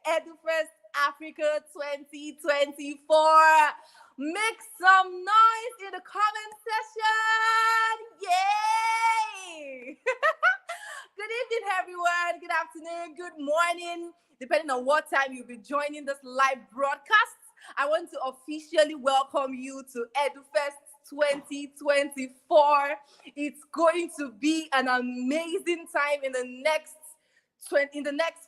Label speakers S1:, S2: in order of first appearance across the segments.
S1: EduFest Africa 2024. Make some noise in the comment section. Yay! Good evening, everyone. Good afternoon, good morning, depending on what time you'll be joining this live broadcast. I want to officially welcome you to EduFest 2024. It's going to be an amazing time in the next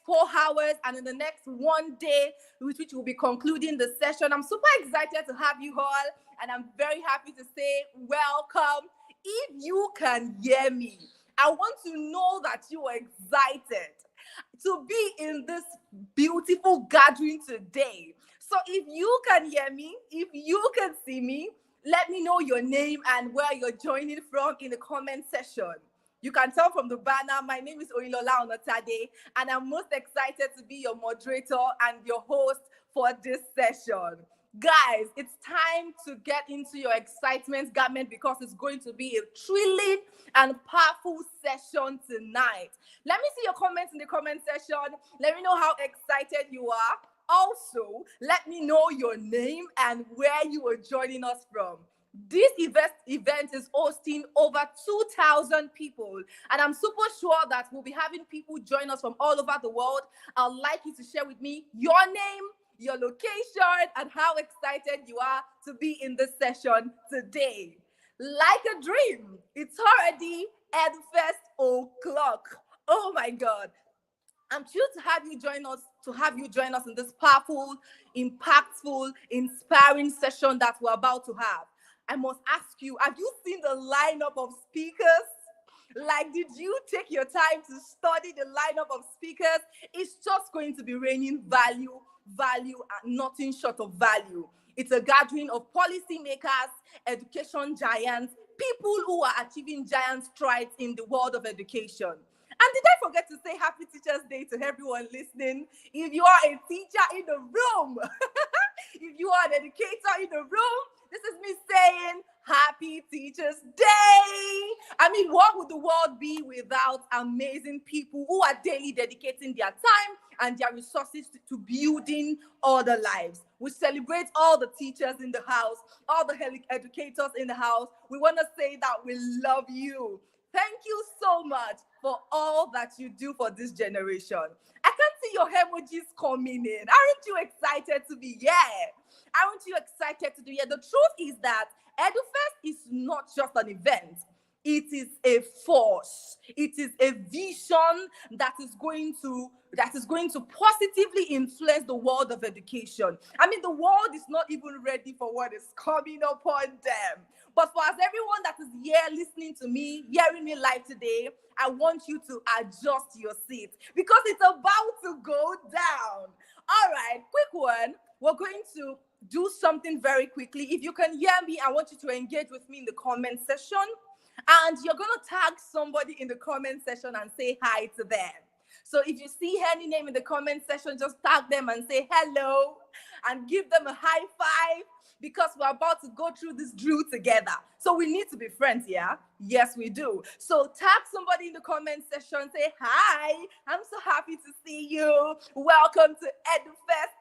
S1: 4 hours and in the next 1 day, with which we'll be concluding the session. I'm super excited to have you all, and I'm very happy to say welcome. If you can hear me, I want to know that you are excited to be in this beautiful gathering today. So if you can hear me, if you can see me, let me know your name and where you're joining from in the comment section. You can tell from the banner, my name is Oilola Onotade, and I'm most excited to be your moderator and your host for this session. Guys, it's time to get into your excitement garment because it's going to be a thrilling and powerful session tonight. Let me see your comments in the comment section. Let me know how excited you are. Also, let me know your name and where you are joining us from. This event is hosting over 2,000 people, and I'm super sure that we'll be having people join us from all over the world. I'd like you to share with me your name, your location, and how excited you are to be in this session today. Like a dream, it's already EduFest o'clock. Oh my God. I'm thrilled to have you join us in this powerful, impactful, inspiring session that we're about to have. I must ask you, have you seen the lineup of speakers? Like, did you take your time to study the lineup of speakers? It's just going to be raining value, and nothing short of value. It's a gathering of policymakers, education giants, people who are achieving giant strides in the world of education. And did I forget to say Happy Teachers' Day to everyone listening? If you are a teacher in the room, if you are an educator in the room, this is me saying Happy Teachers' Day. I mean, what would the world be without amazing people who are daily dedicating their time and their resources to building other lives? We celebrate all the teachers in the house, all the educators in the house. We want to say that we love you. Thank you so much for all that you do for this generation. I can see your emojis coming in. Aren't you excited to be here? Aren't you excited to be here? The truth is that EduFest is not just an event. It is a force. It is a vision that is going to positively influence the world of education. I mean, the world is not even ready for what is coming upon them. But for everyone that is here listening to me, hearing me live today, I want you to adjust your seat because it's about to go down. All right, quick one. We're going to do something very quickly. If you can hear me, I want you to engage with me in the comment section. And you're going to tag somebody in the comment section and say hi to them. So if you see any name in the comment section, just tag them and say hello and give them a high five because we're about to go through this drill together. So we need to be friends, yeah? Yes, we do. So tag somebody in the comment section, say hi. I'm so happy to see you. Welcome to EduFest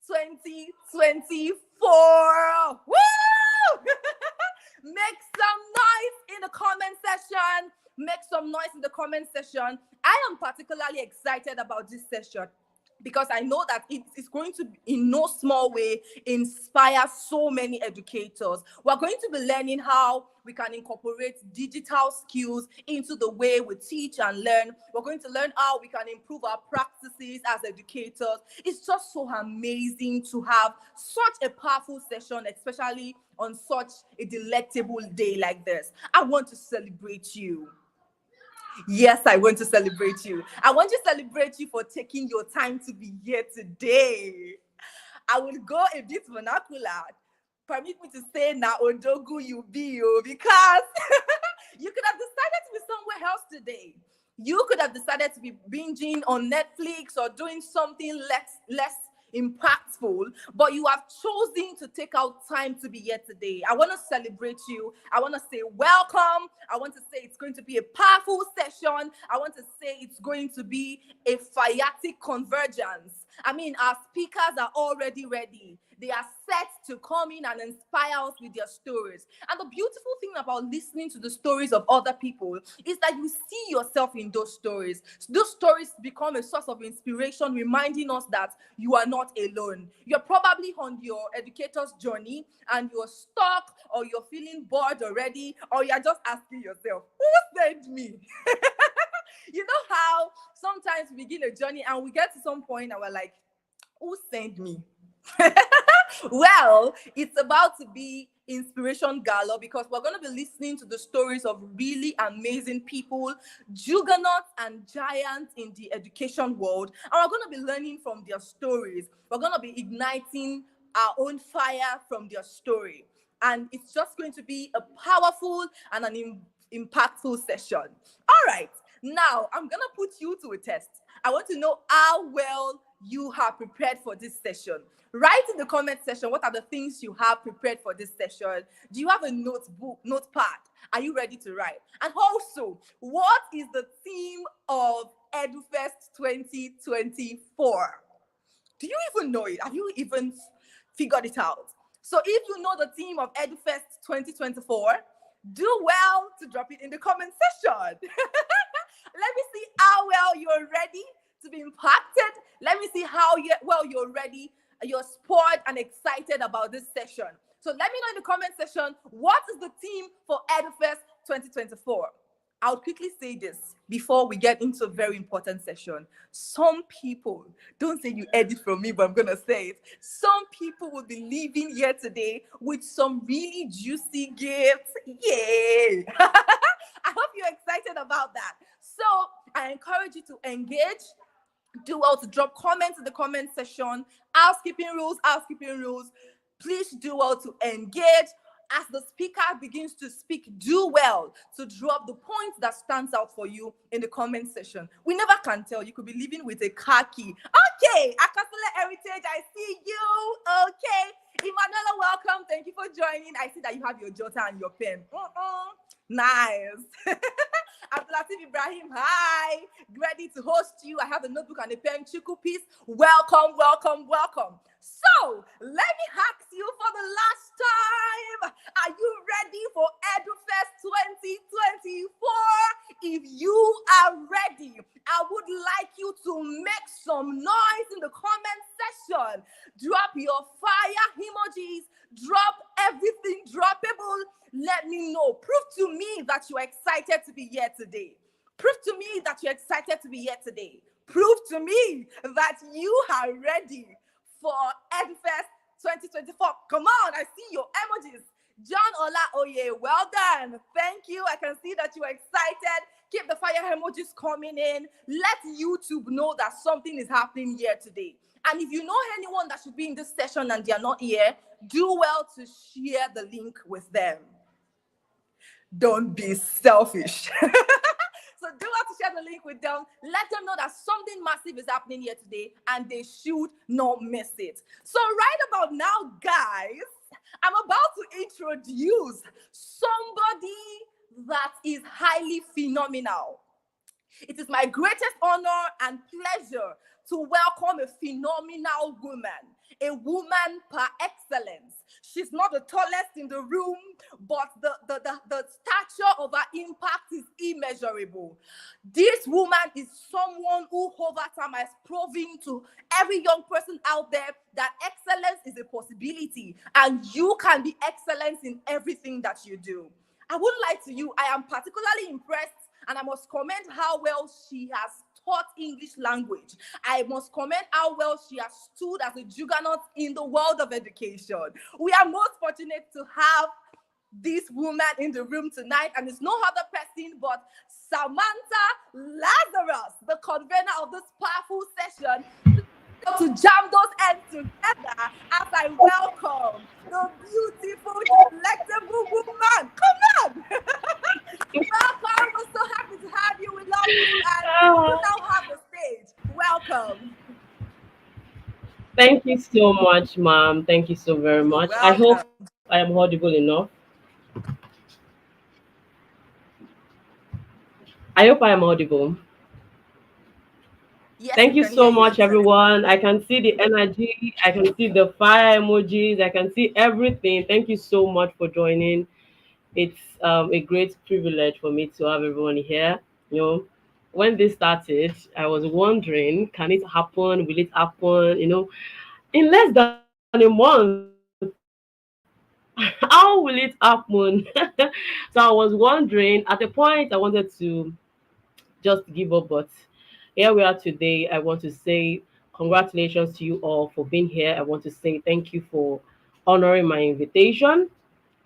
S1: 2024. Woo! Make some noise in the comment section. Make some noise in the comment section. I am particularly excited about this session because I know that it is going to, in no small way, inspire so many educators. We're going to be learning how we can incorporate digital skills into the way we teach and learn. We're going to learn how we can improve our practices as educators. It's just so amazing to have such a powerful session, especially on such a delectable day like this. I want to celebrate you. Yes, I want to celebrate you. I want to celebrate you for taking your time to be here today. I will go a bit vernacular. Permit me to say na odogu you be, because you could have decided to be somewhere else today. You could have decided to be binging on Netflix or doing something less impactful, but you have chosen to take out time to be here today. I want to celebrate you. I want to say welcome. I want to say it's going to be a powerful session. I want to say it's going to be a fiatic convergence. I mean, our speakers are already ready. They are set to come in and inspire us with their stories. And the beautiful thing about listening to the stories of other people is that you see yourself in those stories. Those stories become a source of inspiration, reminding us that you are not alone. You're probably on your educator's journey and you're stuck, or you're feeling bored already, or you're just asking yourself, who sent me? You know how sometimes we begin a journey and we get to some point and we're like, who sent me? Well, it's about to be inspiration gala, because we're going to be listening to the stories of really amazing people, juggernauts and giants in the education world, and we're going to be learning from their stories. We're going to be igniting our own fire from their story, and it's just going to be a powerful and an impactful session. All right, now I'm going to put you to a test. I want to know how well you have prepared for this session. Write in the comment section, what are the things you have prepared for this session? Do you have a notepad? Are you ready to write? And also, what is the theme of EduFest 2024? Do you even know it? Have you even figured it out? So if you know the theme of EduFest 2024, do well to drop it in the comment section. Let me see how well you're ready to be impacted. Let me see how well you're ready, you're spurred and excited about this session. So let me know in the comment section, what is the theme for EduFest 2024? I'll quickly say this before we get into a very important session. Some people, don't say you edit from me, but I'm going to say it. Some people will be leaving here today with some really juicy gifts. Yay! I hope you're excited about that. So I encourage you to engage. Do well to drop comments in the comment section. Housekeeping rules. Please do well to engage. As the speaker begins to speak, do well to drop the points that stands out for you in the comment section. We never can tell. You could be living with a car key. Okay, Akasole Heritage, I see you. Okay, Emanuela, welcome. Thank you for joining. I see that you have your jotter and your pen. Nice. Abdulatif Ibrahim, hi. Ready to host you. I have a notebook and a pen. Chiku piece. Welcome. So, let me ask you for the last time. Are you ready for EduFest 2024? If you are ready, I would like you to make some noise in the comment section. Drop your fire emojis. Drop everything droppable. Let me know. Prove to me that you're excited to be here today. Prove to me that you're excited to be here today. Prove to me that you are ready for EduFest 2024. Come on, I see your emojis. John Ola Oye, well done. Thank you. I can see that you're excited. Keep the fire emojis coming in. Let YouTube know that something is happening here today. And if you know anyone that should be in this session and they are not here, do well to share the link with them. Don't be selfish. So do well to share the link with them. Let them know that something massive is happening here today and they should not miss it. So right about now, guys, I'm about to introduce somebody that is highly phenomenal. It is my greatest honor and pleasure to welcome a phenomenal woman, a woman par excellence. She's not the tallest in the room, but the stature of her impact is immeasurable. This woman is someone who over time has proven to every young person out there that excellence is a possibility and you can be excellent in everything that you do. I won't lie to you, I am particularly impressed, and I must comment how well she has taught English language. I must comment how well she has stood as a juggernaut in the world of education. We are most fortunate to have this woman in the room tonight, and it's no other person but Samantha Lazarus, the convener of this powerful session, to jam those ends together as I welcome the beautiful, delectable woman. Come on! Welcome. We're so happy to have you. We love you, and you now have the stage. Welcome.
S2: Thank you so much, ma'am. Thank you so very
S1: You're
S2: much. I
S1: welcome.
S2: hope I am audible enough. I hope I am audible.
S1: Yes, we
S2: Thank you
S1: can hear
S2: so
S1: you
S2: much,
S1: excellently.
S2: everyone. I can see the energy. I can see the fire emojis. I can see everything. Thank you so much for joining. It's a great privilege for me to have everyone here. You know, when this started, I was wondering, can it happen? Will it happen? In less than a month, how will it happen? So I was wondering. At a point, I wanted to just give up, but here we are today. I want to say congratulations to you all for being here. I want to say thank you for honoring my invitation.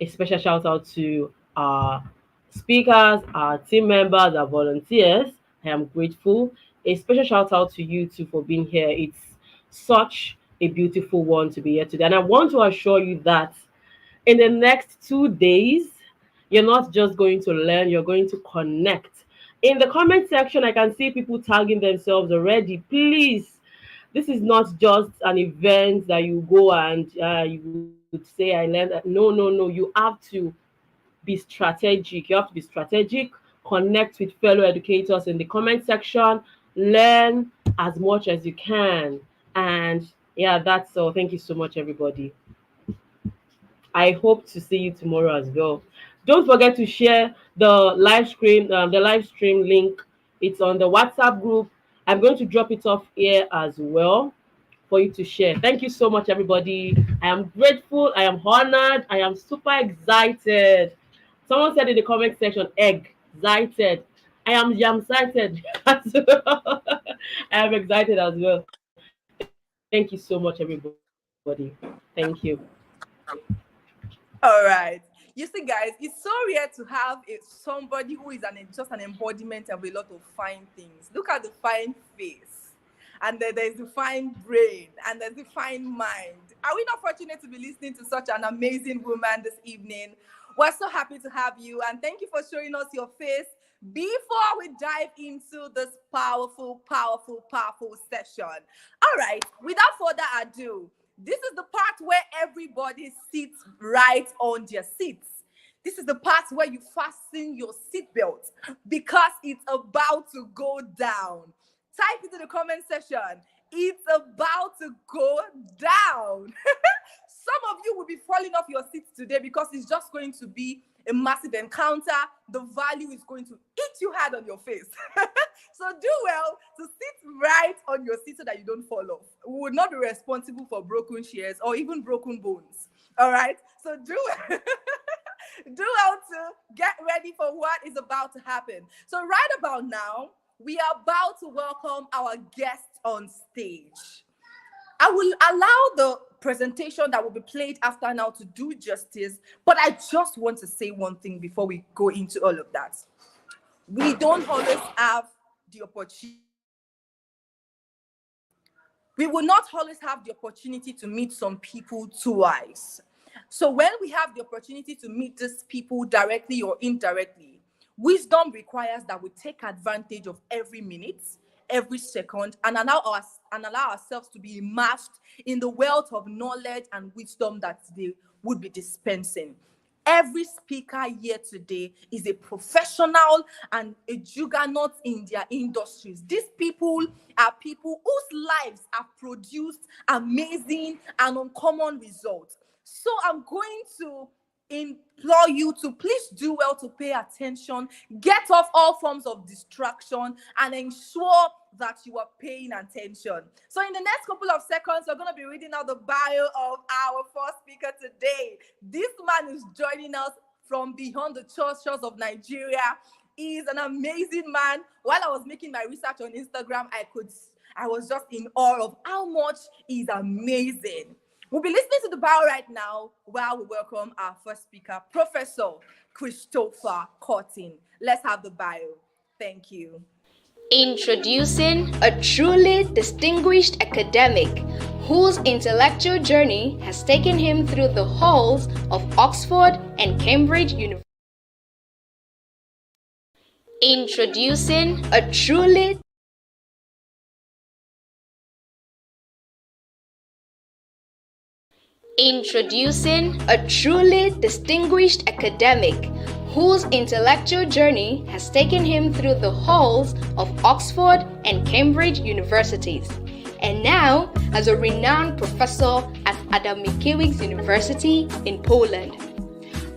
S2: A special shout out to our speakers, our team members, our volunteers. I am grateful. A special shout out to you too for being here. It's such a beautiful one to be here today. And I want to assure you that in the next 2 days, you're not just going to learn, you're going to connect. In the comment section, I can see people tagging themselves already. Please, this is not just an event that you go and you would say, I learned that. No, no, no. You have to be strategic. You have to be strategic, connect with fellow educators in the comment section, learn as much as you can. And yeah, that's all. Thank you so much, everybody. I hope to see you tomorrow as well. Don't forget to share the live stream link. It's on the WhatsApp group. I'm going to drop it off here as well for you to share. Thank you so much, everybody. I am grateful. I am honored. I am super excited. Someone said in the comment section, egg, excited. I am jam excited as well. I am excited as well. Thank you so much, everybody. Thank you.
S1: All right. You see, guys, it's so rare to have somebody who is just an embodiment of a lot of fine things. Look at the fine face, and then there's the fine brain, and there's the fine mind. Are we not fortunate to be listening to such an amazing woman this evening? We're so happy to have you, and thank you for showing us your face before we dive into this powerful, powerful, powerful session. All right, without further ado, this is the part where everybody sits right on their seats. This is the part where you fasten your seatbelt because it's about to go down. Type it in the comment section. It's about to go down. Some of you will be falling off your seats today because it's just going to be a massive encounter. The value is going to hit you hard on your face. So do well to sit right on your seat so that you don't fall off. We would not be responsible for broken chairs or even broken bones. All right. So do do well to get ready for what is about to happen. So right about now, we are about to welcome our guest on stage. I will allow the presentation that will be played after now to do justice, but I just want to say one thing before we go into all of that. We don't always have the opportunity. We will not always have the opportunity to meet some people twice. So when we have the opportunity to meet these people directly or indirectly, wisdom requires that we take advantage of every minute, every second, and allow ourselves to be immersed in the wealth of knowledge and wisdom that they would be dispensing. Every speaker here today is a professional and a juggernaut in their industries. These people are people whose lives have produced amazing and uncommon results. So I'm going to implore you to please do well to pay attention, get off all forms of distraction, and ensure that you are paying attention. So in the next couple of seconds, we're going to be reading out the bio of our first speaker today. This man is joining us from beyond the shores of Nigeria. He is an amazing man. While I was making my research on Instagram, I was just in awe of how much he's amazing. We'll be listening to the bio right now while we welcome our first speaker, Professor Christopher Korten. Let's have the bio. Thank you.
S3: Introducing a truly distinguished academic whose intellectual journey has taken him through the halls of Oxford and Cambridge University. Introducing a truly Introducing a truly distinguished academic whose intellectual journey has taken him through the halls of Oxford and Cambridge universities, and now as a renowned professor at Adam Mickiewicz University in Poland.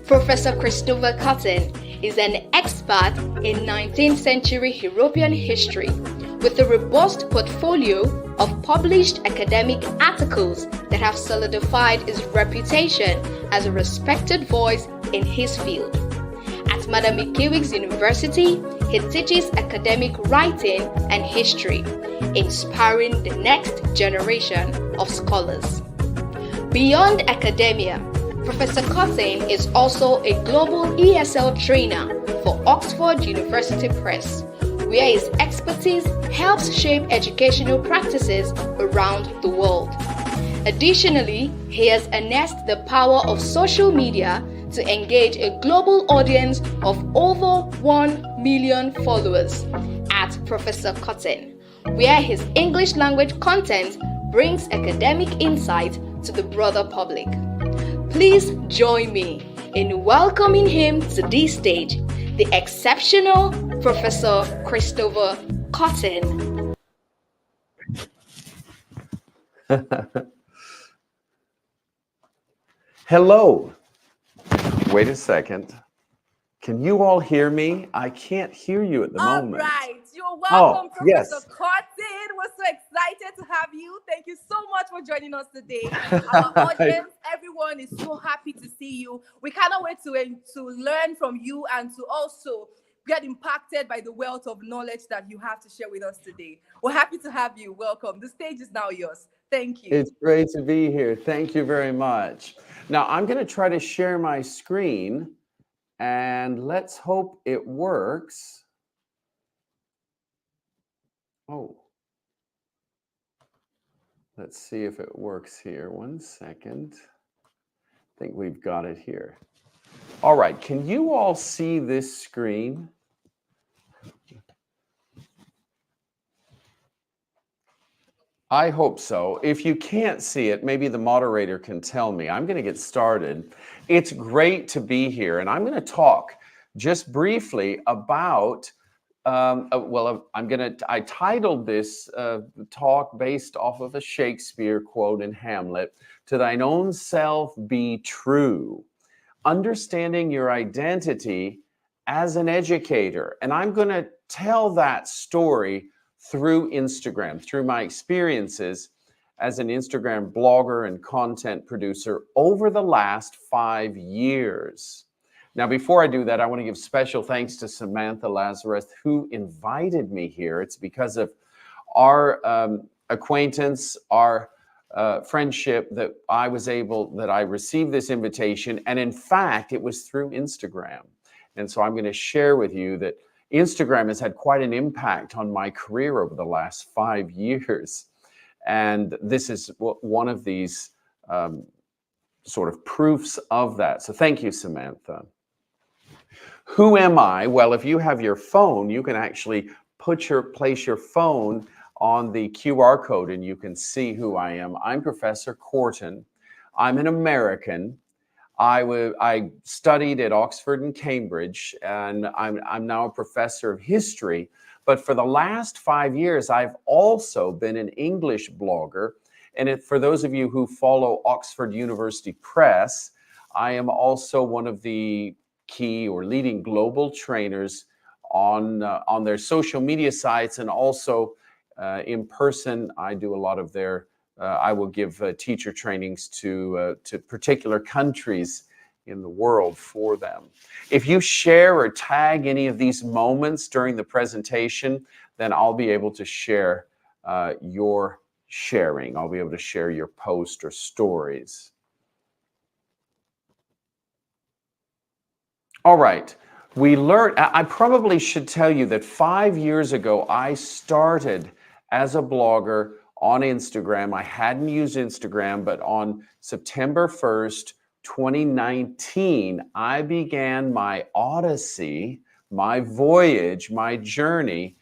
S3: Professor Christopher Korten is an expert in 19th century European history with a robust portfolio of published academic articles that have solidified his reputation as a respected voice in his field. At Madam Mickiewicz University, he teaches academic writing and history, inspiring the next generation of scholars. Beyond academia, Professor Korten is also a global ESL trainer for Oxford University Press, where his expertise helps shape educational practices around the world. Additionally, he has harnessed the power of social media to engage a global audience of over 1 million followers at Professor Korten, where his English language content brings academic insight to the broader public. Please join me in welcoming him to this stage, the exceptional Professor Christopher Korten.
S4: Hello. Wait a second. Can you all hear me? I can't hear you at the moment.
S1: All right. You're welcome, Professor
S4: yes.
S1: Korten. We're so excited to have you. Thank you so much for joining us today. Our audience, everyone is so happy to see you. We cannot wait to learn from you and to also get impacted by the wealth of knowledge that you have to share with us today. We're happy to have you. Welcome. The stage is now yours. Thank you.
S4: It's great to be here. Thank you very much. Now, I'm going to try to share my screen, and let's hope it works. Oh, let's see if it works here. 1 second. I think we've got it here. All right. Can you all see this screen? I hope so. If you can't see it, maybe the moderator can tell me. I'm going to get started. It's great to be here, and I'm going to talk just briefly about, I titled this talk based off of a Shakespeare quote in Hamlet, "To thine own self be true," understanding your identity as an educator. And I'm going to tell that story through Instagram, through my experiences as an Instagram blogger and content producer over the last 5 years. Now, before I do that, I want to give special thanks to Samantha Lazarus, who invited me here. It's because of our acquaintance, our friendship that I received this invitation. And in fact, it was through Instagram. And so I'm going to share with you that Instagram has had quite an impact on my career over the last 5 years. And this is one of these sort of proofs of that. So thank you, Samantha. Who am I? Well, if you have your phone, you can actually place your phone on the QR code and you can see who I am. I'm Professor Korten. I'm an American. I studied at Oxford and Cambridge, and I'm now a professor of history. But for the last 5 years, I've also been an English blogger. And for those of you who follow Oxford University Press, I am also one of the key or leading global trainers on their social media sites, and also in person. I do a lot of their I will give teacher trainings to particular countries in the world for them. If you share or tag any of these moments during the presentation, then I'll be able to share your sharing. I'll be able to share your post or stories. All right. I probably should tell you that 5 years ago, I started as a blogger on Instagram. I hadn't used Instagram, but on September 1st, 2019, I began my odyssey, my voyage, my journey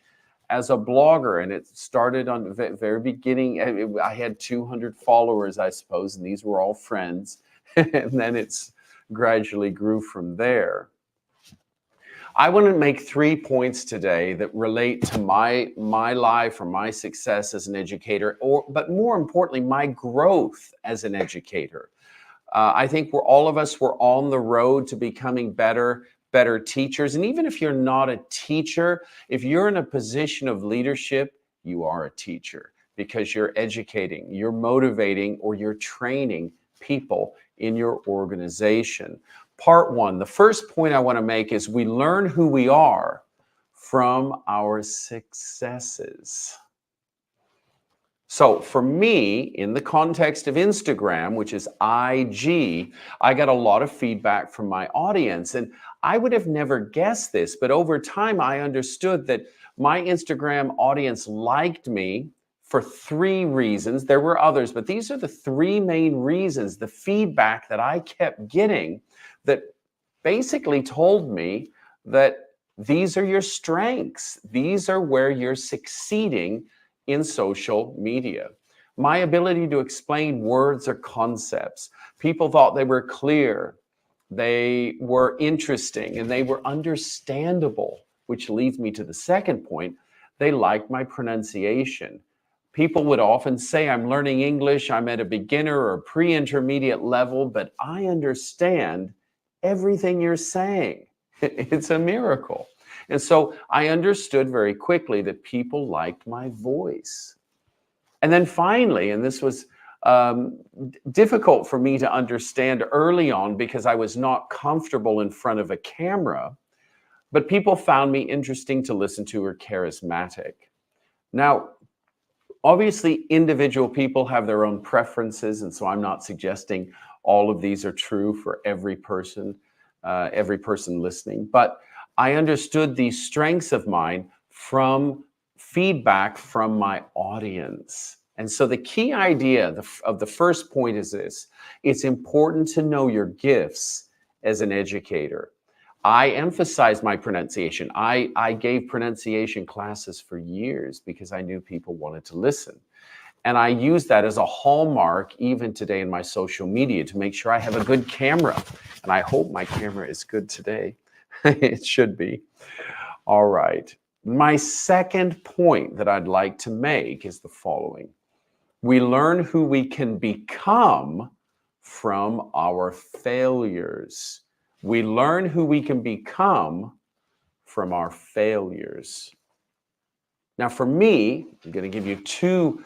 S4: as a blogger, and it started on the very beginning. I had 200 followers, I suppose, and these were all friends. And then it's gradually grew from there. I want to make 3 points today that relate to my life or my success as an educator, but more importantly, my growth as an educator. I think all of us were on the road to becoming better teachers. And even if you're not a teacher, if you're in a position of leadership, you are a teacher because you're educating, you're motivating, or you're training people in your organization. Part 1, the first point I want to make is we learn who we are from our successes. So for me, in the context of Instagram, which is IG, I got a lot of feedback from my audience. And I would have never guessed this, but over time, I understood that my Instagram audience liked me for 3 reasons. There were others, but these are the 3 main reasons, the feedback that I kept getting that basically told me that these are your strengths. These are where you're succeeding in social media. My ability to explain words or concepts. People thought they were clear, they were interesting, and they were understandable, which leads me to the second point. They liked my pronunciation. People would often say, I'm learning English, I'm at a beginner or pre-intermediate level, but I understand everything you're saying. It's a miracle. And so I understood very quickly that people liked my voice. And then finally, and this was difficult for me to understand early on because I was not comfortable in front of a camera, but people found me interesting to listen to or charismatic. Now, obviously, individual people have their own preferences, and so I'm not suggesting all of these are true for every person listening, but I understood these strengths of mine from feedback from my audience. And so the key idea of the first point is this: it's important to know your gifts as an educator. I emphasize my pronunciation. I gave pronunciation classes for years because I knew people wanted to listen. And I use that as a hallmark even today in my social media to make sure I have a good camera. And I hope my camera is good today. It should be. All right. My second point that I'd like to make is the following. We learn who we can become from our failures. We learn who we can become from our failures. Now, for me, I'm going to give you 2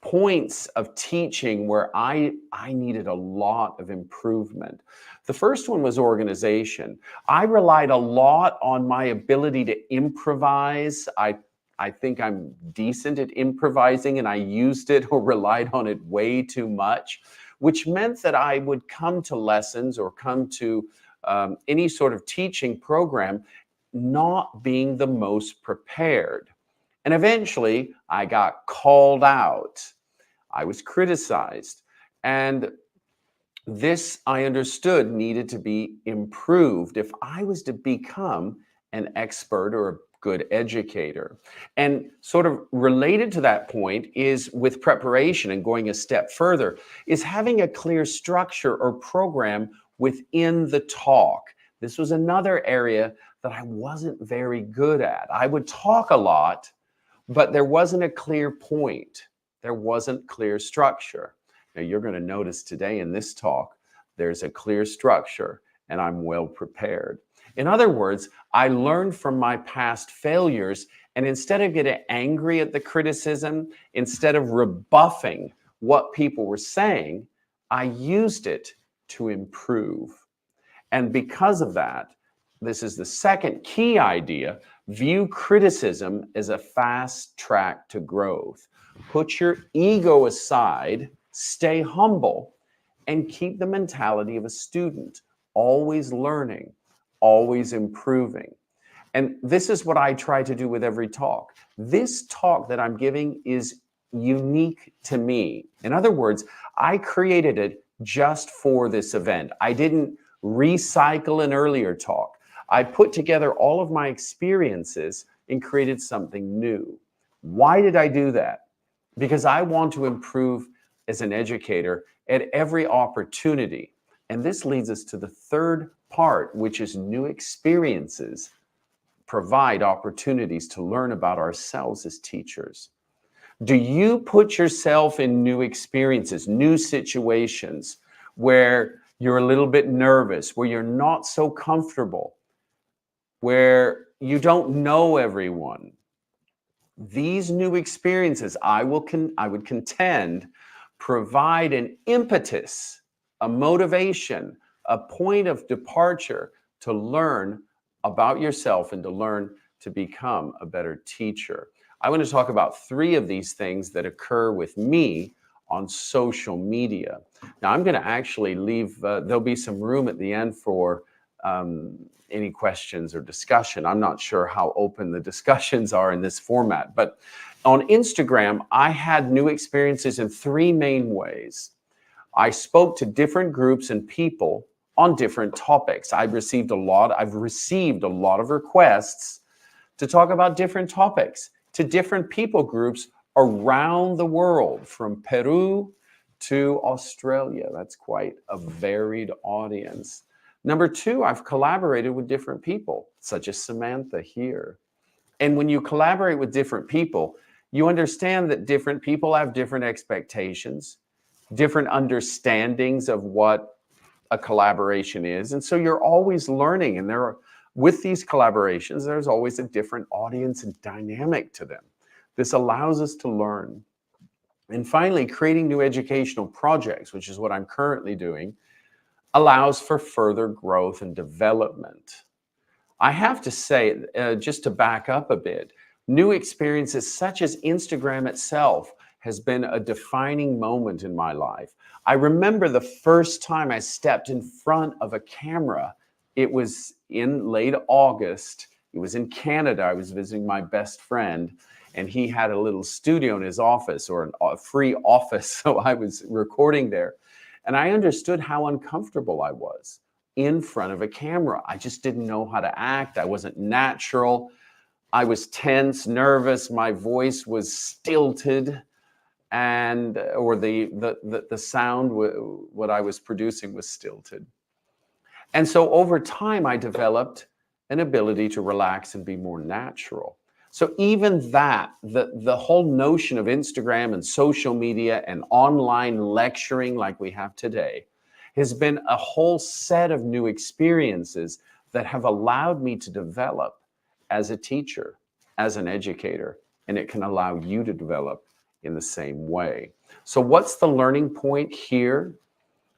S4: points of teaching where I needed a lot of improvement. The first one was organization. I relied a lot on my ability to improvise. I think I'm decent at improvising, and I used it or relied on it way too much, which meant that I would come to lessons or come to any sort of teaching program not being the most prepared. And eventually, I got called out. I was criticized. And this, I understood, needed to be improved if I was to become an expert or a good educator. And sort of related to that point is with preparation and going a step further, is having a clear structure or program within the talk. This was another area that I wasn't very good at. I would talk a lot, but there wasn't a clear point. There wasn't clear structure. Now you're going to notice today in this talk, there's a clear structure and I'm well prepared. In other words, I learned from my past failures, and instead of getting angry at the criticism, instead of rebuffing what people were saying, I used it to improve. And because of that, this is the second key idea: view criticism as a fast track to growth. Put your ego aside, stay humble, and keep the mentality of a student, always learning, always improving. And this is what I try to do with every talk. This talk that I'm giving is unique to me. In other words, I created it just for this event. I didn't recycle an earlier talk. I put together all of my experiences and created something new. Why did I do that? Because I want to improve as an educator at every opportunity. And this leads us to the third part, which is new experiences provide opportunities to learn about ourselves as teachers. Do you put yourself in new experiences, new situations where you're a little bit nervous, where you're not so comfortable, where you don't know everyone? These new experiences, I would contend, provide an impetus, a motivation, a point of departure to learn about yourself and to learn to become a better teacher. I want to talk about 3 of these things that occur with me on social media. Now, I'm going to actually leave, there'll be some room at the end for any questions or discussion. I'm not sure how open the discussions are in this format, but on Instagram, I had new experiences in 3 main ways. I spoke to different groups and people on different topics. I've received a lot of requests to talk about different topics to different people groups around the world, from Peru to Australia. That's quite a varied audience. Number 2, I've collaborated with different people, such as Samantha here. And when you collaborate with different people, you understand that different people have different expectations, different understandings of what a collaboration is. And so you're always learning. And with these collaborations, there's always a different audience and dynamic to them. This allows us to learn. And finally, creating new educational projects, which is what I'm currently doing, allows for further growth and development. I have to say, just to back up a bit, new experiences such as Instagram itself has been a defining moment in my life. I remember the first time I stepped in front of a camera. It was in late August. It was in Canada. I was visiting my best friend, and he had a little studio in his office, or a free office, so I was recording there. And I understood how uncomfortable I was in front of a camera. I just didn't know how to act. I wasn't natural. I was tense, nervous. My voice was stilted, and or the sound, what I was producing, was stilted. And so over time, I developed an ability to relax and be more natural. So even that, the whole notion of Instagram and social media and online lecturing like we have today has been a whole set of new experiences that have allowed me to develop as a teacher, as an educator, and it can allow you to develop in the same way. So what's the learning point here?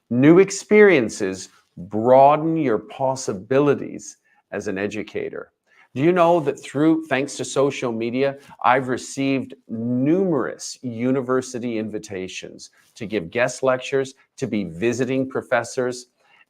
S4: New experiences broaden your possibilities as an educator. Do you know that thanks to social media, I've received numerous university invitations to give guest lectures, to be visiting professors.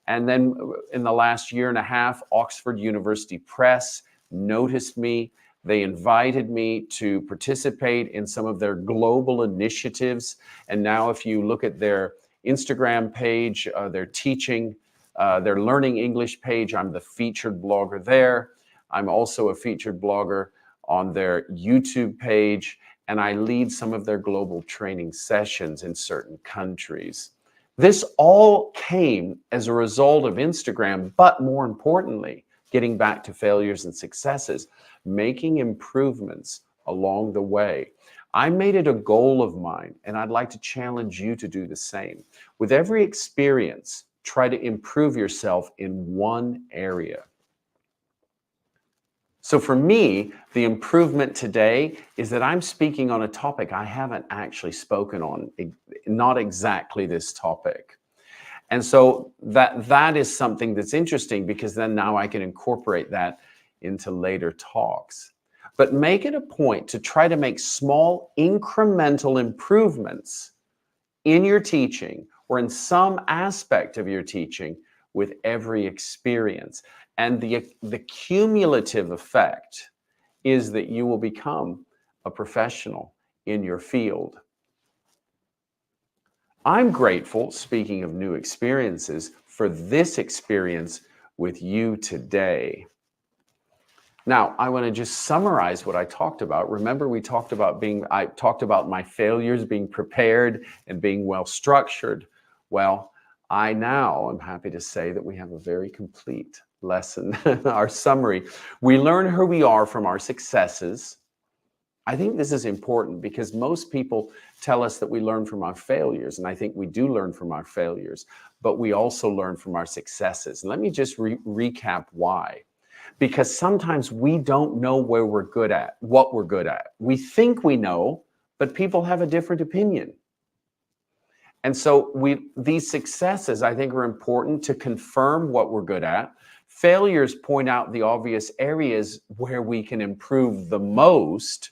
S4: And then in the last year and a half, Oxford University Press noticed me. They invited me to participate in some of their global initiatives. And now if you look at their Instagram page, their Learning English page, I'm the featured blogger there. I'm also a featured blogger on their YouTube page, and I lead some of their global training sessions in certain countries. This all came as a result of Instagram, but more importantly, getting back to failures and successes, making improvements along the way. I made it a goal of mine, and I'd like to challenge you to do the same. With every experience, try to improve yourself in one area. So for me, the improvement today is that I'm speaking on a topic I haven't actually spoken on, not exactly this topic. And so that is something that's interesting, because then now I can incorporate that into later talks. But make it a point to try to make small incremental improvements in your teaching or in some aspect of your teaching with every experience. And the cumulative effect is that you will become a professional in your field. I'm grateful, speaking of new experiences, for this experience with you today. Now, I want to just summarize what I talked about. Remember, I talked about my failures, being prepared and being well structured. Well, I now am happy to say that we have a very complete lesson, our summary. We learn who we are from our successes. I think this is important because most people tell us that we learn from our failures, and I think we do learn from our failures, but we also learn from our successes. And let me just recap why. Because sometimes we don't know where we're good at, what we're good at. We think we know, but people have a different opinion. And so these successes, I think, are important to confirm what we're good at. Failures point out the obvious areas where we can improve the most.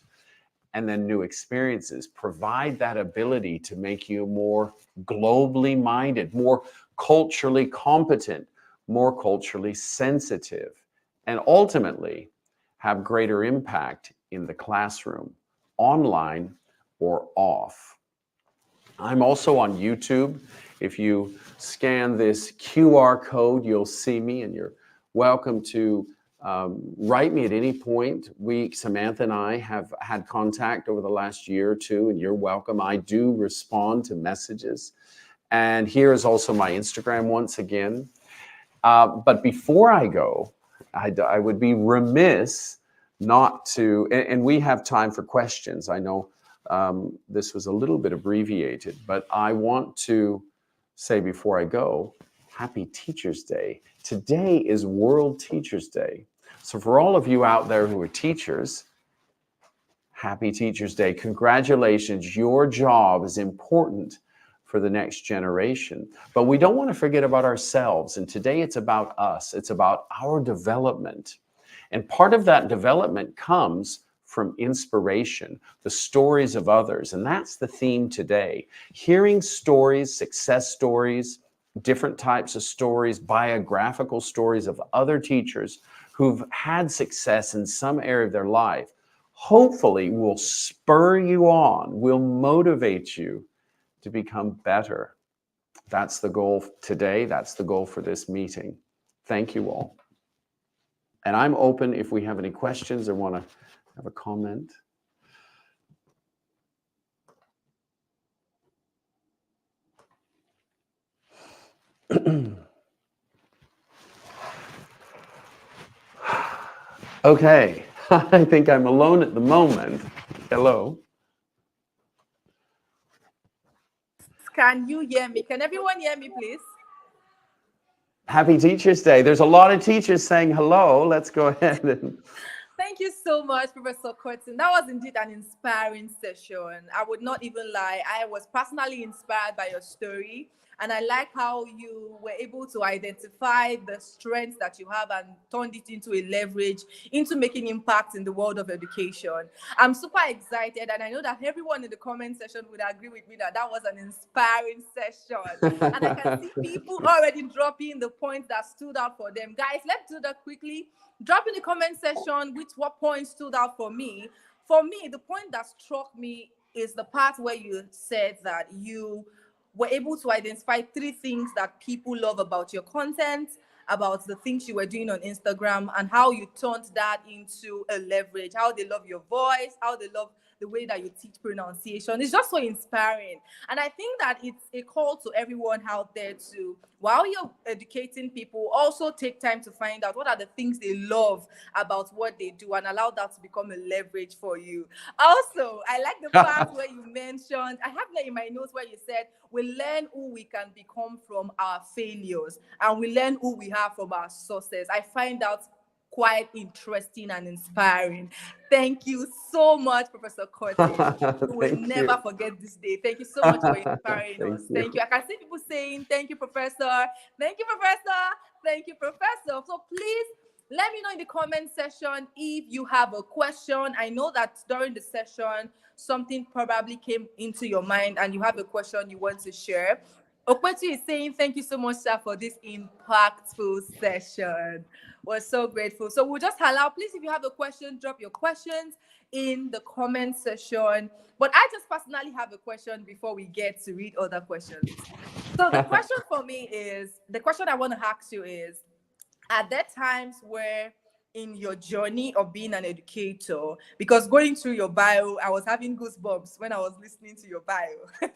S4: And then new experiences provide that ability to make you more globally minded, more culturally competent, more culturally sensitive, and ultimately have greater impact in the classroom, online or off. I'm also on YouTube. If you scan this QR code, you'll see me, and you're welcome to write me at any point. Samantha and I have had contact over the last year or two, and you're welcome. I do respond to messages. And here is also my Instagram once again. But before I go, I would be remiss not to, and we have time for questions. I know this was a little bit abbreviated, but I want to say before I go, Happy Teachers Day. Today is World Teachers Day. So for all of you out there who are teachers, Happy Teachers Day. Congratulations. Your job is important for the next generation. But we don't want to forget about ourselves. And today it's about us. It's about our development. And part of that development comes from inspiration, the stories of others. And that's the theme today. Hearing stories, success stories, different types of stories, biographical stories of other teachers who've had success in some area of their life, hopefully will spur you on, will motivate you to become better. That's the goal today. That's the goal for this meeting. Thank you all. And I'm open if we have any questions or want to have a comment. Okay, I think I'm alone at the moment. Hello.
S1: Can you hear me? Can everyone hear me, please?
S4: Happy Teachers Day. There's a lot of teachers saying hello. Let's go ahead and...
S1: Thank you so much, Professor Korten. That was indeed an inspiring session. I would not even lie. I was personally inspired by your story. And I like how you were able to identify the strengths that you have and turned it into a leverage into making impact in the world of education. I'm super excited, and I know that everyone in the comment section would agree with me that that was an inspiring session. And I can see people already dropping the points that stood out for them. Guys, let's do that quickly. Drop in the comment section what points stood out for me. For me, the point that struck me is the part where you said that you were able to identify 3 things that people love about your content, about the things you were doing on Instagram, and how you turned that into a leverage, how they love your voice, how they love the way that you teach pronunciation. It's just so inspiring. And I think that it's a call to everyone out there to, while you're educating people, also take time to find out what are the things they love about what they do and allow that to become a leverage for you. Also, I like the part where you mentioned, I have that in my notes where you said, we learn who we can become from our failures and we learn who we are from our success. I find that quite interesting and inspiring. Thank you so much, Professor Korten. We will never forget this day. Thank you so much for inspiring us. Thank you. I can see people saying, thank you, Professor. Thank you, Professor. Thank you, Professor. So please let me know in the comment section if you have a question. I know that during the session, something probably came into your mind and you have a question you want to share. Okwetu is saying, thank you so much, sir, for this impactful session. We're so grateful. So we'll just allow, please, if you have a question, drop your questions in the comment section. But I just personally have a question before we get to read other questions. So the question for me is, the question I want to ask you is, are there times where in your journey of being an educator? Because going through your bio, I was having goosebumps when I was listening to your bio.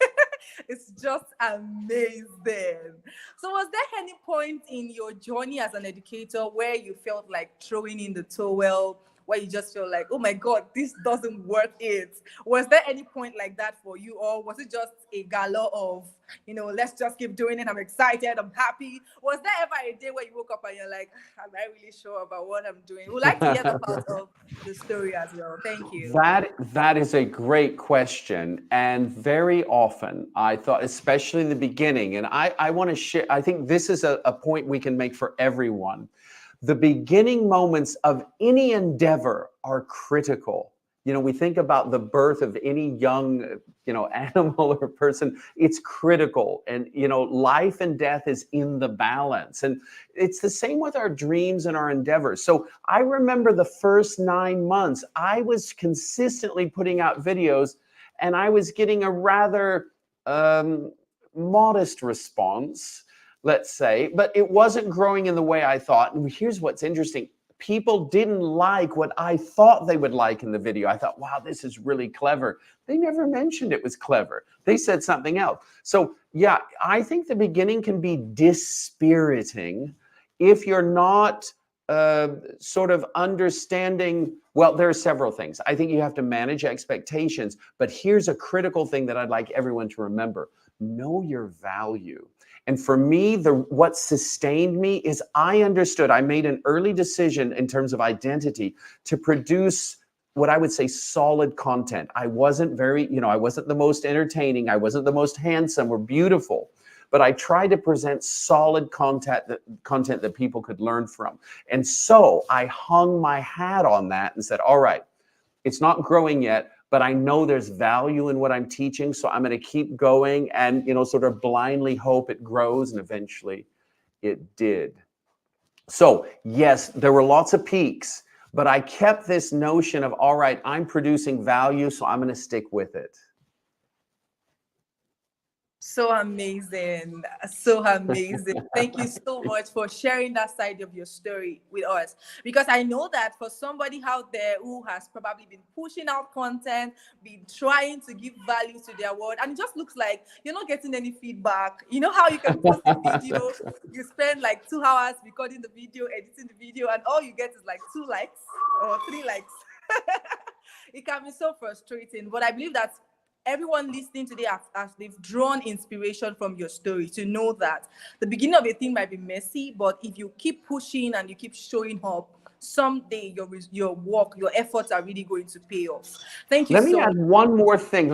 S1: It's just amazing. So was there any point in your journey as an educator where you felt like throwing in the towel, where you just feel like, oh my God, this doesn't work it? Was there any point like that for you? Or was it just a gala of, let's just keep doing it, I'm excited, I'm happy? Was there ever a day where you woke up and you're like, am I really sure about what I'm doing? We'd like to hear the part of the story as well. Thank you.
S4: That is a great question. And very often I thought, especially in the beginning, and I want to share, I think this is a point we can make for everyone. The beginning moments of any endeavor are critical. We think about the birth of any young, animal or person. It's critical. And, life and death is in the balance. And it's the same with our dreams and our endeavors. So I remember the first 9 months, I was consistently putting out videos and I was getting a rather modest response, let's say, but it wasn't growing in the way I thought. And here's what's interesting. People didn't like what I thought they would like in the video. I thought, wow, this is really clever. They never mentioned it was clever. They said something else. So yeah, I think the beginning can be dispiriting if you're not sort of understanding. Well, there are several things. I think you have to manage expectations, but here's a critical thing that I'd like everyone to remember. Know your value. And for me, what sustained me is I understood, I made an early decision in terms of identity to produce what I would say solid content. I wasn't I wasn't the most entertaining. I wasn't the most handsome or beautiful, but I tried to present solid content that people could learn from. And so I hung my hat on that and said, all right, it's not growing yet, but I know there's value in what I'm teaching, so I'm going to keep going and, sort of blindly hope it grows, and eventually it did. So yes, there were lots of peaks, but I kept this notion of, all right, I'm producing value, so I'm going to stick with it.
S1: So amazing. So amazing. Thank you so much for sharing that side of your story with us. Because I know that for somebody out there who has probably been pushing out content, been trying to give value to their world, and it just looks like you're not getting any feedback. You know how you can post a video, you spend like 2 hours recording the video, editing the video, and all you get is like 2 likes or 3 likes. It can be so frustrating. But I believe that everyone listening today, as they've drawn inspiration from your story, to know that the beginning of a thing might be messy, but if you keep pushing and you keep showing up, someday your work, your efforts are really going to pay off. Thank you.
S4: Let me add one more thing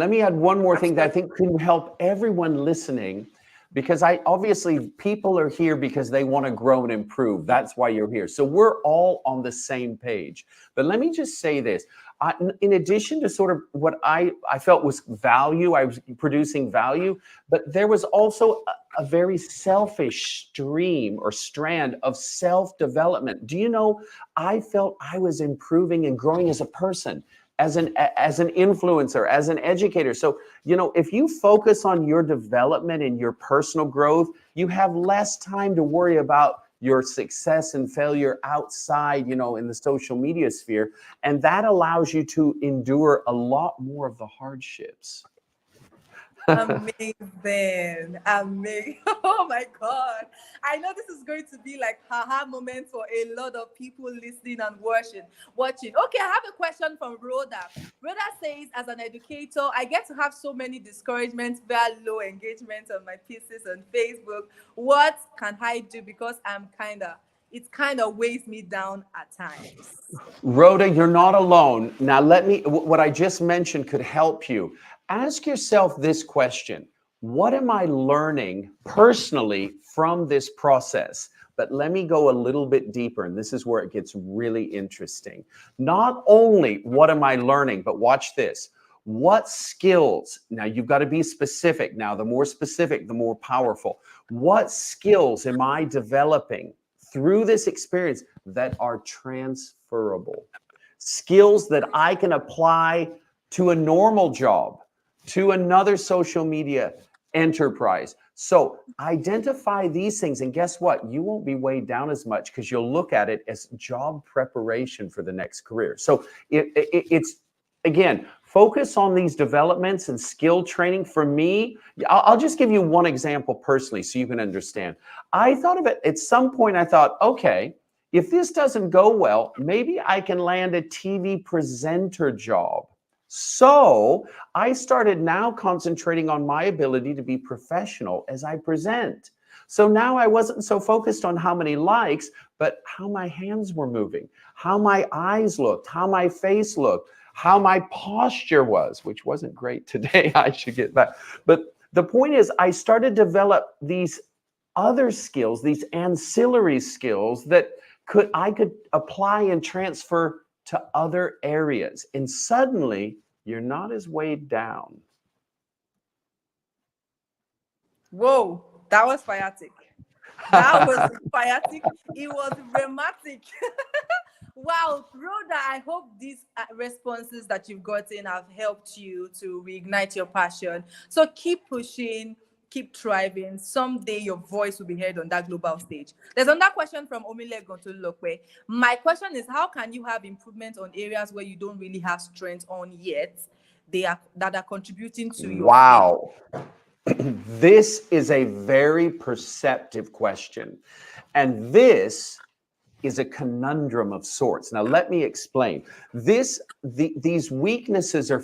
S4: that I think can help everyone listening, because obviously people are here because they want to grow and improve. That's why you're here. So we're all on the same page. But let me just say this. In addition to sort of what I felt was value, I was producing value, but there was also a very selfish stream or strand of self-development. Do you know, I felt I was improving and growing as a person, as an influencer, as an educator. So, if you focus on your development and your personal growth, you have less time to worry about your success and failure outside, in the social media sphere. And that allows you to endure a lot more of the hardships.
S1: Amazing. Oh my God. I know this is going to be like haha moment for a lot of people listening and watching. Okay, I have a question from Rhoda. Rhoda says, as an educator, I get to have so many discouragements via low engagement on my pieces on Facebook. What can I do? Because it kind of weighs me down at times.
S4: Rhoda, you're not alone. Now, what I just mentioned could help you. Ask yourself this question: what am I learning personally from this process? But let me go a little bit deeper, and this is where it gets really interesting. Not only what am I learning, but watch this. What skills? Now, you've got to be specific. Now, the more specific, the more powerful. What skills am I developing through this experience that are transferable? Skills that I can apply to a normal job, to another social media enterprise, So identify these things, and guess what? You won't be weighed down as much because you'll look at it as job preparation for the next career. So it's, again, focus on these developments and skill training. For me, I'll just give you one example personally so you can understand. I thought of it at some point. I thought, okay, if this doesn't go well, maybe I can land a TV presenter job. So I started now concentrating on my ability to be professional as I present. So now I wasn't so focused on how many likes, but how my hands were moving, how my eyes looked, how my face looked, how my posture was, which wasn't great today. I should get back. But the point is, I started to develop these other skills, these ancillary skills that I could apply and transfer to other areas. And suddenly, you're not as weighed down.
S1: Whoa, that was fiatic. That was fiatic. It was dramatic. Wow, Rhoda, I hope these responses that you've gotten have helped you to reignite your passion. So keep pushing, keep thriving. Someday your voice will be heard on that global stage. There's another question from Omile Gontolokwe. My question is, how can you have improvement on areas where you don't really have strength on yet? That are contributing to your
S4: wow. This is a very perceptive question. And this is a conundrum of sorts. Now, let me explain. These weaknesses are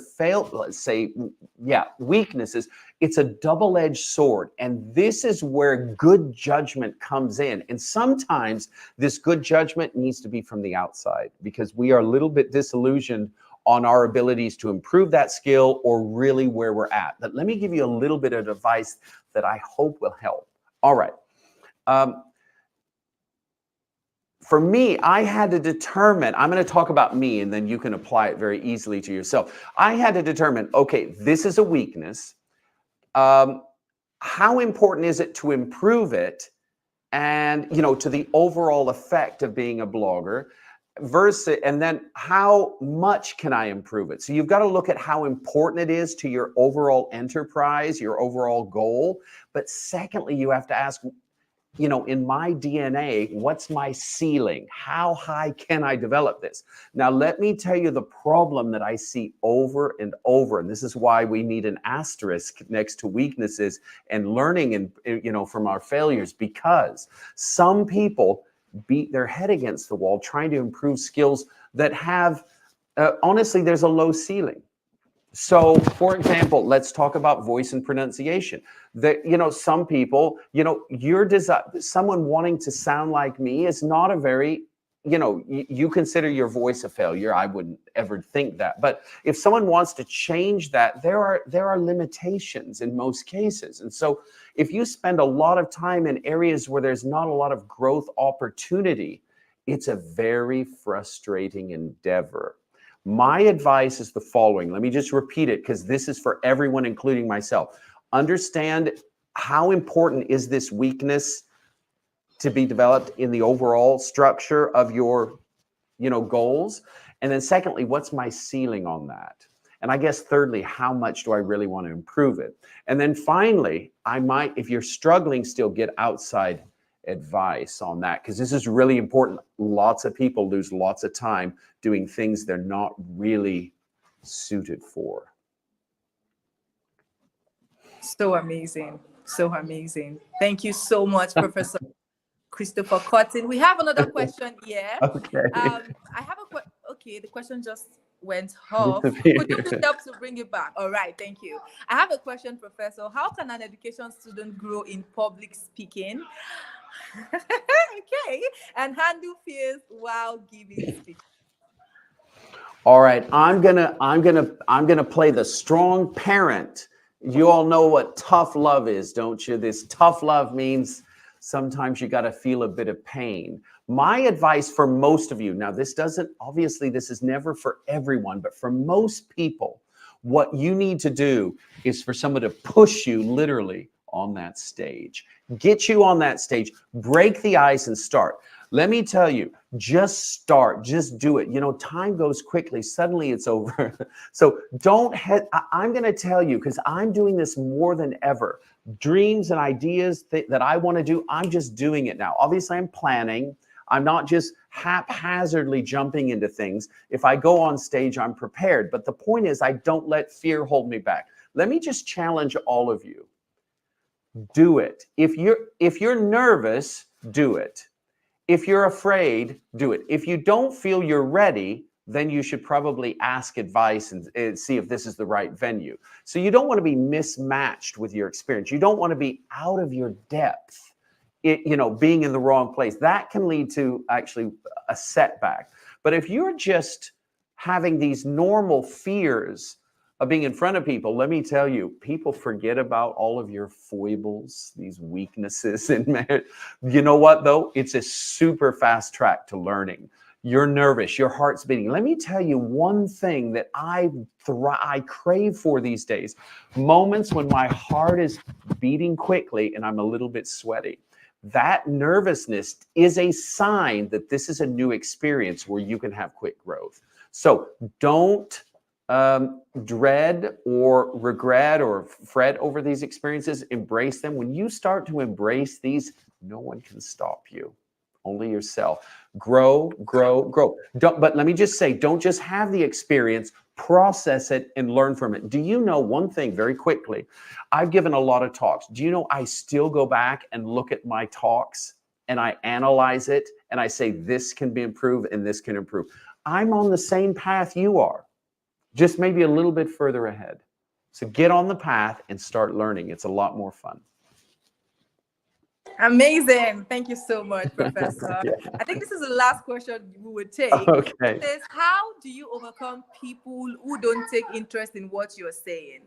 S4: weaknesses. It's a double-edged sword. And this is where good judgment comes in. And sometimes this good judgment needs to be from the outside because we are a little bit disillusioned on our abilities to improve that skill or really where we're at. But let me give you a little bit of advice that I hope will help. All right. For me, I had to determine, I'm going to talk about me and then you can apply it very easily to yourself. I had to determine, okay, this is a weakness. How important is it to improve it? And, to the overall effect of being a blogger versus, and then how much can I improve it? So you've got to look at how important it is to your overall enterprise, your overall goal. But secondly, you have to ask, in my DNA, what's my ceiling? How high can I develop this? Now, let me tell you the problem that I see over and over. And this is why we need an asterisk next to weaknesses and learning and, from our failures, because some people beat their head against the wall trying to improve skills that have, honestly, there's a low ceiling. So, for example, let's talk about voice and pronunciation. Some people, someone wanting to sound like me is not a very, you consider your voice a failure. I wouldn't ever think that. But if someone wants to change that, there are limitations in most cases. And so if you spend a lot of time in areas where there's not a lot of growth opportunity, it's a very frustrating endeavor. My advice is the following. Let me just repeat it because this is for everyone, including myself. Understand how important is this weakness to be developed in the overall structure of your, goals. And then secondly, what's my ceiling on that? And I guess thirdly, how much do I really want to improve it? And then finally, I might, if you're struggling, still get outside advice on that, because this is really important. Lots of people lose lots of time doing things they're not really suited for.
S1: So amazing. So amazing. Thank you so much, Professor Christopher Korten. We have another question here.
S4: Okay.
S1: I have okay, the question just went off. Could you please help to bring it back? All right, thank you. I have a question, Professor. How can an education student grow in public speaking? Okay, and handle fears while giving speech?
S4: All right, I'm gonna play the strong parent. You all know what tough love is, don't you? This tough love means sometimes you got to feel a bit of pain. My advice for most of you, now this is never for everyone, but for most people, what you need to do is for someone to push you literally on that stage, get you on that stage, break the ice and start. Let me tell you, just start, just do it. Time goes quickly. Suddenly it's over. So I'm going to tell you, because I'm doing this more than ever. dreams and ideas that I want to do, I'm just doing it now. Obviously, I'm planning. I'm not just haphazardly jumping into things. If I go on stage, I'm prepared. But the point is, I don't let fear hold me back. Let me just challenge all of you. Do it. If you're nervous, do it. If you're afraid, do it. If you don't feel you're ready, then you should probably ask advice and see if this is the right venue. So you don't want to be mismatched with your experience. You don't want to be out of your depth, being in the wrong place. That can lead to actually a setback. But if you're just having these normal fears of being in front of people, let me tell you, people forget about all of your foibles, these weaknesses in marriage. You know what, though? It's a super fast track to learning. You're nervous, your heart's beating. Let me tell you one thing that I crave for these days. Moments when my heart is beating quickly and I'm a little bit sweaty. That nervousness is a sign that this is a new experience where you can have quick growth. So don't dread or regret or fret over these experiences. Embrace them. When you start to embrace these, no one can stop you. Only yourself. Grow, grow, grow. But let me just say, don't just have the experience, process it and learn from it. Do you know one thing very quickly? I've given a lot of talks. Do you know I still go back and look at my talks and I analyze it and I say, this can be improved and this can improve. I'm on the same path you are, just maybe a little bit further ahead. So get on the path and start learning. It's a lot more fun.
S1: Amazing. Thank you so much, Professor.
S4: Yeah.
S1: I think this is the last question we would take.
S4: Okay.
S1: It says, how do you overcome people who don't take interest in what you're saying?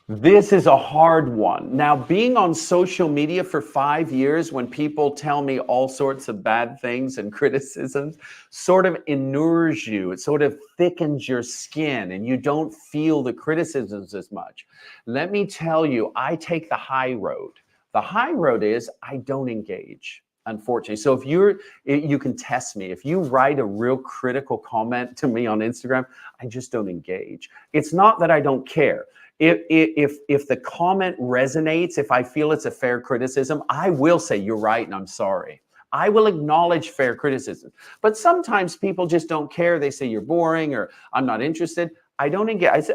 S4: This is a hard one. Now, being on social media for 5 years, when people tell me all sorts of bad things and criticisms, sort of inures you. It sort of thickens your skin and you don't feel the criticisms as much. Let me tell you, I take the high road. The high road is I don't engage, unfortunately. So if you can test me. If you write a real critical comment to me on Instagram, I just don't engage. It's not that I don't care. If the comment resonates, if I feel it's a fair criticism, I will say you're right and I'm sorry. I will acknowledge fair criticism. But sometimes people just don't care. They say you're boring or I'm not interested. I don't engage.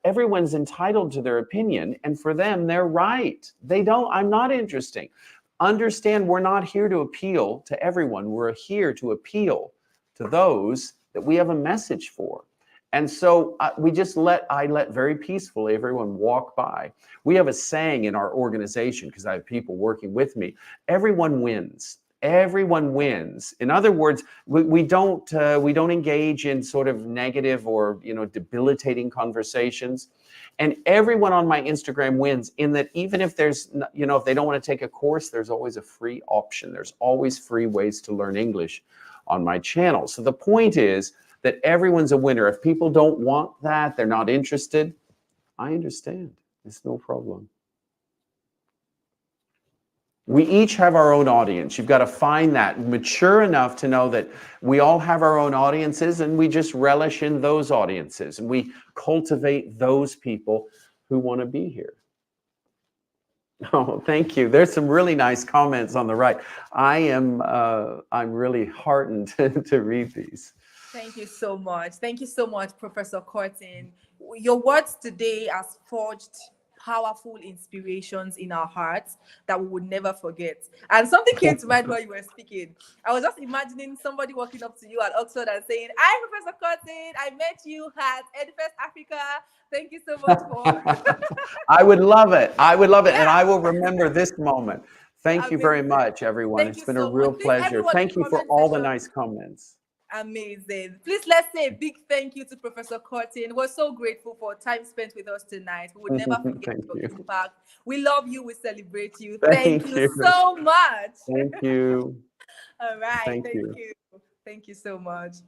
S4: Everyone's entitled to their opinion, and for them, they're right. I'm not interesting. Understand, we're not here to appeal to everyone. We're here to appeal to those that we have a message for. And so I let very peacefully everyone walk by. We have a saying in our organization, because I have people working with me, everyone wins. Everyone wins. In other words, we don't engage in sort of negative or debilitating conversations. And everyone on my Instagram wins in that even if there's if they don't want to take a course, there's always a free option. There's always free ways to learn English on my channel. So the point is that everyone's a winner. If people don't want that, they're not interested, I understand. It's no problem. We each have our own audience. You've got to find that mature enough to know that we all have our own audiences and we just relish in those audiences and we cultivate those people who want to be here. Oh, thank you. There's some really nice comments on the right. I'm really heartened to read these.
S1: Thank you so much. Thank you so much, Professor Korten. Your words today has forged powerful inspirations in our hearts that we would never forget. And something came to mind while you were speaking. I was just imagining somebody walking up to you at Oxford and saying, "Hi, Professor Korten, I met you at EduFest Africa. Thank you so much for..."
S4: I would love it. I would love it.
S1: Yeah.
S4: And I will remember this moment. Thank you very much, everyone. It's been a real pleasure. Thank you for all the nice comments.
S1: Amazing. Please, let's say a big thank you to Professor Korten. We're so grateful for time spent with us tonight. We would never forget your impact. We love you. We celebrate you. Thank you so much.
S4: Thank you.
S1: All right.
S4: Thank you.
S1: Thank you so much.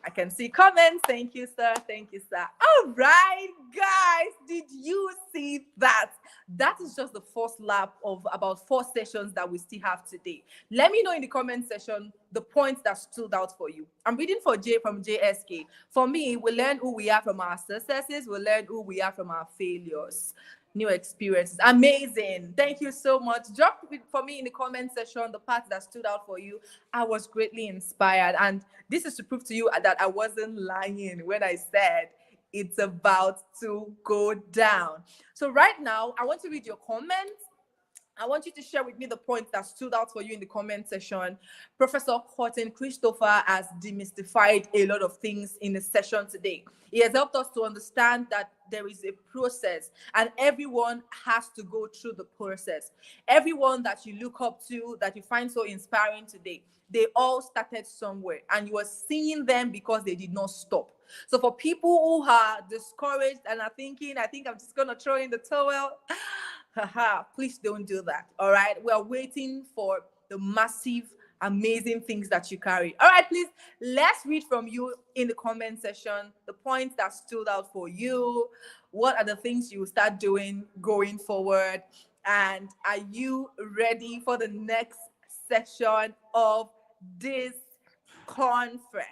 S1: I can see comments. Thank you, sir. Thank you, sir. All right, guys. Did you see that? That is just the first lap of about 4 sessions that we still have today. Let me know in the comment section the points that stood out for you. I'm reading from JSK. For me, we learn who we are from our successes. We learn who we are from our failures. new experiences. Amazing. Thank you so much. Drop it for me in the comment section the part that stood out for you. I was greatly inspired. And this is to prove to you that I wasn't lying when I said it's about to go down. So right now, I want to read your comments. I want you to share with me the points that stood out for you in the comment section. Professor Korten Christopher has demystified a lot of things in the session today. He has helped us to understand that there is a process and everyone has to go through the process. Everyone that you look up to, that you find so inspiring today, they all started somewhere and you are seeing them because they did not stop. So for people who are discouraged and are thinking, I think I'm just going to throw in the towel, please don't do that. All right. We are waiting for the massive, amazing things that you carry. All right, please, let's read from you in the comment section the points that stood out for you. What are the things you will start doing going forward? And are you ready for the next session of this conference?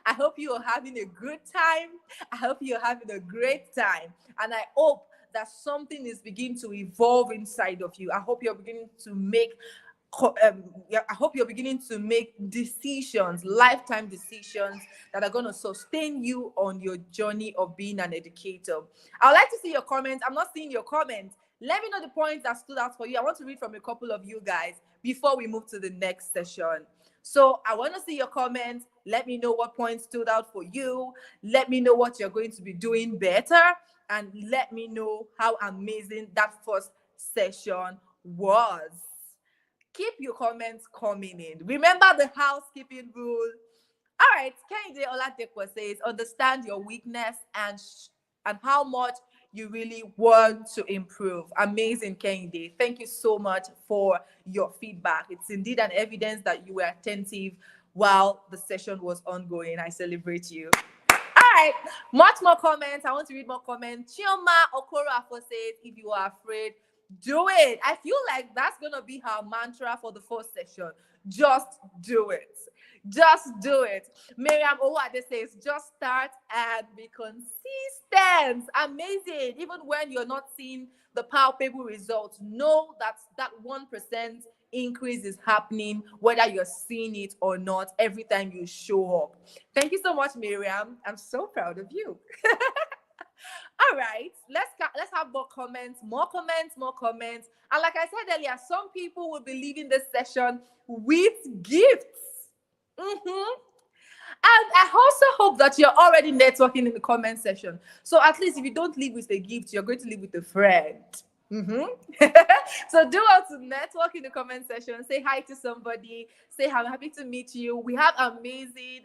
S1: I hope you are having a good time. I hope you're having a great time. And I hope that something is beginning to evolve inside of you. I hope you're beginning to make decisions, lifetime decisions that are going to sustain you on your journey of being an educator. I would like to see your comments. I'm not seeing your comments. Let me know the points that stood out for you. I want to read from a couple of you guys before we move to the next session. So I want to see your comments. Let me know what points stood out for you. Let me know what you're going to be doing better. And let me know how amazing that first session was. Keep your comments coming in. Remember the housekeeping rule. All right, Kehinde Oladepo says, understand your weakness and how much you really want to improve. Amazing, Kehinde. Thank you so much for your feedback. It's indeed an evidence that you were attentive while the session was ongoing. I celebrate you. All right, much more comments. I want to read more comments. Chioma Okoroafo says, if you are afraid, do it. I feel like that's going to be her mantra for the first session. Just do it. Just do it. Miriam Owade says, just start and be consistent. Amazing. Even when you're not seeing the palpable results, know that that 1% increase is happening, whether you're seeing it or not, every time you show up. Thank you so much, Miriam. I'm so proud of you. All right, let's have more comments. And like I said earlier, some people will be leaving this session with gifts. And I also hope that you're already networking in the comment section. So at least if you don't leave with a gift, you're going to leave with a friend. So do well to network in the comment section. Say hi to somebody. Say I'm happy to meet you. We have amazing,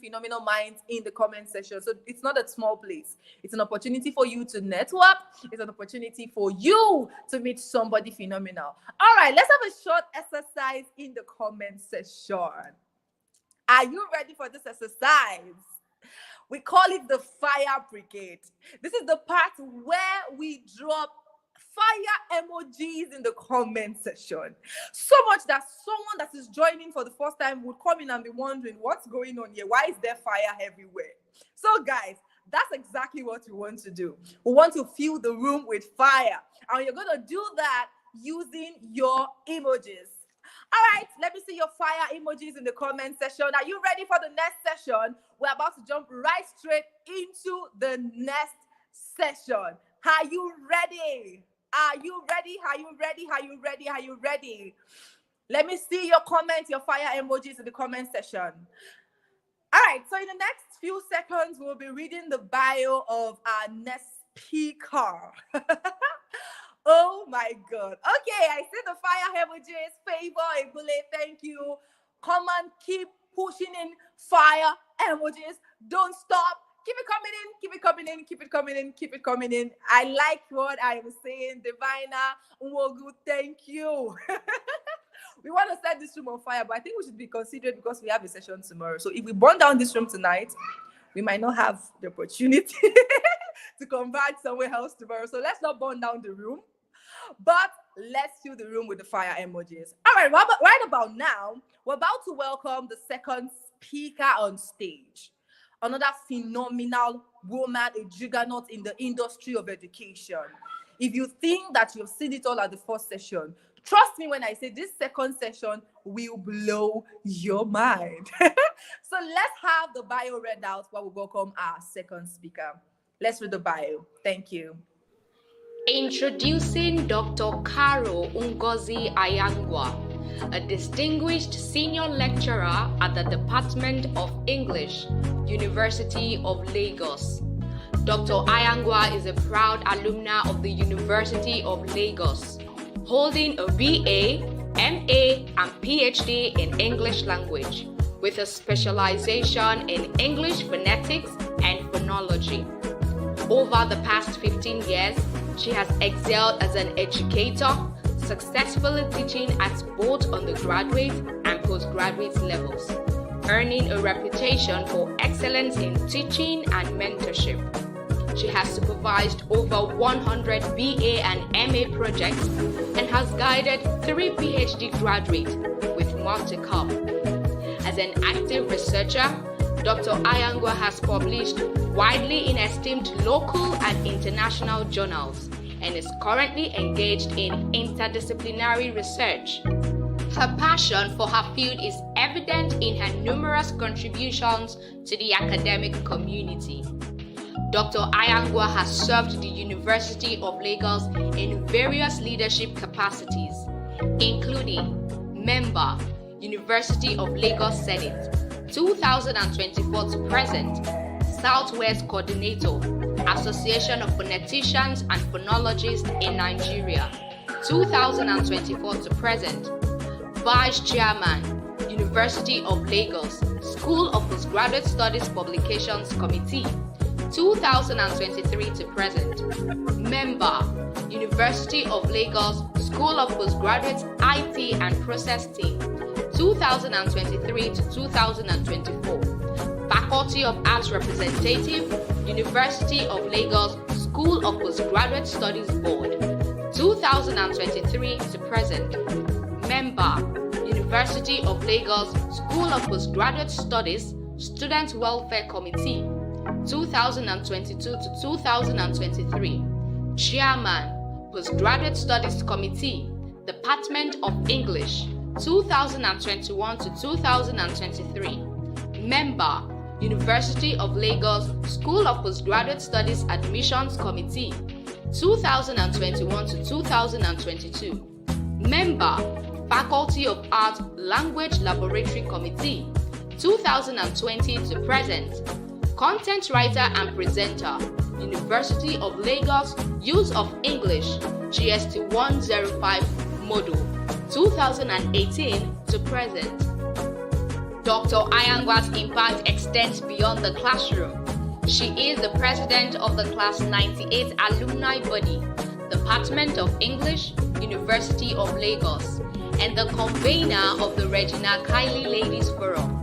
S1: phenomenal minds in the comment section. So it's not a small place. It's an opportunity for you to network. It's an opportunity for you to meet somebody phenomenal. All right, let's have a short exercise in the comment section. Are you ready for this exercise? We call it the fire brigade. This is the part where we drop fire emojis in the comment section. So much that someone that is joining for the first time would come in and be wondering, what's going on here? Why is there fire everywhere? So guys, that's exactly what we want to do. We want to fill the room with fire. And you're going to do that using your emojis. All right, let me see your fire emojis in the comment section. Are you ready for the next session? We're about to jump right straight into the next session. Are you ready? Are you ready? Are you ready? Are you ready? Are you ready? Let me see your comments, your fire emojis in the comment section. All right, so in the next few seconds, we'll be reading the bio of our next speaker. Oh my God. Okay, I see the fire emojis. Favor, Ebule, thank you. Come on, keep pushing in fire emojis. Don't stop. Keep it coming in, keep it coming in, keep it coming in, keep it coming in. I like what I am saying. Divina, Nwogu, thank you. We want to set this room on fire, but I think we should be considerate because we have a session tomorrow. So if we burn down this room tonight, we might not have the opportunity to convert somewhere else tomorrow. So let's not burn down the room, but let's fill the room with the fire emojis. All right, right about now, we're about to welcome the second speaker on stage. Another phenomenal woman, a juggernaut in the industry of education. If you think that you've seen it all at the first session, trust me when I say this second session will blow your mind. So let's have the bio read out while we welcome our second speaker. Let's read the bio. Thank you.
S3: Introducing Dr. Caro Ngozi Anyagwa, a distinguished senior lecturer at the Department of English, University of Lagos. Dr. Anyagwa is a proud alumna of the University of Lagos, holding a BA, MA, and PhD in English language, with a specialization in English phonetics and phonology. Over the past 15 years, she has excelled as an educator, successfully teaching at both undergraduate and postgraduate levels, earning a reputation for excellence in teaching and mentorship. She has supervised over 100 BA and MA projects and has guided 3 PhD graduates, with more to come. As an active researcher, Dr. Anyagwa has published widely in esteemed local and international journals and is currently engaged in interdisciplinary research. Her passion for her field is evident in her numerous contributions to the academic community. Dr. Anyagwa has served the University of Lagos in various leadership capacities, including member, University of Lagos Senate, 2024 to present, Southwest Coordinator, Association of Phoneticians and Phonologists in Nigeria, 2024 to present, Vice Chairman, University of Lagos, School of Postgraduate Studies Publications Committee, 2023 to present, Member, University of Lagos, School of Postgraduate IT and Process Team, 2023 to 2024, Faculty of Arts Representative, University of Lagos, School of Postgraduate Studies Board, 2023 to present, Member, University of Lagos, School of Postgraduate Studies, Student Welfare Committee, 2022 to 2023, Chairman, Postgraduate Studies Committee, Department of English, 2021 to 2023, Member, University of Lagos, School of Postgraduate Studies Admissions Committee, 2021 to 2022, Member, Faculty of Arts Language Laboratory Committee, 2020 to present, Content Writer and Presenter, University of Lagos, Use of English, GST 105 Module, 2018 to present. Dr. Anyagwa's impact extends beyond the classroom. She is the president of the Class 98 Alumni Body, Department of English, University of Lagos, and the convener of the Regina Kylie Ladies Forum.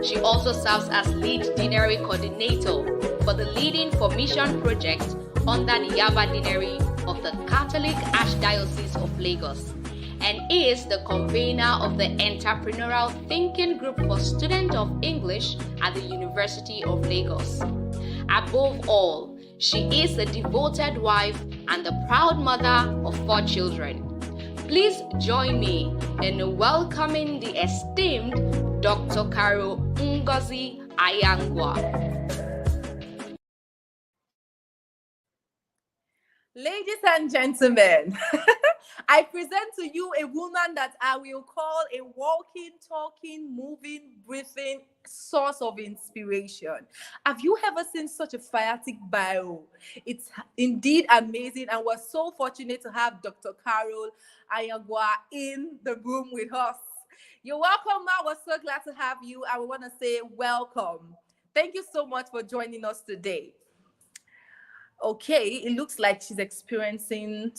S3: She also serves as lead deanery coordinator for the Leading for Mission project under the Yaba Deanery of the Catholic Archdiocese of Lagos, and is the convener of the Entrepreneurial Thinking Group for Students of English at the University of Lagos. Above all, she is a devoted wife and the proud mother of 4 children. Please join me in welcoming the esteemed Dr. Caro Ngozi Anyagwa.
S1: Ladies and gentlemen, I present to you a woman that I will call a walking, talking, moving, breathing source of inspiration. Have you ever seen such a firetic bio? It's indeed amazing, and we're so fortunate to have Dr. Caro Anyagwa in the room with us. You're welcome, Ma. We're so glad to have you, and we want to say welcome. Thank you so much for joining us today. Okay, it looks like she's experiencing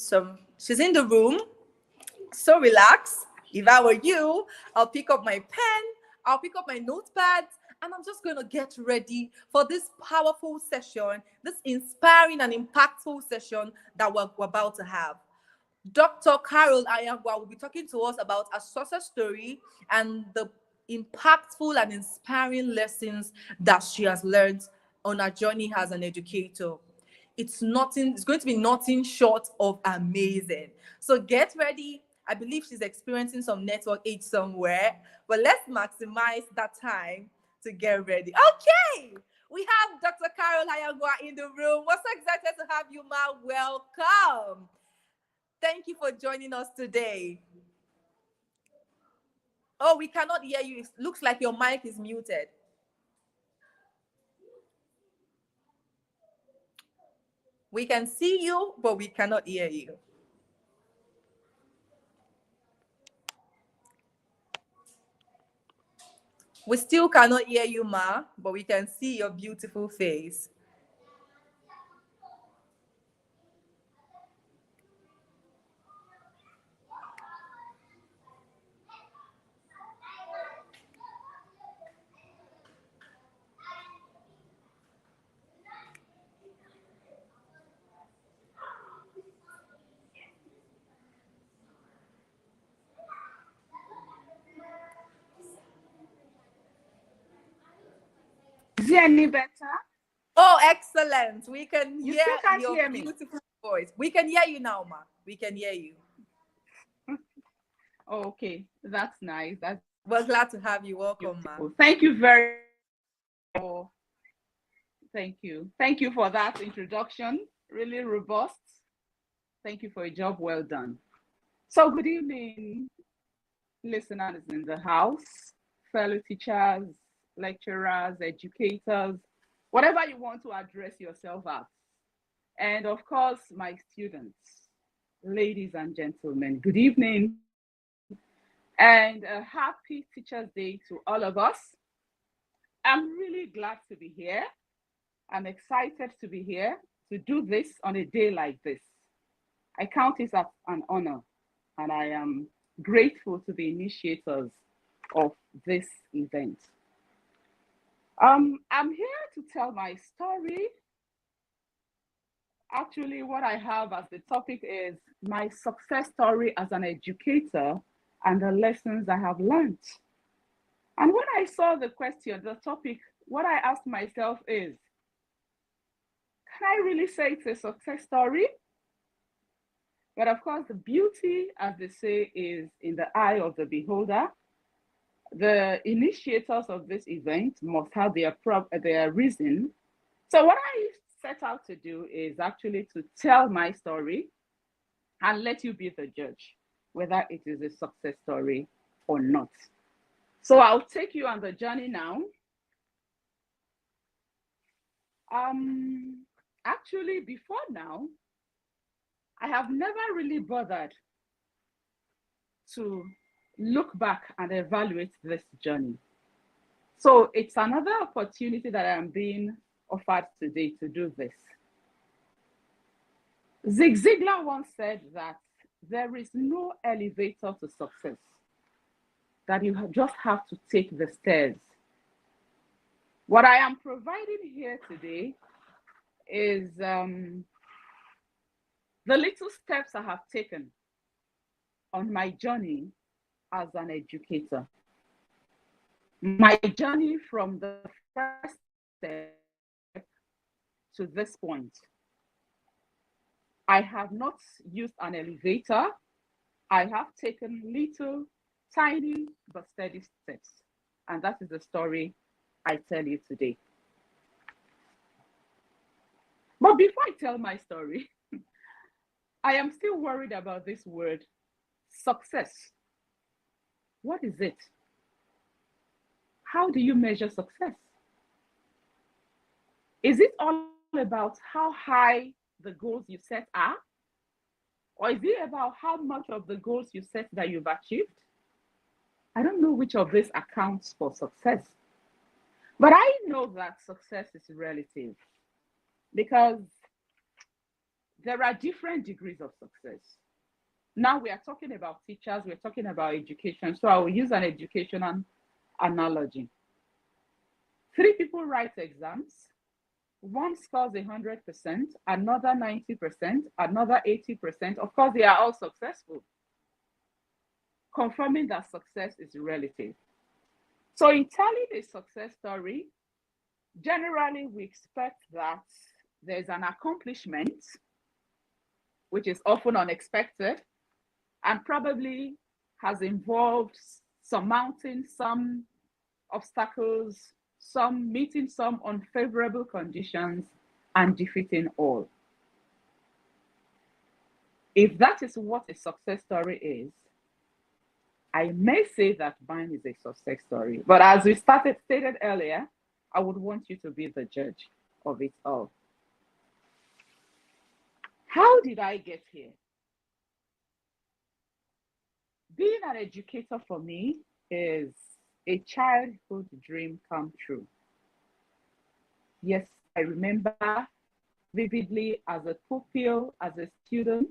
S1: she's in the room, so relax. If I were you, I'll pick up my pen, I'll pick up my notepad, and I'm just going to get ready for this powerful session, this inspiring and impactful session that we're about to have. Dr. Caro Anyagwa will be talking to us about a success story and the impactful and inspiring lessons that she has learned on her journey as an educator. It's going to be nothing short of amazing. So get ready. I believe she's experiencing some network age somewhere, but let's maximize that time to get ready. Okay, we have Dr. Carol Anyagwa in the room. We're so excited to have you, Ma. Welcome. Thank you for joining us today. Oh, we cannot hear you. It looks like your mic is muted. We can see you, but we cannot hear you. We still cannot hear you, Ma, but we can see your beautiful face.
S5: Is it any better?
S1: Oh, excellent. We can
S5: You
S1: hear
S5: still can't
S1: your
S5: hear me?
S1: beautiful voice. We can hear you now, Ma. We can hear you.
S5: Oh, okay, that's nice.
S1: We're glad to have you. Welcome, Ma.
S5: Beautiful. Thank you very much. Thank you. Thank you for that introduction. Really robust. Thank you for a job well done. So good evening, listeners in the house, fellow teachers, lecturers, educators, whatever you want to address yourself as. And of course, my students, ladies and gentlemen, good evening. And a happy Teachers' Day to all of us. I'm really glad to be here. I'm excited to be here to do this on a day like this. I count it as an honor, and I am grateful to the initiators of this event. I'm here to tell my story. Actually, what I have as the topic is my success story as an educator and the lessons I have learned. And when I saw the question, the topic, what I asked myself is, can I really say it's a success story? But of course, the beauty, as they say, is in the eye of the beholder. The initiators of this event must have their reason. So what I set out to do is actually to tell my story and let you be the judge whether it is a success story or not. So I'll take you on the journey now. Actually, before now, I have never really bothered to look back and evaluate this journey. So it's another opportunity that I am being offered today to do this. Zig Ziglar once said that there is no elevator to success, that you just have to take the stairs. What I am providing here today is the little steps I have taken on my journey as an educator. My journey from the first step to this point. I have not used an elevator. I have taken little, tiny, but steady steps. And that is the story I tell you today. But before I tell my story, I am still worried about this word, success. What is it? How do you measure success? Is it all about how high the goals you set are? Or is it about how much of the goals you set that you've achieved? I don't know which of this accounts for success. But I know that success is relative because there are different degrees of success. Now we are talking about teachers, we're talking about education. So I will use an educational analogy. 3 people write exams. One scores 100%, another 90%, another 80%. Of course, they are all successful, confirming that success is relative. So in telling a success story, generally we expect that there's an accomplishment, which is often unexpected and probably has involved surmounting some obstacles, some meeting some unfavorable conditions, and defeating all. If that is what a success story is, I may say that mine is a success story. But as we stated earlier, I would want you to be the judge of it all. How did I get here? Being an educator for me is a childhood dream come true. Yes, I remember vividly as a pupil, as a student,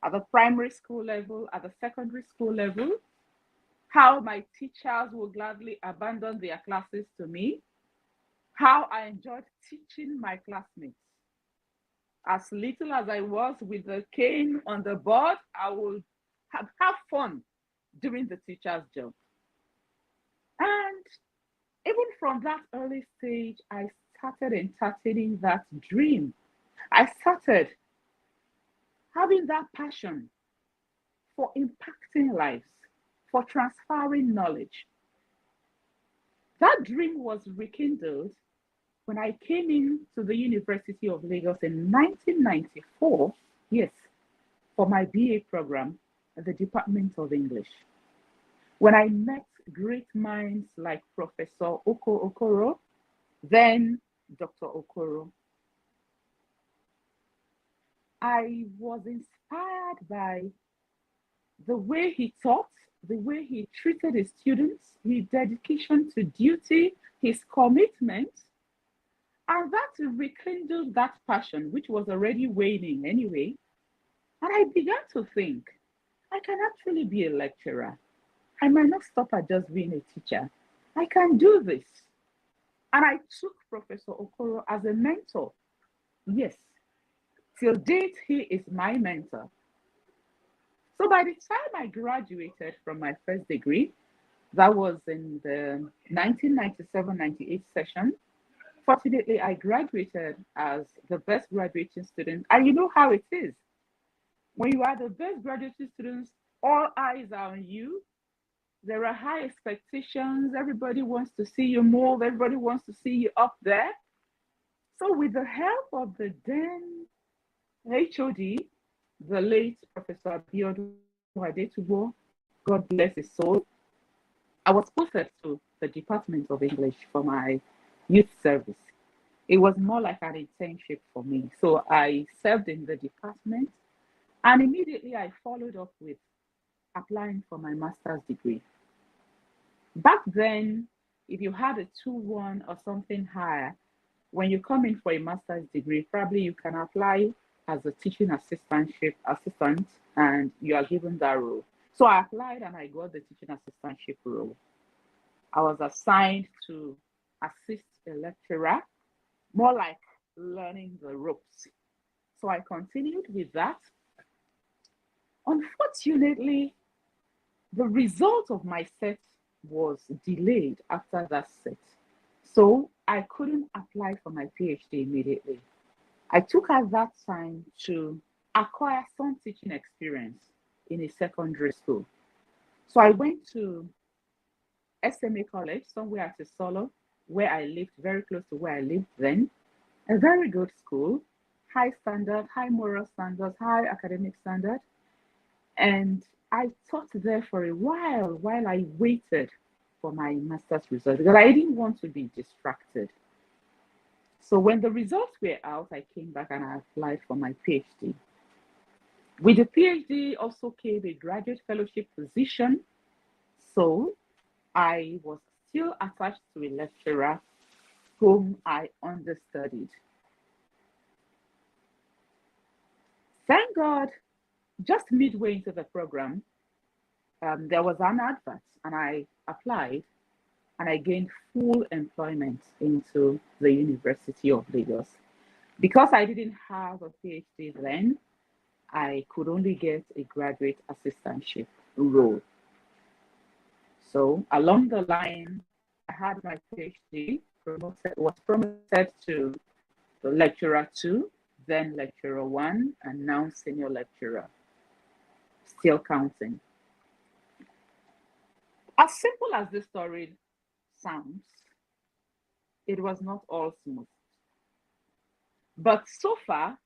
S5: at the primary school level, at the secondary school level, how my teachers would gladly abandon their classes to me, how I enjoyed teaching my classmates. As little as I was with the cane on the board, I would have fun doing the teacher's job. And even from that early stage, I started entertaining that dream. I started having that passion for impacting lives, for transferring knowledge. That dream was rekindled when I came into the University of Lagos in 1994, yes, for my BA program at the Department of English. When I met great minds like Professor Okoro, then Dr. Okoro, I was inspired by the way he taught, the way he treated his students, his dedication to duty, his commitment, and that rekindled that passion, which was already waning anyway. And I began to think, I can actually be a lecturer. I might not stop at just being a teacher. I can do this. And I took Professor Okoro as a mentor. Yes, till date, he is my mentor. So by the time I graduated from my first degree, that was in the 1997-98 session, fortunately, I graduated as the best graduating student. And you know how it is. When you are the best graduating students, all eyes are on you. There are high expectations. Everybody wants to see you move. Everybody wants to see you up there. So with the help of the then HOD, the late Professor Abiodun Adetubo, God bless his soul, I was posted to the Department of English for my youth service. It was more like an internship for me. So I served in the department, and immediately I followed up with applying for my master's degree. Back then, if you had a 2-1 or something higher, when you come in for a master's degree, probably you can apply as a teaching assistant, and you are given that role. So I applied and I got the teaching assistantship role. I was assigned to assist a lecturer, more like learning the ropes. So I continued with that. Unfortunately, the result of my set was delayed after that set. So I couldn't apply for my PhD immediately. I took at that time to acquire some teaching experience in a secondary school. So I went to SMA College, somewhere at Isolo, where I lived, very close to where I lived then. A very good school, high standard, high moral standards, high academic standard. And I taught there for a while I waited for my master's result, because I didn't want to be distracted. So when the results were out, I came back and I applied for my PhD. With the PhD also came a graduate fellowship position. So I was still attached to a lecturer whom I understudied. Thank God, just midway into the program, there was an advert and I applied and I gained full employment into the University of Lagos. Because I didn't have a PhD then, I could only get a graduate assistantship role. So along the line, I had my PhD, was promoted to So lecturer 2, then lecturer 1, and now senior lecturer. Still counting. As simple as this story sounds, it was not all smooth. But so far,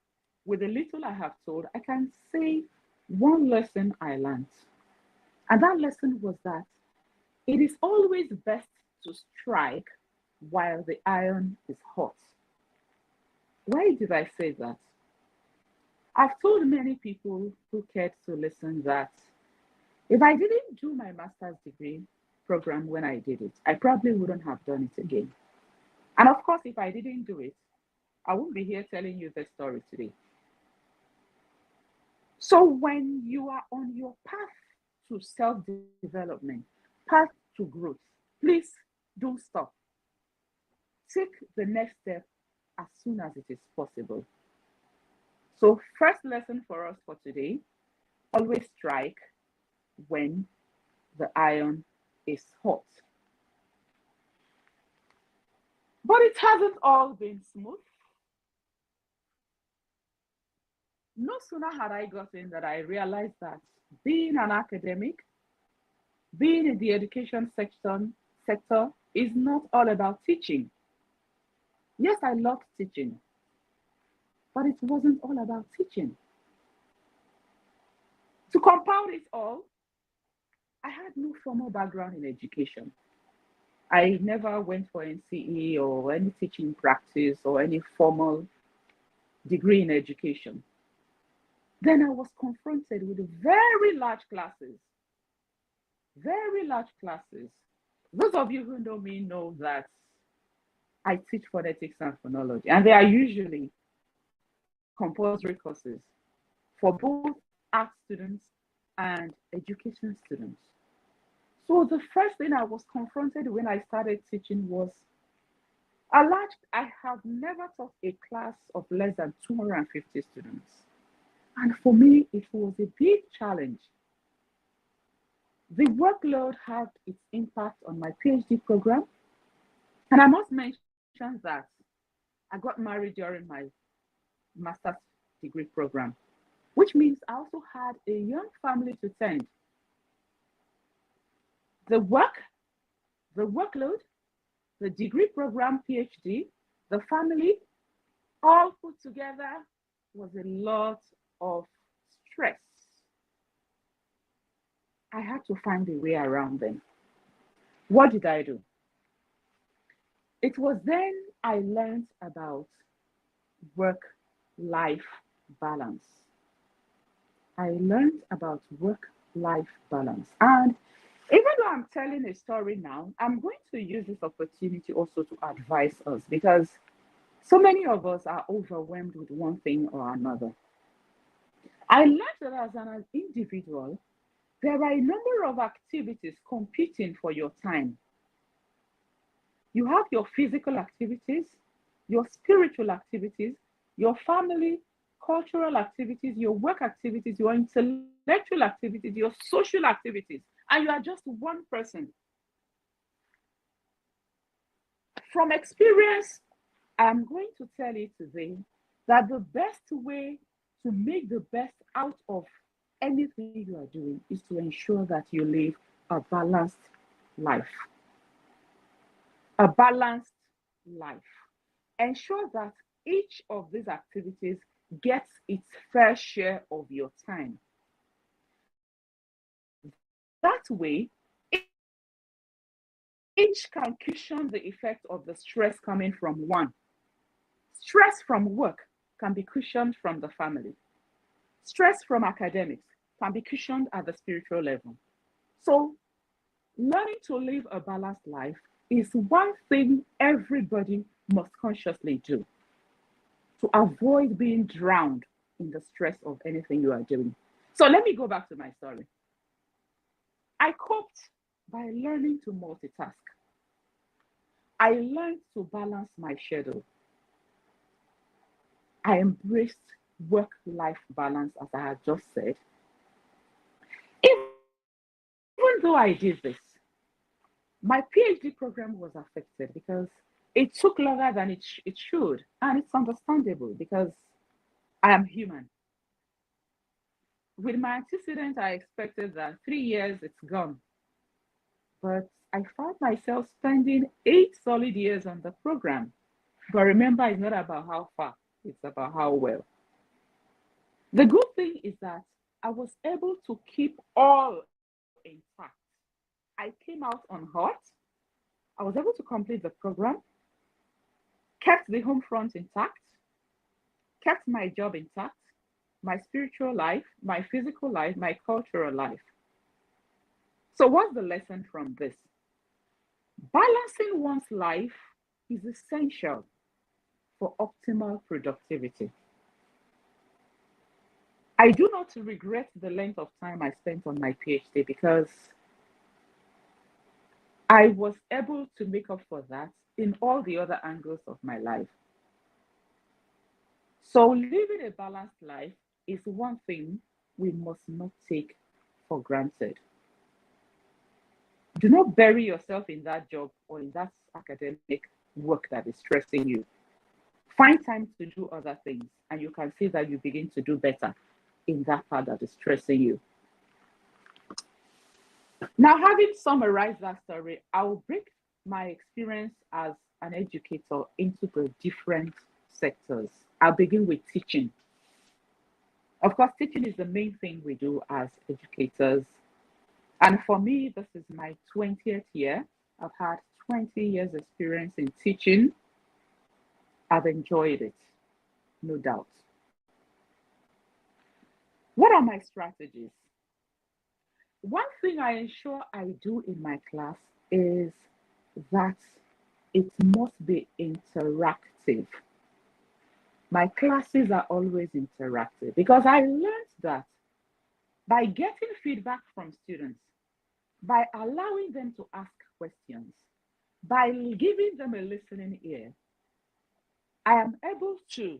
S5: with the little I have told, I can say one lesson I learned. And that lesson was that it is always best to strike while the iron is hot. Why did I say that? I've told many people who cared to listen that if I didn't do my master's degree program when I did it, I probably wouldn't have done it again. And of course, if I didn't do it, I won't be here telling you the story today. So when you are on your path to self-development, path to growth, please don't stop. Take the next step as soon as it is possible. So first lesson for us for today, always strike when the iron is hot. But it hasn't all been smooth. No sooner had I gotten that I realized that being an academic, being in the education sector is not all about teaching. Yes, I loved teaching, but it wasn't all about teaching. To compound it all, I had no formal background in education. I never went for NCE or any teaching practice or any formal degree in education. Then I was confronted with very large classes. Very large classes. Those of you who know me know that I teach phonetics and phonology, and they are usually compulsory courses for both art students and education students. So the first thing I was confronted when I started teaching was I have never taught a class of less than 250 students. And for me, it was a big challenge. The workload had its impact on my PhD program. And I must mention that I got married during my master's degree program, which means I also had a young family to tend. The workload, the degree program, PhD, the family, all put together was a lot of stress. I had to find a way around them. What did I do? It was then I learned about work-life balance. I learned about work-life balance. And even though I'm telling a story now, I'm going to use this opportunity also to advise us, because so many of us are overwhelmed with one thing or another. I learned that as an individual, there are a number of activities competing for your time. You have your physical activities, your spiritual activities, your family, cultural activities, your work activities, your intellectual activities, your social activities, and you are just one person. From experience, I'm going to tell you today that the best way to make the best out of anything you are doing is to ensure that you live a balanced life. A balanced life. Ensure that each of these activities gets its fair share of your time. That way, each can cushion the effect of the stress coming from one. Stress from work can be cushioned from the family. Stress from academics can be cushioned at the spiritual level. So, learning to live a balanced life is one thing everybody must consciously do to avoid being drowned in the stress of anything you are doing. So let me go back to my story. I coped by learning to multitask. I learned to balance my schedule. I embraced work-life balance, as I had just said. Even though I did this, my PhD program was affected because It took longer than it should, and it's understandable because I am human. With my antecedent, I expected that 3 years, it's gone. But I found myself spending 8 solid years on the program. But remember, it's not about how far, it's about how well. The good thing is that I was able to keep all intact. I came out unhurt. I was able to complete the program, kept the home front intact, kept my job intact, my spiritual life, my physical life, my cultural life. So, what's the lesson from this? Balancing one's life is essential for optimal productivity. I do not regret the length of time I spent on my PhD because I was able to make up for that in all the other angles of my life. So, living a balanced life is one thing we must not take for granted. Do not bury yourself in that job or in that academic work that is stressing you. Find time to do other things, and you can see that you begin to do better in that part that is stressing you. Now, having summarized that story, I'll break my experience as an educator into the different sectors. I'll begin with teaching. Of course, teaching is the main thing we do as educators. And for me, this is my 20th year. I've had 20 years experience in teaching. I've enjoyed it, no doubt. What are my strategies? One thing I ensure I do in my class is that it must be interactive. My classes are always interactive because I learned that by getting feedback from students, by allowing them to ask questions, by giving them a listening ear, I am able to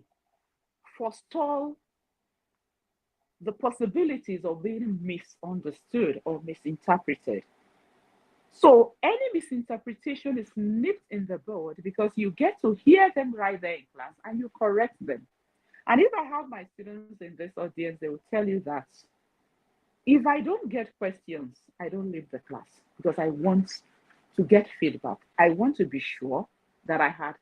S5: forestall the possibilities of being misunderstood or misinterpreted. So any misinterpretation is nipped in the bud because you get to hear them right there in class and you correct them. And if I have my students in this audience, they will tell you that if I don't get questions, I don't leave the class because I want to get feedback. I want to be sure that I had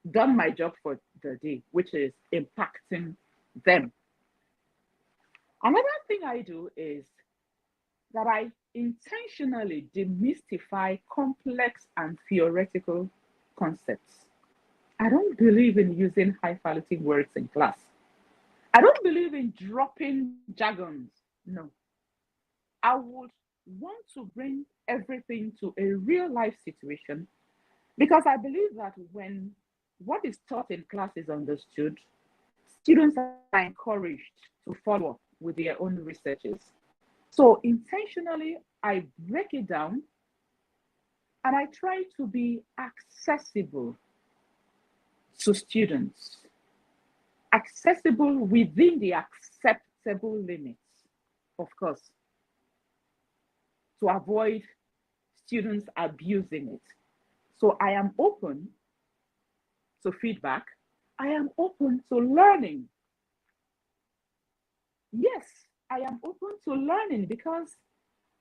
S5: done my job for the day, which is impacting them. Another thing I do is that I intentionally demystify complex and theoretical concepts. I don't believe in using highfalutin words in class. I don't believe in dropping jargons. No. I would want to bring everything to a real life situation because I believe that when what is taught in class is understood, students are encouraged to follow up with their own researches. So intentionally, I break it down and I try to be accessible to students, accessible within the acceptable limits, of course, to avoid students abusing it. So I am open to feedback. I am open to learning. Yes, I am open to learning because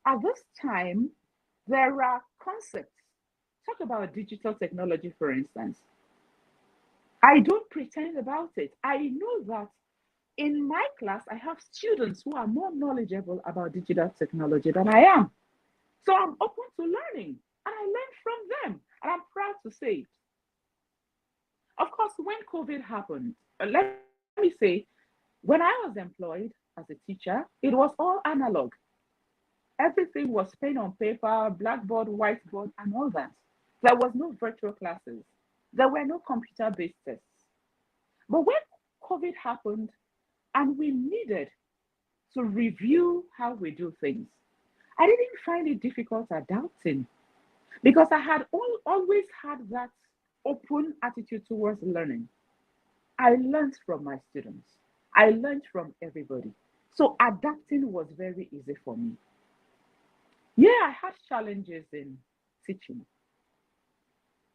S5: at this time, there are concepts. Talk about digital technology, for instance. I don't pretend about it. I know that in my class, I have students who are more knowledgeable about digital technology than I am. So I'm open to learning and I learn from them. And I'm proud to say it. Of course, when COVID happened, let me say, when I was employed as a teacher, it was all analog. Everything was pen on paper, blackboard, whiteboard, and all that. There was no virtual classes. There were no computer-based tests. But when COVID happened and we needed to review how we do things, I didn't find it difficult adapting because I had always had that open attitude towards learning. I learned from my students. I learned from everybody. So adapting was very easy for me. Yeah, I had challenges in teaching.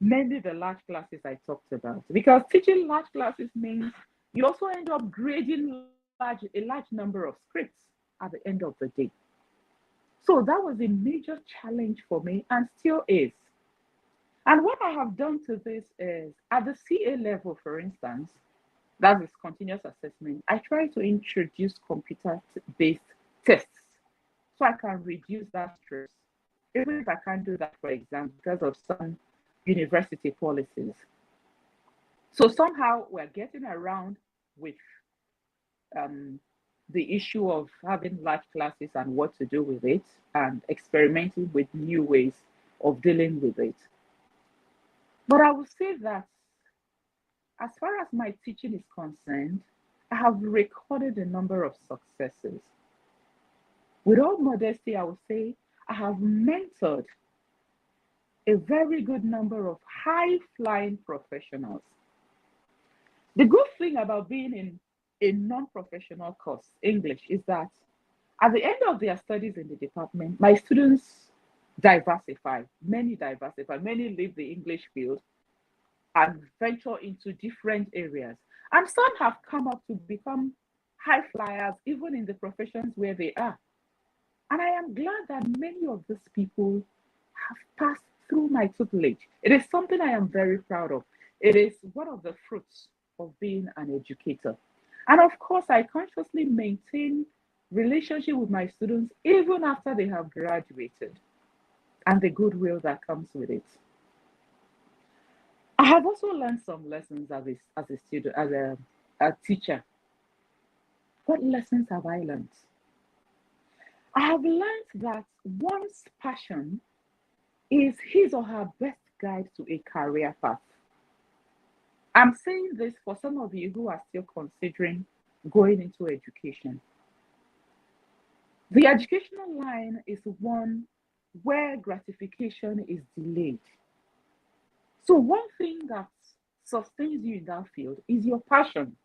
S5: mainly the large classes I talked about. Because teaching large classes means you also end up grading a large number of scripts at the end of the day. So that was a major challenge for me and still is. And what I have done to this is at the CA level, for instance, that is continuous assessment, I try to introduce computer-based tests so I can reduce that stress. Even if I can't do that for exams because of some university policies. So somehow we're getting around with the issue of having large classes and what to do with it and experimenting with new ways of dealing with it. But I would say that as far as my teaching is concerned, I have recorded a number of successes. With all modesty, I would say I have mentored a very good number of high-flying professionals. The good thing about being in a non-professional course, English, is that at the end of their studies in the department, my students diversify, many leave the English field and venture into different areas. And some have come up to become high flyers, even in the professions where they are. And I am glad that many of these people have passed through my tutelage. It is something I am very proud of. It is one of the fruits of being an educator. And of course, I consciously maintain relationship with my students even after they have graduated and the goodwill that comes with it. I have also learned some lessons as a student, as a teacher. What lessons have I learned? I have learned that one's passion is his or her best guide to a career path. I'm saying this for some of you who are still considering going into education. The educational line is one where gratification is delayed. So one thing that sustains you in that field is your passion.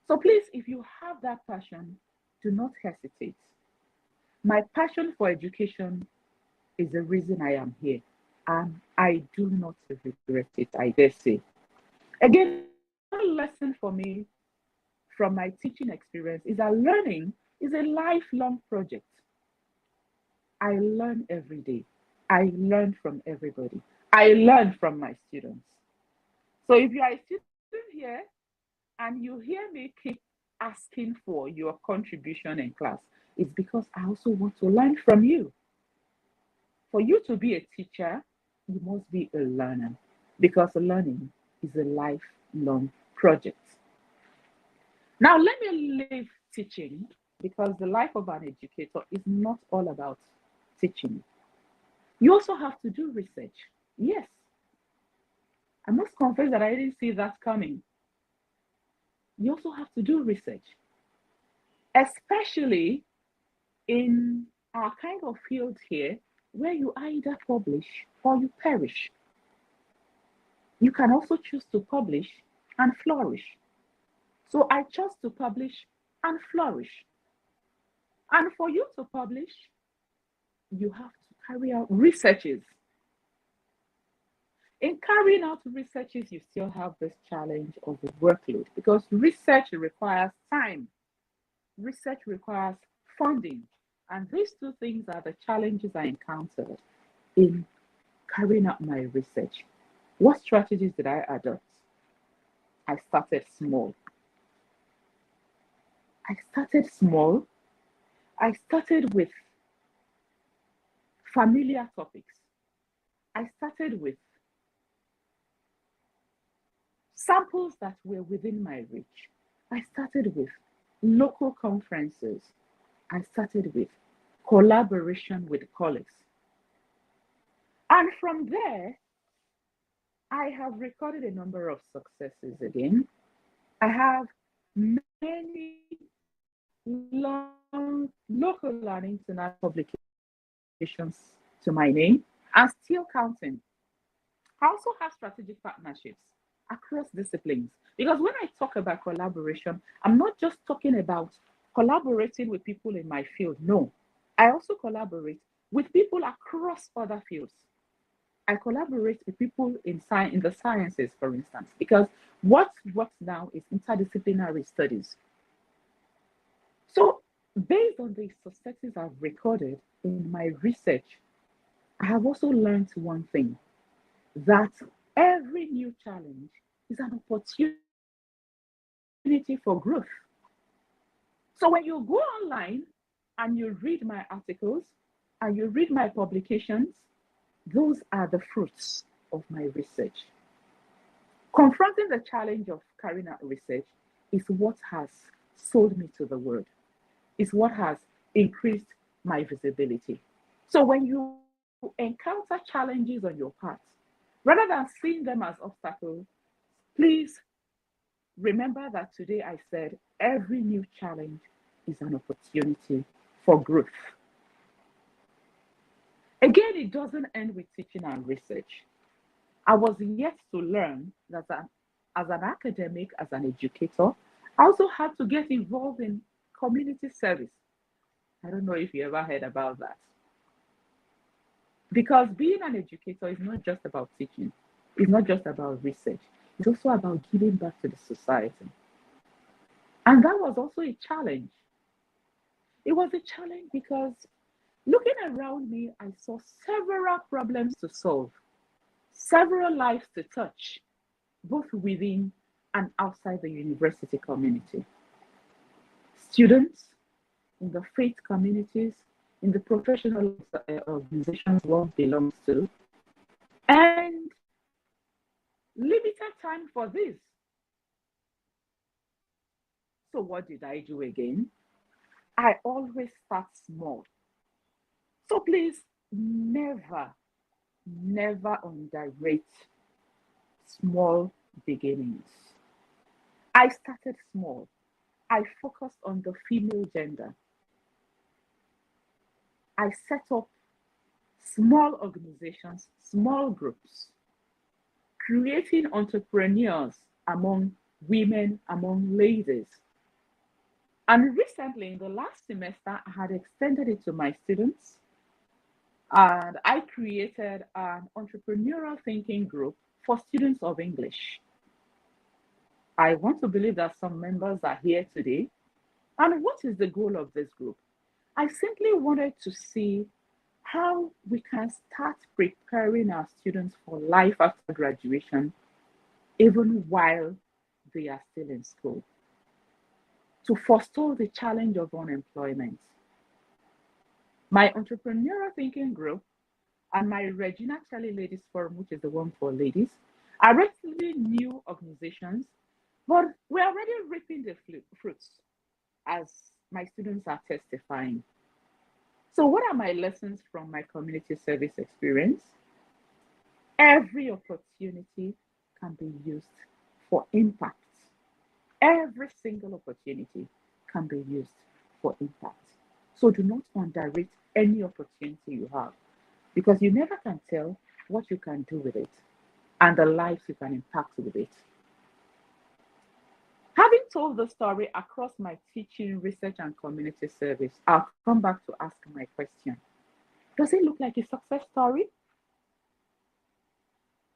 S5: So please, if you have that passion, do not hesitate. My passion for education is the reason I am here, and I do not regret it, I dare say. Again, one lesson for me from my teaching experience is that learning is a lifelong project. I learn every day. I learn from everybody. I learn from my students. So if you are a student here and you hear me keep asking for your contribution in class, it's because I also want to learn from you. For you to be a teacher, you must be a learner, because learning is a lifelong project. Now, let me leave teaching, because the life of an educator is not all about teaching. You also have to do research. Yes. I must confess that I didn't see that coming. You also have to do research, especially in our kind of field here, where you either publish or you perish. You can also choose to publish and flourish. So I chose to publish and flourish. And for you to publish, you have to carry out researches. In carrying out researches, you still have this challenge of the workload, because research requires time. Research requires funding. And these two things are the challenges I encountered in carrying out my research. What strategies did I adopt? I started small. I started with familiar topics. I started with samples that were within my reach. I started with local conferences. I started with collaboration with colleagues. And from there, I have recorded a number of successes again. I have many long local and international publications to my name, and still counting. I also have strategic partnerships across disciplines, because when I talk about collaboration, I'm not just talking about collaborating with people in my field. No, I also collaborate with people across other fields. I collaborate with people in science, in the sciences, for instance, because what works now is interdisciplinary studies. So, based on the successes I've recorded in my research, I have also learned one thing, that every new challenge is an opportunity for growth. So when you go online and you read my articles and you read my publications, those are the fruits of my research. Confronting the challenge of carrying out research is what has sold me to the world, is what has increased my visibility. So when you encounter challenges on your path, rather than seeing them as obstacles, please remember that today I said every new challenge is an opportunity for growth. Again, it doesn't end with teaching and research. I was yet to learn that as an academic, as an educator, I also had to get involved in community service. I don't know if you ever heard about that. Because being an educator is not just about teaching, it's not just about research, it's also about giving back to the society. And that was also a challenge. It was a challenge because looking around me, I saw several problems to solve, several lives to touch, both within and outside the university community. Students in the faith communities, in the professional organizations one belongs to, and limited time for this. So what did I do again? I always start small. So please never underrate small beginnings. I started small. I focused on the female gender. I set up small organizations, small groups, creating entrepreneurs among women, among ladies. And recently, in the last semester, I had extended it to my students. And I created an entrepreneurial thinking group for students of English. I want to believe that some members are here today. And what is the goal of this group? I simply wanted to see how we can start preparing our students for life after graduation, even while they are still in school, to forestall the challenge of unemployment. My entrepreneurial thinking group and my Regina Kelly Ladies Forum, which is the one for ladies, are relatively new organizations, but we're already reaping the fruits as my students are testifying. So what are my lessons from my community service experience? Every opportunity can be used for impact. Every single opportunity can be used for impact. So do not underrate any opportunity you have, because you never can tell what you can do with it and the lives you can impact with it. Having told the story across my teaching, research, and community service, I'll come back to ask my question. Does it look like a success story?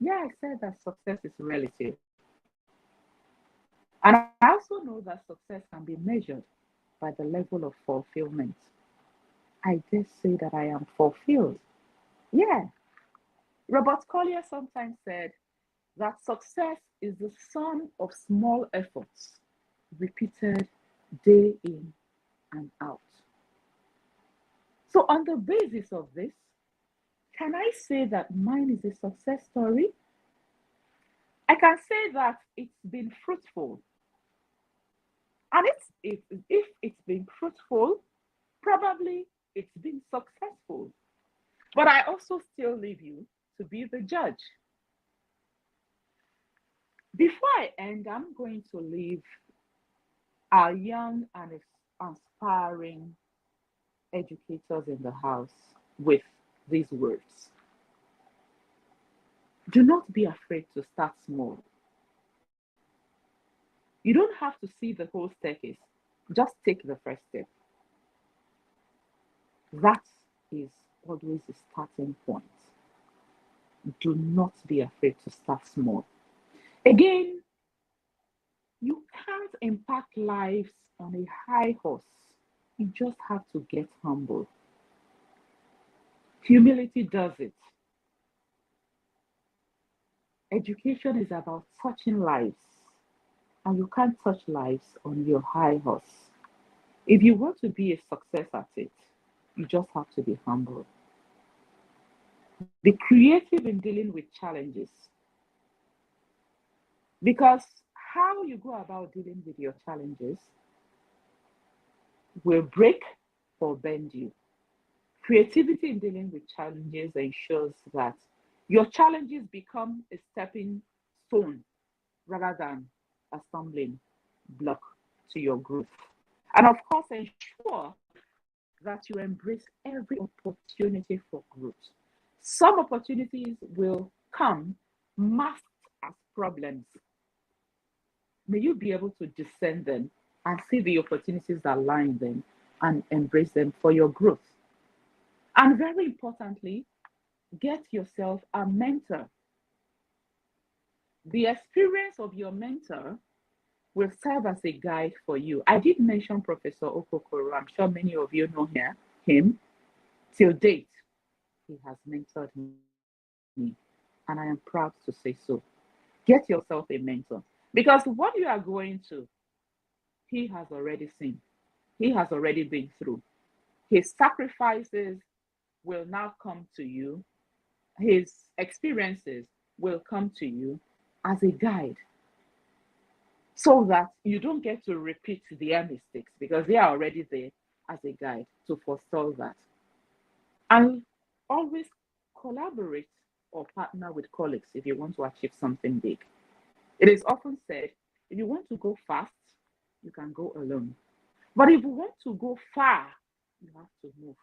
S5: Yeah, I said that success is relative. And I also know that success can be measured by the level of fulfillment. I dare say that I am fulfilled. Yeah. Robert Collier sometimes said that success is the sum of small efforts repeated day in and out. So on the basis of this, can I say that mine is a success story? I can say that it's been fruitful. And if it's been fruitful, probably it's been successful. But I also still leave you to be the judge. Before I end, I'm going to leave our young and aspiring educators in the house with these words. Do not be afraid to start small. You don't have to see the whole staircase. Just take the first step. That is always the starting point. do not be afraid to start small. Again, you can't impact lives on a high horse. You just have to get humble. Humility does it. Education is about touching lives, and you can't touch lives on your high horse. If you want to be a success at it, you just have to be humble. Be creative in dealing with challenges, because how you go about dealing with your challenges will break or bend you. Creativity in dealing with challenges ensures that your challenges become a stepping stone rather than a stumbling block to your growth. And of course, ensure that you embrace every opportunity for growth. Some opportunities will come masked as problems. May you be able to discern them and see the opportunities that lie in them and embrace them for your growth. And very importantly, get yourself a mentor. The experience of your mentor will serve as a guide for you. I did mention Professor Okokoro. I'm sure many of you know him. Till date, he has mentored me, and I am proud to say so. Get yourself a mentor, because what you are going to, he has already seen. He has already been through. His sacrifices will now come to you. His experiences will come to you as a guide, so that you don't get to repeat their mistakes, because they are already there as a guide to forestall that. And always collaborate or partner with colleagues if you want to achieve something big. It is often said, if you want to go fast, you can go alone. But if you want to go far, you have to move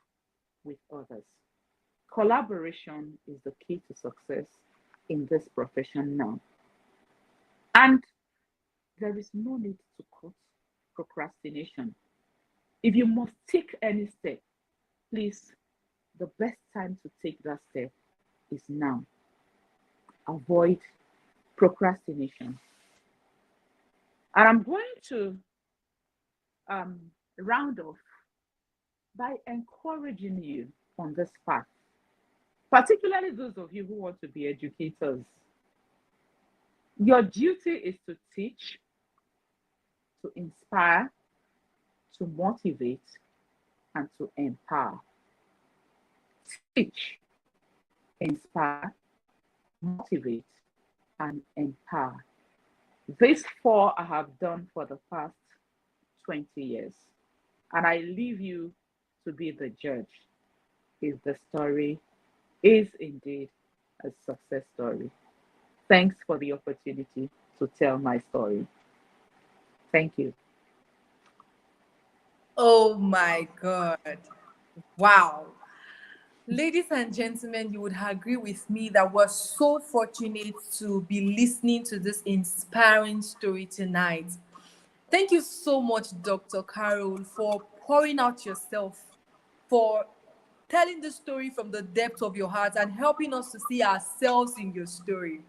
S5: with others. Collaboration is the key to success in this profession now. And there is no need to cut procrastination. If you must take any step, please, the best time to take that step is now. Avoid procrastination. And I'm going to round off by encouraging you on this path, particularly those of you who want to be educators. Your duty is to teach, to inspire, to motivate, and to empower. Teach, inspire, motivate, and empower. These four I have done for the past 20 years. And I leave you to be the judge if the story is indeed a success story. Thanks for the opportunity to tell my story. Thank you.
S1: Oh my God. Wow. Ladies and gentlemen, you would agree with me that we're so fortunate to be listening to this inspiring story tonight. Thank you so much, Dr. Carol, for pouring out yourself, for telling the story from the depth of your heart and helping us to see ourselves in your story.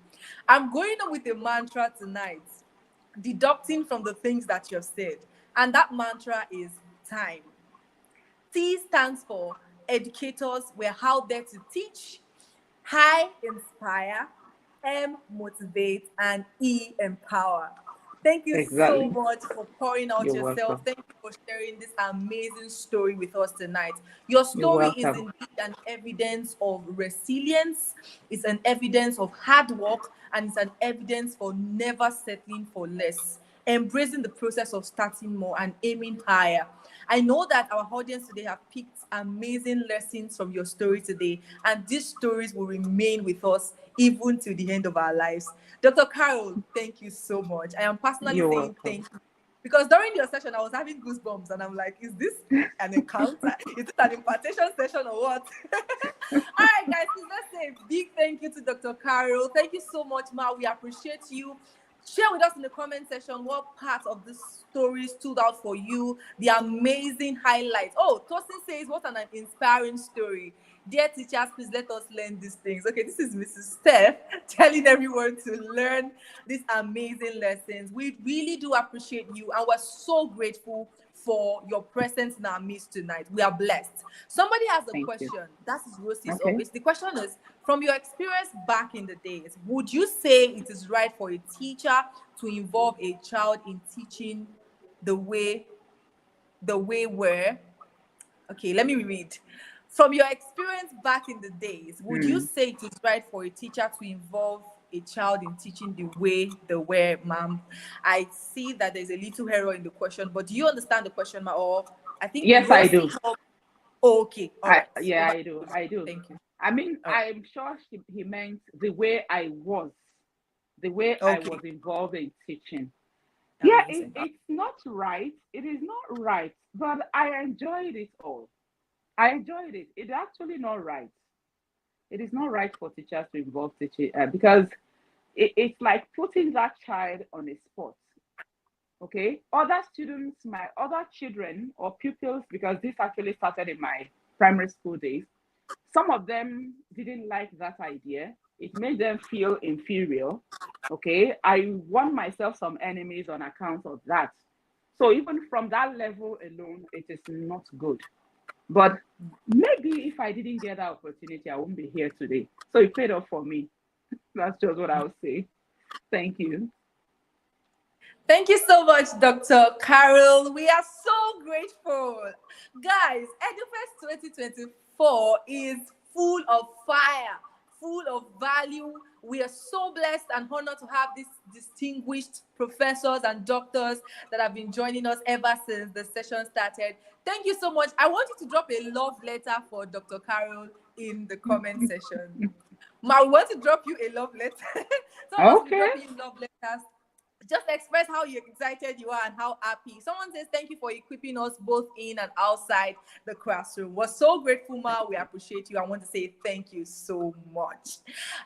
S1: I'm going on with a mantra tonight, deducting from the things that you've said. And that mantra is time. T stands for educators. We're out there to teach. I, inspire. M, motivate. And E, empower. Thank you so much for pouring out
S5: You're
S1: yourself.
S5: welcome.
S1: Thank you for sharing this amazing story with us tonight. Your story is indeed an evidence of resilience. It's an evidence of hard work, and it's an evidence for never settling for less, embracing the process of starting more and aiming higher. I know that our audience today have picked amazing lessons from your story today, and these stories will remain with us even till the end of our lives. Dr. Carol, thank you so much. I am personally saying thank you, because during your session, I was having goosebumps, and I'm like, is this an encounter? Is it an impartation session or what? All right, guys, so let's say a big thank you to Dr. Carol. Thank you so much, Ma. We appreciate you. Share with us in the comment section what part of this story stood out for you, the amazing highlights. Oh, Tosin says, what an inspiring story. Dear teachers, please let us learn these things. Okay, this is Mrs. Steph telling everyone to learn these amazing lessons. We really do appreciate you, and we're so grateful for your presence in our midst tonight. We are blessed. Somebody has a
S5: Thank you.
S1: question. That is Rosie's
S5: Okay.
S1: office. The question is, from your experience back in the days, would you say it is right for a teacher to involve a child in teaching the way where? Okay, let me read. From your experience back in the days, would you say it is right for a teacher to involve a child in teaching the where, ma'am? I see that there's a little error in the question, but do you understand the question, ma'am? Or I think
S5: Yes, I do.
S1: Okay, all right.
S5: I do.
S1: Thank you.
S5: I mean,
S1: right.
S5: I'm sure he meant the way I was involved in teaching. Yeah, it's not right. It is not right, but I enjoyed it all. I enjoyed it. It's actually not right. It is not right for teachers to involve teaching because it's like putting that child on a spot. Okay, other children or pupils, because this actually started in my primary school days. Some of them didn't like that idea. It made them feel inferior. Okay, I won myself some enemies on account of that. So even from that level alone, it is not good. But maybe if I didn't get that opportunity, I wouldn't be here today. So it paid off for me. That's just what I would say. Thank you.
S1: Thank you so much, Dr. Carol. We are so grateful. Guys, EduFest 2024 is full of fire, full of value. We are so blessed and honored to have these distinguished professors and doctors that have been joining us ever since the session started. Thank you so much. I want you to drop a love letter for Dr. Carol in the comment section. Ma, we want to drop you a love letter. Some of us will drop you love letters. Just express how excited you are and how happy. Someone says, thank you for equipping us both in and outside the classroom. We're so grateful, Ma. We appreciate you. I want to say thank you so much.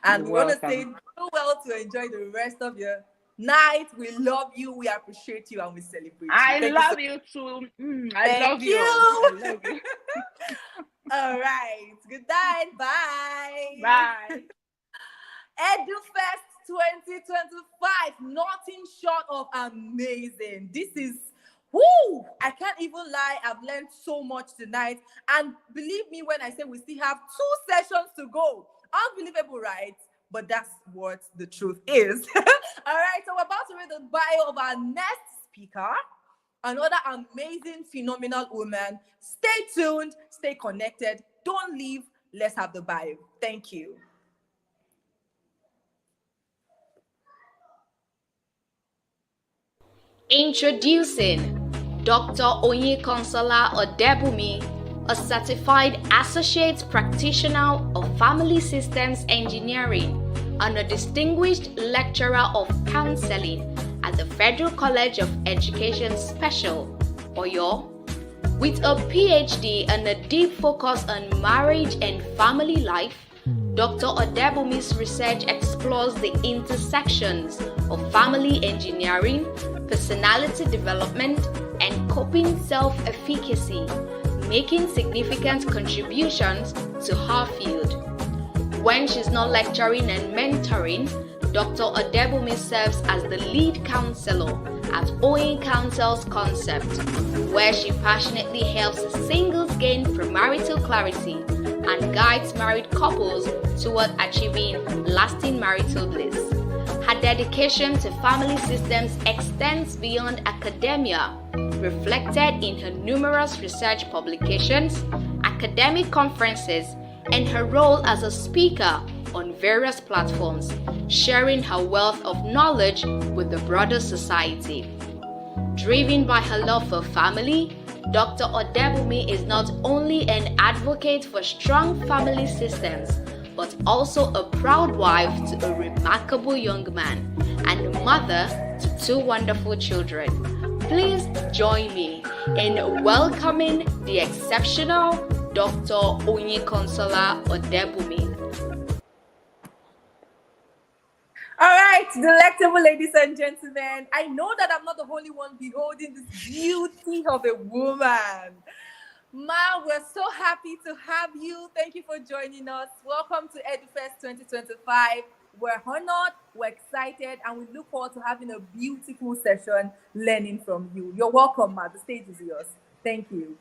S1: And we want to say, do well to enjoy the rest of your night. We love you. We appreciate you. And we celebrate you.
S5: I love you too. I love you.
S1: All right. Good night. Bye.
S5: Bye.
S1: EduFest 2025, nothing short of amazing. This is, whoo, I can't even lie, I've learned so much tonight. And believe me when I say we still have 2 sessions to go. Unbelievable, right? But that's what the truth is. All right, so we're about to read the bio of our next speaker, another amazing, phenomenal woman. Stay tuned, stay connected, don't leave. Let's have the bio. Thank you.
S3: Introducing Dr. Onyekonsola Odebunmi, a certified associate practitioner of family systems engineering and a distinguished lecturer of counseling at the Federal College of Education Special, Oyo. With a PhD and a deep focus on marriage and family life, Dr. Odebunmi's research explores the intersections of family engineering, personality development, and coping self-efficacy, making significant contributions to her field. When she's not lecturing and mentoring, Dr. Odebunmi serves as the lead counselor at Owen Counsel's Concept, where she passionately helps singles gain premarital clarity and guides married couples toward achieving lasting marital bliss. Her dedication to family systems extends beyond academia, reflected in her numerous research publications, academic conferences, and her role as a speaker on various platforms, sharing her wealth of knowledge with the broader society. Driven by her love for family, Dr. Odebunmi is not only an advocate for strong family systems, but also a proud wife to a remarkable young man and a mother to 2 wonderful children. Please join me in welcoming the exceptional Dr. Onyekonsola Odebunmi.
S1: All right, delectable ladies and gentlemen, I know that I'm not the only one beholding this beauty of a woman. Ma, we're so happy to have you. Thank you for joining us. Welcome to EduFest 2025. We're honored, we're excited, and we look forward to having a beautiful session learning from you. You're welcome, Ma. The stage is yours. Thank you.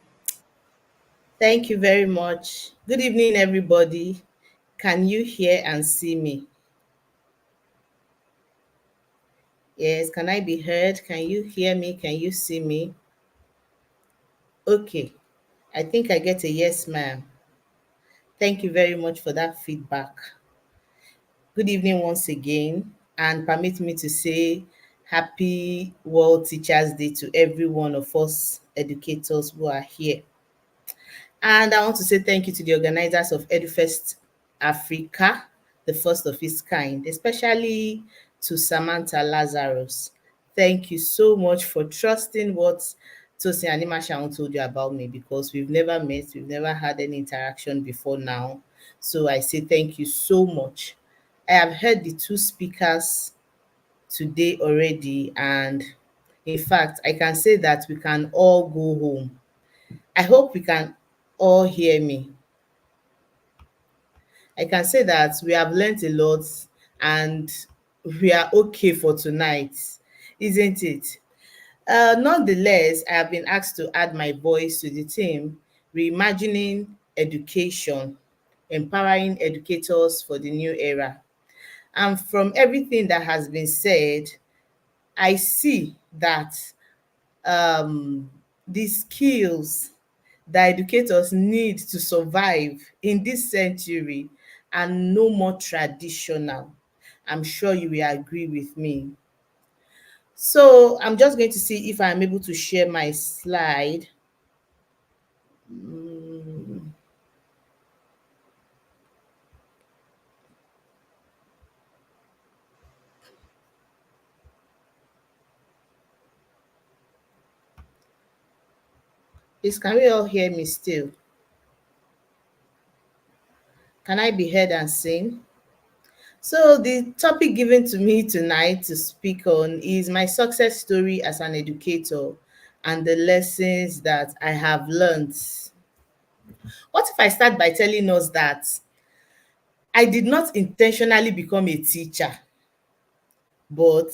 S6: Thank you very much. Good evening, everybody. Can you hear and see me? Yes, can I be heard? Can you hear me? Can you see me? Okay, I think I get a yes, ma'am. Thank you very much for that feedback. Good evening once again, and permit me to say happy World Teachers Day to every one of us educators who are here. And I want to say thank you to the organizers of EduFest Africa, the first of its kind, especially to Samantha Lazarus. Thank you so much for trusting what Tosin and Imashaun told you about me, because we've never met, we've never had any interaction before now. So I say thank you so much. I have heard the two speakers today already, and in fact, I can say that we can all go home. I hope we can all hear me. I can say that we have learned a lot and we are okay for tonight, isn't it? Nonetheless, I have been asked to add my voice to the team, Reimagining Education, Empowering Educators for the New Era. And from everything that has been said, I see that the skills that educators need to survive in this century are no more traditional. I'm sure you will agree with me. So I'm just going to see if I'm able to share my slide. Please, can we all hear me still? Can I be heard and seen? So the topic given to me tonight to speak on is my success story as an educator and the lessons that I have learned. What if I start by telling us that I did not intentionally become a teacher, but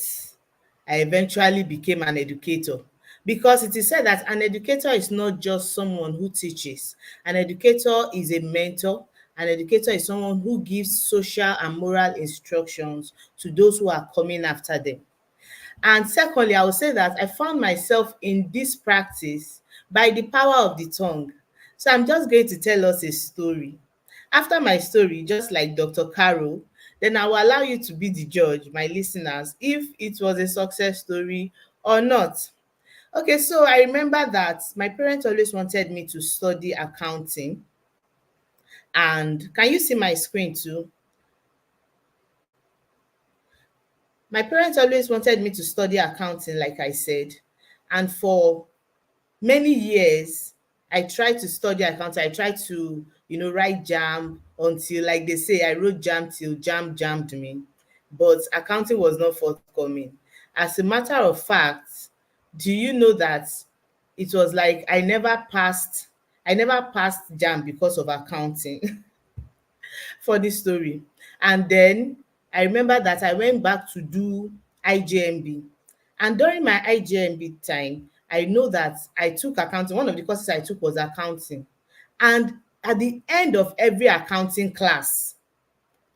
S6: I eventually became an educator? Because it is said that an educator is not just someone who teaches. An educator is a mentor. An educator is someone who gives social and moral instructions to those who are coming after them. And secondly, I would say that I found myself in this practice by the power of the tongue. So I'm just going to tell us a story. After my story, just like Dr. Carol, then I will allow you to be the judge, my listeners, if it was a success story or not. Okay, so I remember that my parents always wanted me to study accounting. And can you see my screen too? My parents always wanted me to study accounting, like I said. And for many years, I tried to study accounting. I tried to, write JAM until, like they say, I wrote JAM till JAM jammed me. But accounting was not forthcoming. As a matter of fact, do you know that it was like I never passed JAM because of accounting. For this story. And then I remember that I went back to do IJMB. And during my IJMB time, I know that I took accounting. One of the courses I took was accounting. And at the end of every accounting class,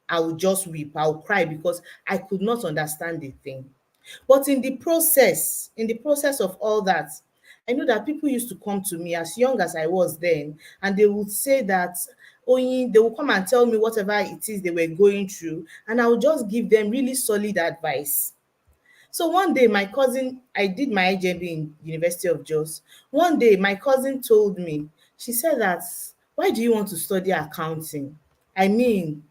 S6: I would just weep, I would cry because I could not understand the thing. But in the process of all that, I know that people used to come to me as young as I was then, and they would say that, Oyin, they will come and tell me whatever it is they were going through, and I would just give them really solid advice. So one day my cousin, I did my IJB in University of Jos. One day my cousin told me, she said that, why do you want to study accounting? I mean,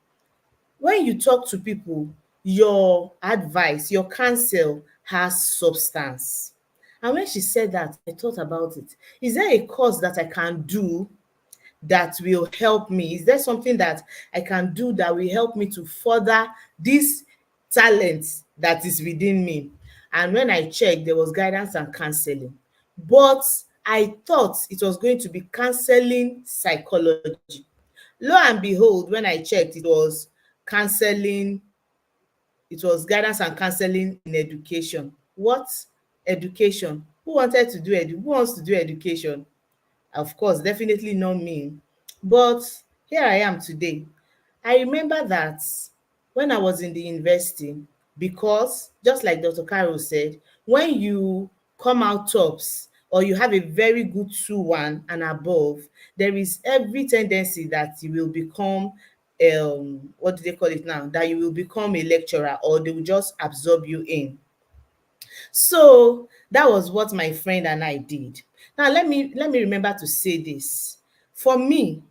S6: when you talk to people, your advice, your counsel has substance. And when she said that, I thought about it. Is there a course that I can do that will help me? Is there something that I can do that will help me to further this talent that is within me? And when I checked, there was guidance and counseling. But I thought it was going to be counseling psychology. Lo and behold, when I checked, it was counseling, it was guidance and counseling in education. What? Education? Who wanted to do who wants to do education? Of course, definitely not me. But here I am today. I remember that when I was in the university, because just like Dr. Carol said, when you come out tops or you have a very good 2-1 and above, there is every tendency that you will become what do they call it now? That you will become a lecturer, or they will just absorb you in. So that was what my friend and I did. Now let me remember to say this. For me,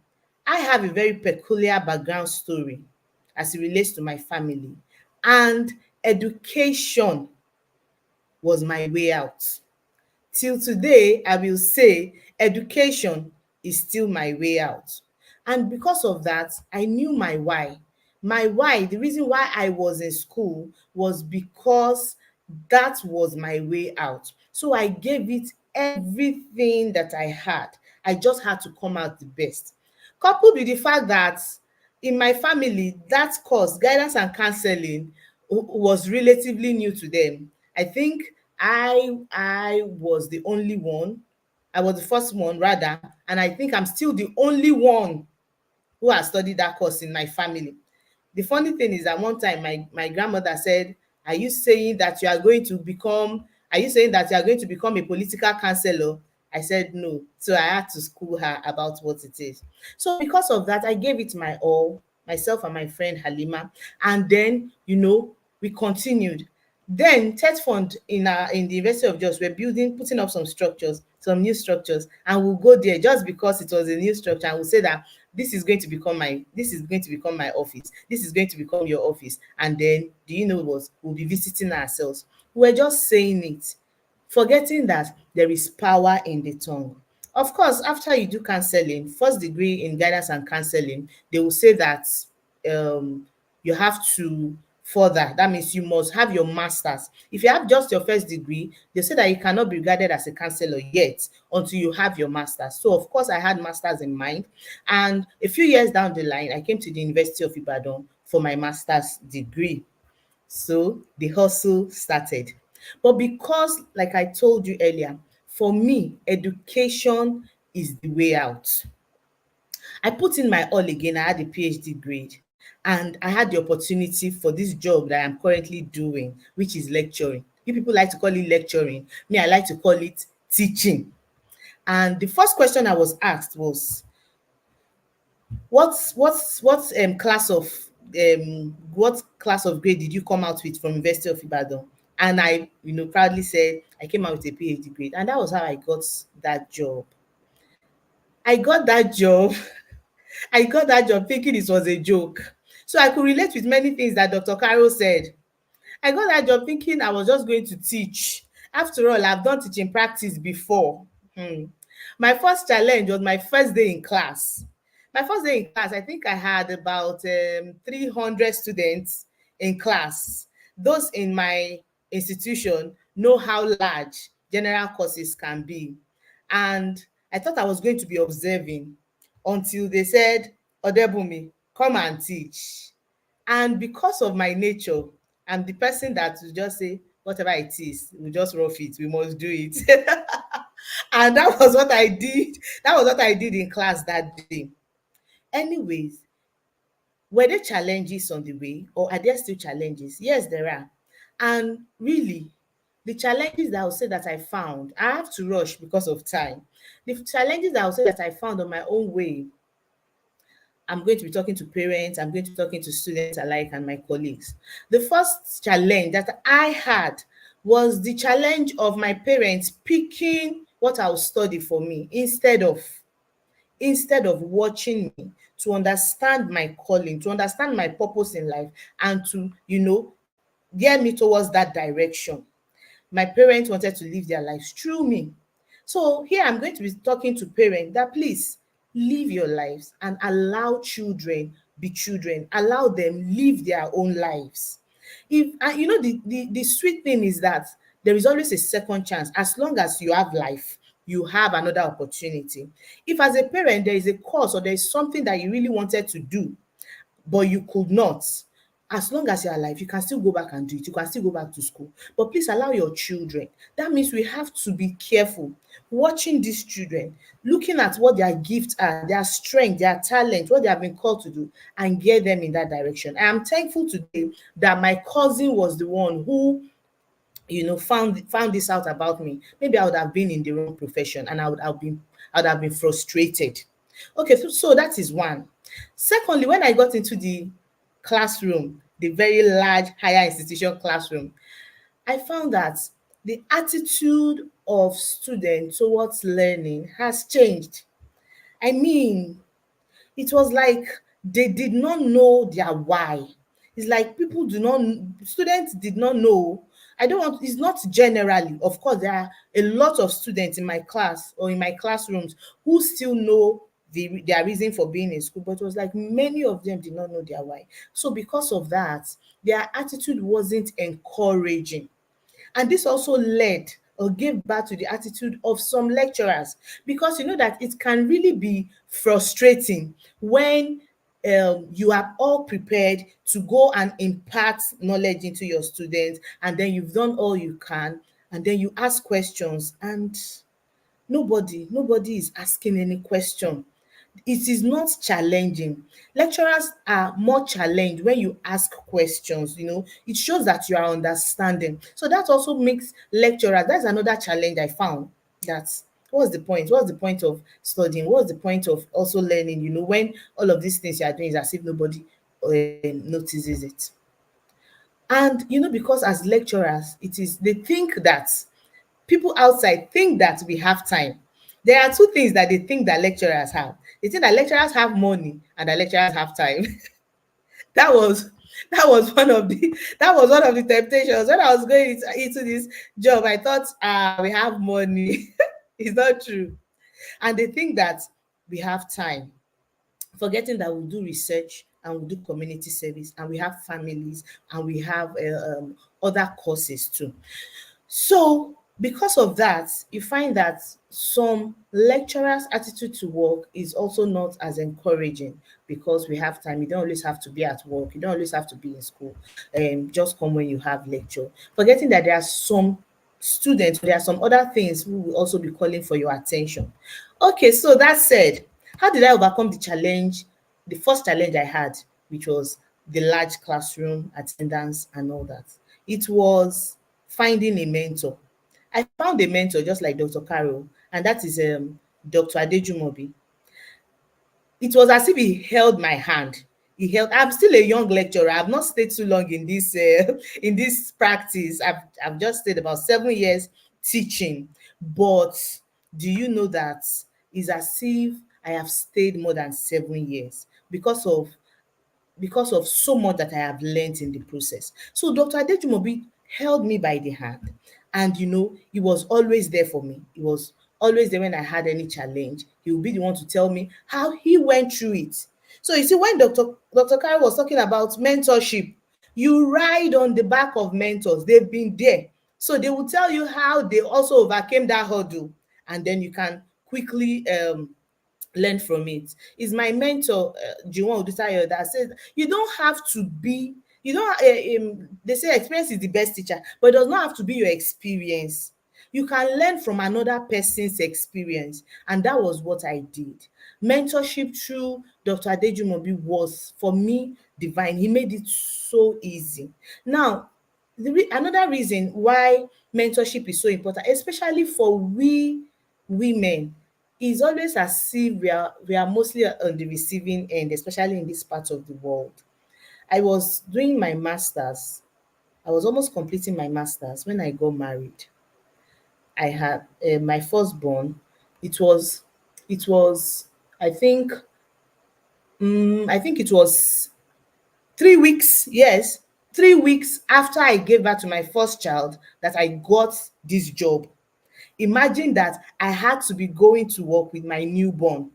S6: I have a very peculiar background story as it relates to my family, and education was my way out. Till today, I will say education is still my way out. And because of that, I knew my why. My why, the reason why I was in school was because that was my way out. So I gave it everything that I had. I just had to come out the best. Coupled with the fact that in my family, that course, guidance and counseling, was relatively new to them. I think I was the only one. I was the first one rather, and I think I'm still the only one who has studied that course in my family. The funny thing is that one time my grandmother said, are you saying that you are going to become a political counselor? I said no. So I had to school her about what it is. So because of that, I gave it my all, myself and my friend Halima. And then, we continued. Then TED Fund in the University of Jos, we're putting up some structures, some new structures, and we'll go there just because it was a new structure, and we'll say that this is going to become my office, this is going to become your office. And then, do you know what? We'll be visiting ourselves. We're just saying it, forgetting that there is power in the tongue. Of course, after you do counseling, first degree in guidance and counseling, they will say that you have to further. That means you must have your master's. If you have just your first degree, they say that you cannot be regarded as a counselor yet until you have your master's. So of course I had master's in mind, and a few years down the line, I came to the University of Ibadan for my master's degree. So the hustle started. But because, like I told you earlier, for me, education is the way out. I put in my all again. I had a PhD grade, and I had the opportunity for this job that I'm currently doing, which is lecturing. You people like to call it lecturing. Me, I like to call it teaching. And the first question I was asked was, what class of grade did you come out with from University of Ibadan? And I, proudly said I came out with a PhD grade, and that was how I got that job. I got that job thinking it was a joke. So I could relate with many things that Dr. Carol said. I got that job thinking I was just going to teach. After all, I've done teaching practice before. My first challenge was my first day in class. My first day in class, I think I had about 300 students in class. Those in my institution know how large general courses can be. And I thought I was going to be observing until they said, Odebunmi, come and teach. And because of my nature, I'm the person that will just say, whatever it is, we just rough it, we must do it. And that was what I did. That was what I did in class that day. Anyways, were there challenges on the way, or are there still challenges? Yes, there are. And really, the challenges that I would say that I found, I have to rush because of time. The challenges that I would say that I found on my own way, I'm going to be talking to parents, I'm going to be talking to students alike and my colleagues. The first challenge that I had was the challenge of my parents picking what I'll study for me instead of watching me to understand my calling, to understand my purpose in life, and to, gear me towards that direction. My parents wanted to live their lives through me. So here I'm going to be talking to parents that please live your lives and allow children be children. Allow them live their own lives. The sweet thing is that there is always a second chance as long as you have life. you have another opportunity. If as a parent there is a course or there is something that you really wanted to do but you could not, as long as you're alive, you can still go back and do it. You can still go back to school. But please allow your children. That means we have to be careful watching these children, looking at what their gifts are, their strength, their talent, what they have been called to do, and get them in that direction. I am thankful today that my cousin was the one who found this out about me. Maybe I would have been in the wrong profession and I would have been frustrated. Okay, so that is one. Secondly, when I got into the classroom, the very large higher institution classroom, I found that the attitude of students towards learning has changed. I mean, it was like they did not know their why. It's like students did not know. It's not generally. Of course, there are a lot of students in my class or in my classrooms who still know their reason for being in school, but it was like many of them did not know their why. So because of that, their attitude wasn't encouraging. And this also led or gave birth to the attitude of some lecturers, because you know that it can really be frustrating when you are all prepared to go and impart knowledge into your students, and then you've done all you can, and then you ask questions and nobody is asking any question. It is not challenging. Lecturers are more challenged when you ask questions. It shows that you are understanding. So that also makes lecturers, that's another challenge I found. That what's the point? What's the point of studying? What's the point of also learning? When all of these things you are doing is as if nobody notices it. And because as lecturers, they think that people outside think that we have time. There are two things that they think that lecturers have. They think that lecturers have money and that lecturers have time. that was one of the temptations when I was going into this job. I thought, we have money. It's not true. And they think that we have time, forgetting that we do research and we do community service and we have families and we have other courses too. So because of that, you find that some lecturers' attitude to work is also not as encouraging, because we have time. You don't always have to be at work. You don't always have to be in school. Just come when you have lecture. Forgetting that there are some students, there are some other things who will also be calling for your attention. Okay, so that said, how did I overcome the challenge? The first challenge I had, which was the large classroom attendance and all that. It was finding a mentor. I found a mentor just like Dr. Carol, and that is Dr. Odebunmi. It was as if he held my hand. I'm still a young lecturer. I've not stayed too long in this practice. I've just stayed about 7 years teaching. But do you know that it's as if I have stayed more than 7 years because of so much that I have learned in the process. So Dr. Odebunmi held me by the hand, and he was always there for me. He was always there when I had any challenge. He would be the one to tell me how he went through it. So you see, when Dr. Kari was talking about mentorship, you ride on the back of mentors. They've been there. So they will tell you how they also overcame that hurdle, and then you can quickly learn from it. Is my mentor, Jiwon Odutayo, that says you don't have to be, they say experience is the best teacher, but it does not have to be your experience. You can learn from another person's experience, and that was what I did. Mentorship through Dr. Odebunmi was, for me, divine. He made it so easy. Now, another reason why mentorship is so important, especially for we women, is always as if we are mostly on the receiving end, especially in this part of the world. I was doing my master's. I was almost completing my master's when I got married. I had my firstborn. It was, I think it was 3 weeks. Yes, 3 weeks after I gave birth to my first child that I got this job. Imagine that I had to be going to work with my newborn.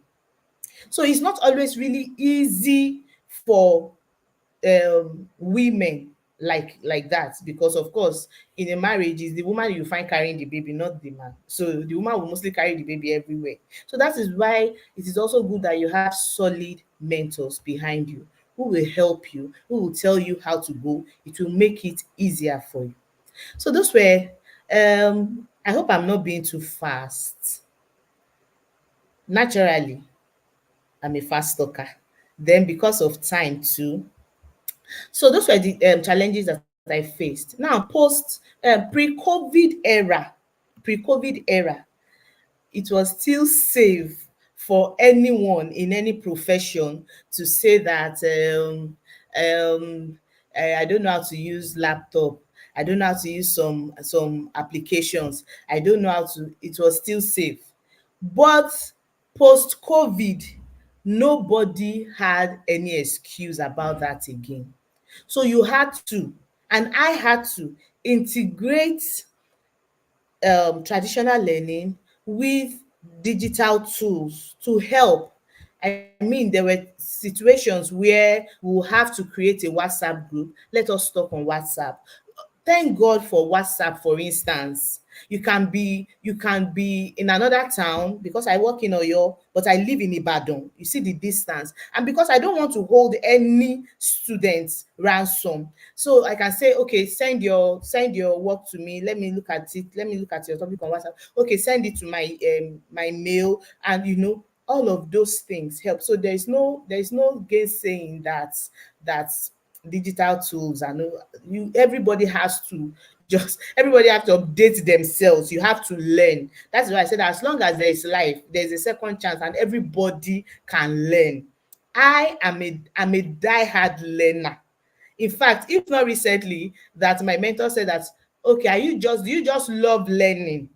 S6: So it's not always really easy for women like that, because of course in a marriage is the woman you find carrying the baby, not the man. So the woman will mostly carry the baby everywhere. So that is why it is also good that you have solid mentors behind you who will help you, who will tell you how to go. It will make it easier for you. So those were I hope I'm not being too fast. Naturally, I'm a fast talker. Then because of time too. So those were the challenges that I faced. Now, post pre-COVID era, it was still safe for anyone in any profession to say that I don't know how to use laptop. I don't know how to use some applications. I don't know how to. It was still safe, but post COVID, nobody had any excuse about that again. So you had to, and I had to integrate traditional learning with digital tools to help. I mean, there were situations where we'll have to create a WhatsApp group. Let us talk on WhatsApp. Thank God for WhatsApp, for instance. You can be in another town, because I work in Oyo, but I live in Ibadan. You see the distance. And because I don't want to hold any students ransom, so I can say, okay, send your work to me. Let me look at it. Let me look at your topic on WhatsApp. Okay, send it to my mail, and all of those things help. So there is no gainsaying that digital tools are no. Everybody have to update themselves. You have to learn. That's why I said, as long as there is life, there's a second chance, and everybody can learn. I'm a diehard learner. In fact, if not recently, that my mentor said that, okay, do you just love learning,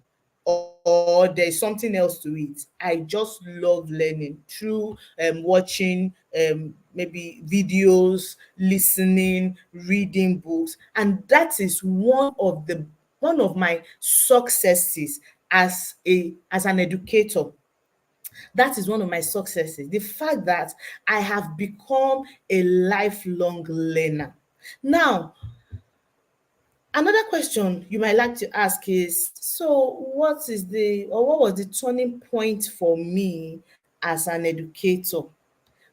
S6: or there's something else to it? I just love learning through watching maybe videos, listening, reading books. And that is one of my successes as an educator. That is one of my successes. The fact that I have become a lifelong learner. Now, another question you might like to ask is, so what was the turning point for me as an educator?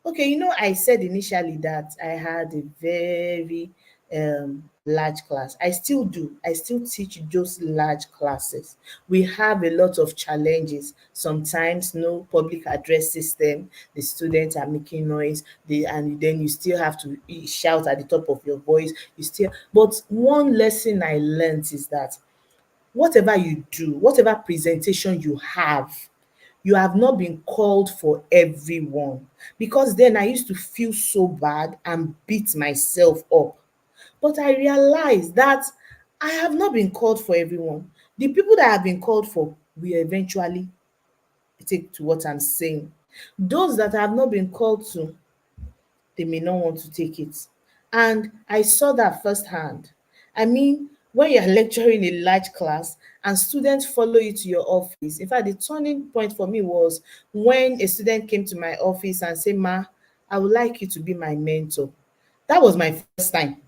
S6: Okay, I said initially that I had a very large class. I still do. I still teach those large classes. We have a lot of challenges. Sometimes no public address system. The students are making noise. And then you still have to shout at the top of your voice. But one lesson I learned is that whatever you do, whatever presentation you have not been called for everyone. Because then I used to feel so bad and beat myself up. But I realized that I have not been called for everyone. The people that have been called for will eventually take to what I'm saying. Those that have not been called to, they may not want to take it. And I saw that firsthand. I mean, when you're lecturing a large class and students follow you to your office. In fact, the turning point for me was when a student came to my office and said, "Ma, I would like you to be my mentor." That was my first time.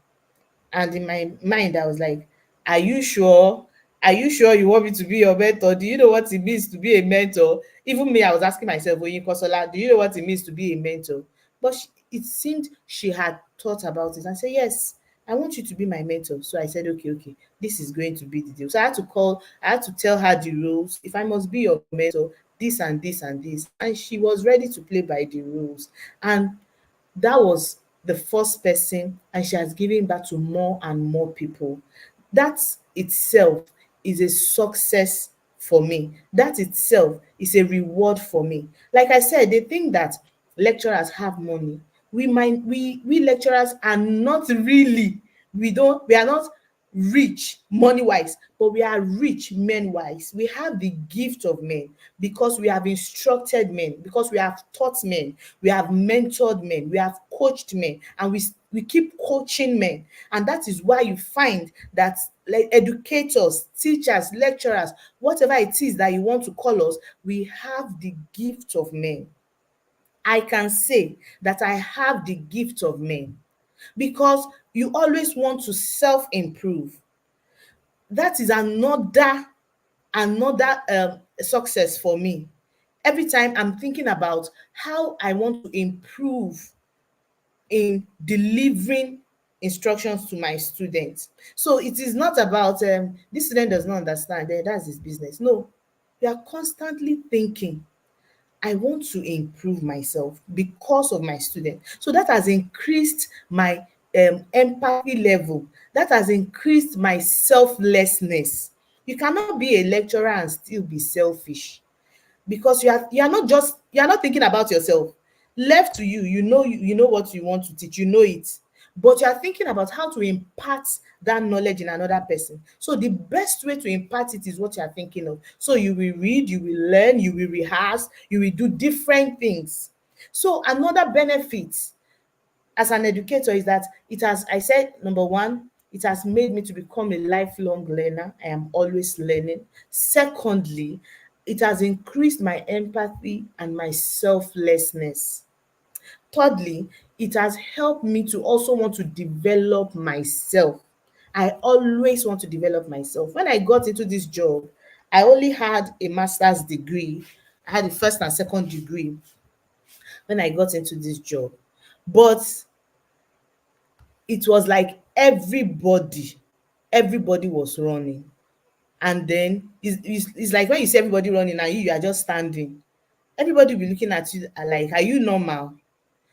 S6: And in my mind, I was like, "Are you sure? Are you sure you want me to be your mentor? Do you know what it means to be a mentor?" Even me, I was asking myself, "Oyin Kosola, do you know what it means to be a mentor?" But it seemed she had thought about it and said, "Yes, I want you to be my mentor." So I said, okay, this is going to be the deal. So I had to tell her the rules. If I must be your mentor, this and this and this. And she was ready to play by the rules. And that was the first person, and she has given back to more and more people. That itself is a success for me. That itself is a reward for me. Like I said, they think that lecturers have money. We lecturers are not really, we are not rich money wise, but we are rich men wise. We have the gift of men because we have instructed men, because we have taught men, we have mentored men, we have coached men, and we keep coaching men. And that is why you find that, like, educators, teachers, lecturers, whatever it is that you want to call us, we have the gift of men. I can say that I have the gift of men because You always want to self-improve. That is another success for me. Every time I'm thinking about how I want to improve in delivering instructions to my students. So it is not about this student does not understand, that's his business. No, you are constantly thinking, I want to improve myself because of my student. So that has increased my empathy level. That has increased my selflessness. You cannot be a lecturer and still be selfish, because you are not thinking about yourself. Left to you, you know what you want to teach, you know it, but you are thinking about how to impart that knowledge in another person. So the best way to impart it is what you are thinking of. So you will read, you will learn, you will rehearse, you will do different things. So another benefit as an educator is that it has, I said, number one, it has made me to become a lifelong learner. I am always learning. Secondly, it has increased my empathy and my selflessness. Thirdly, it has helped me to also want to develop myself. I always want to develop myself. When I got into this job, I only had a master's degree. I had a first and second degree when I got into this job. But it was like everybody was running. And then it's like when you see everybody running and you are just standing, everybody will be looking at you like, are you normal?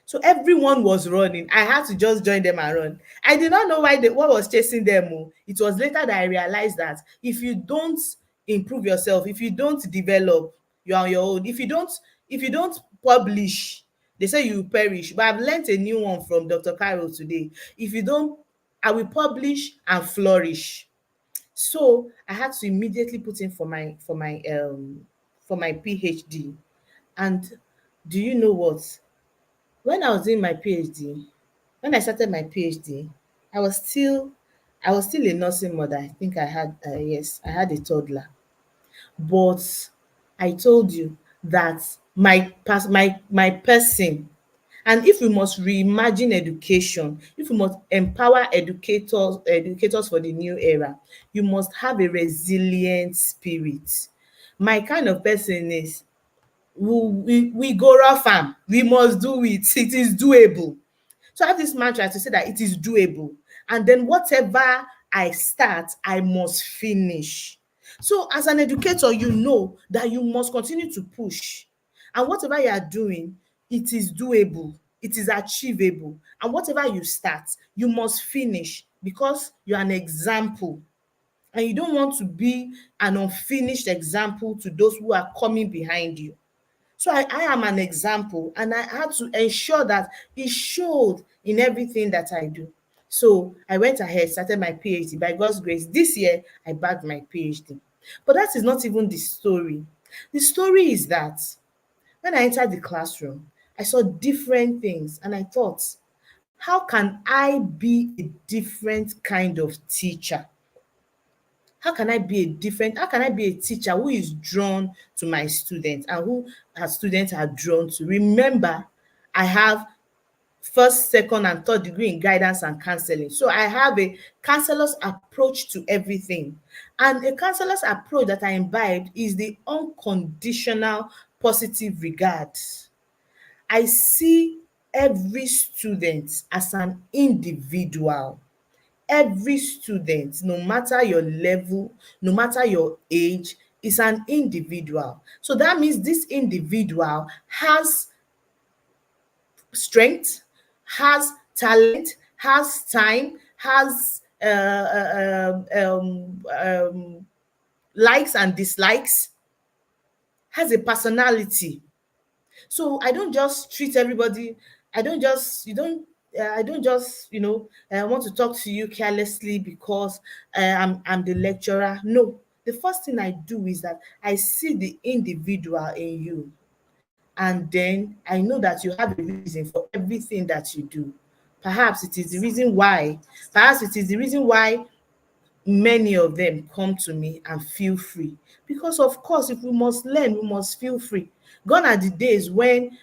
S6: So everyone was running. I had to just join them and run. I did not know what was chasing them. Oh. It was later that I realized that if you don't improve yourself, if you don't develop, you're on your own. If you don't publish, they say you perish. But I've learned a new one from Dr. Carol today. If you don't, I will publish and flourish. So I had to immediately put in for my PhD. And do you know what? When I was doing my PhD, when I started my PhD, I was still a nursing mother. I think I had I had a toddler. But I told you that my person, and if we must reimagine education, if we must empower educators for the new era, you must have a resilient spirit. My kind of person is, we go rough am, we must do it, it is doable. So I have this mantra to say that it is doable, and then whatever I start, I must finish. So as an educator, you know that you must continue to push, and whatever you are doing, it is doable, it is achievable, and whatever you start, you must finish, because you are an example, and you don't want to be an unfinished example to those who are coming behind you. So I am an example, and I had to ensure that it showed in everything that I do. So I went ahead, started my PhD. By God's grace, this year I bagged my PhD. But that is not even the story. The story is that when I entered the classroom, I saw different things, and I thought, how can I be a different kind of teacher? How can I be a teacher who is drawn to my students and who her students are drawn to? Remember, I have first, second, and third degree in guidance and counseling. So I have a counselor's approach to everything. And a counselor's approach that I imbibed is the unconditional positive regard. I see every student as an individual. Every student, no matter your level, no matter your age, is an individual. So that means this individual has strength, has talent, has time, has likes and dislikes, has a personality. So I don't just treat everybody, I don't just want to talk to you carelessly because I'm the lecturer. No, the first thing I do is that I see the individual in you, and then I know that you have a reason for everything that you do. Perhaps it is the reason why many of them come to me and feel free. Because of course, if we must learn, we must feel free. Gone are the days when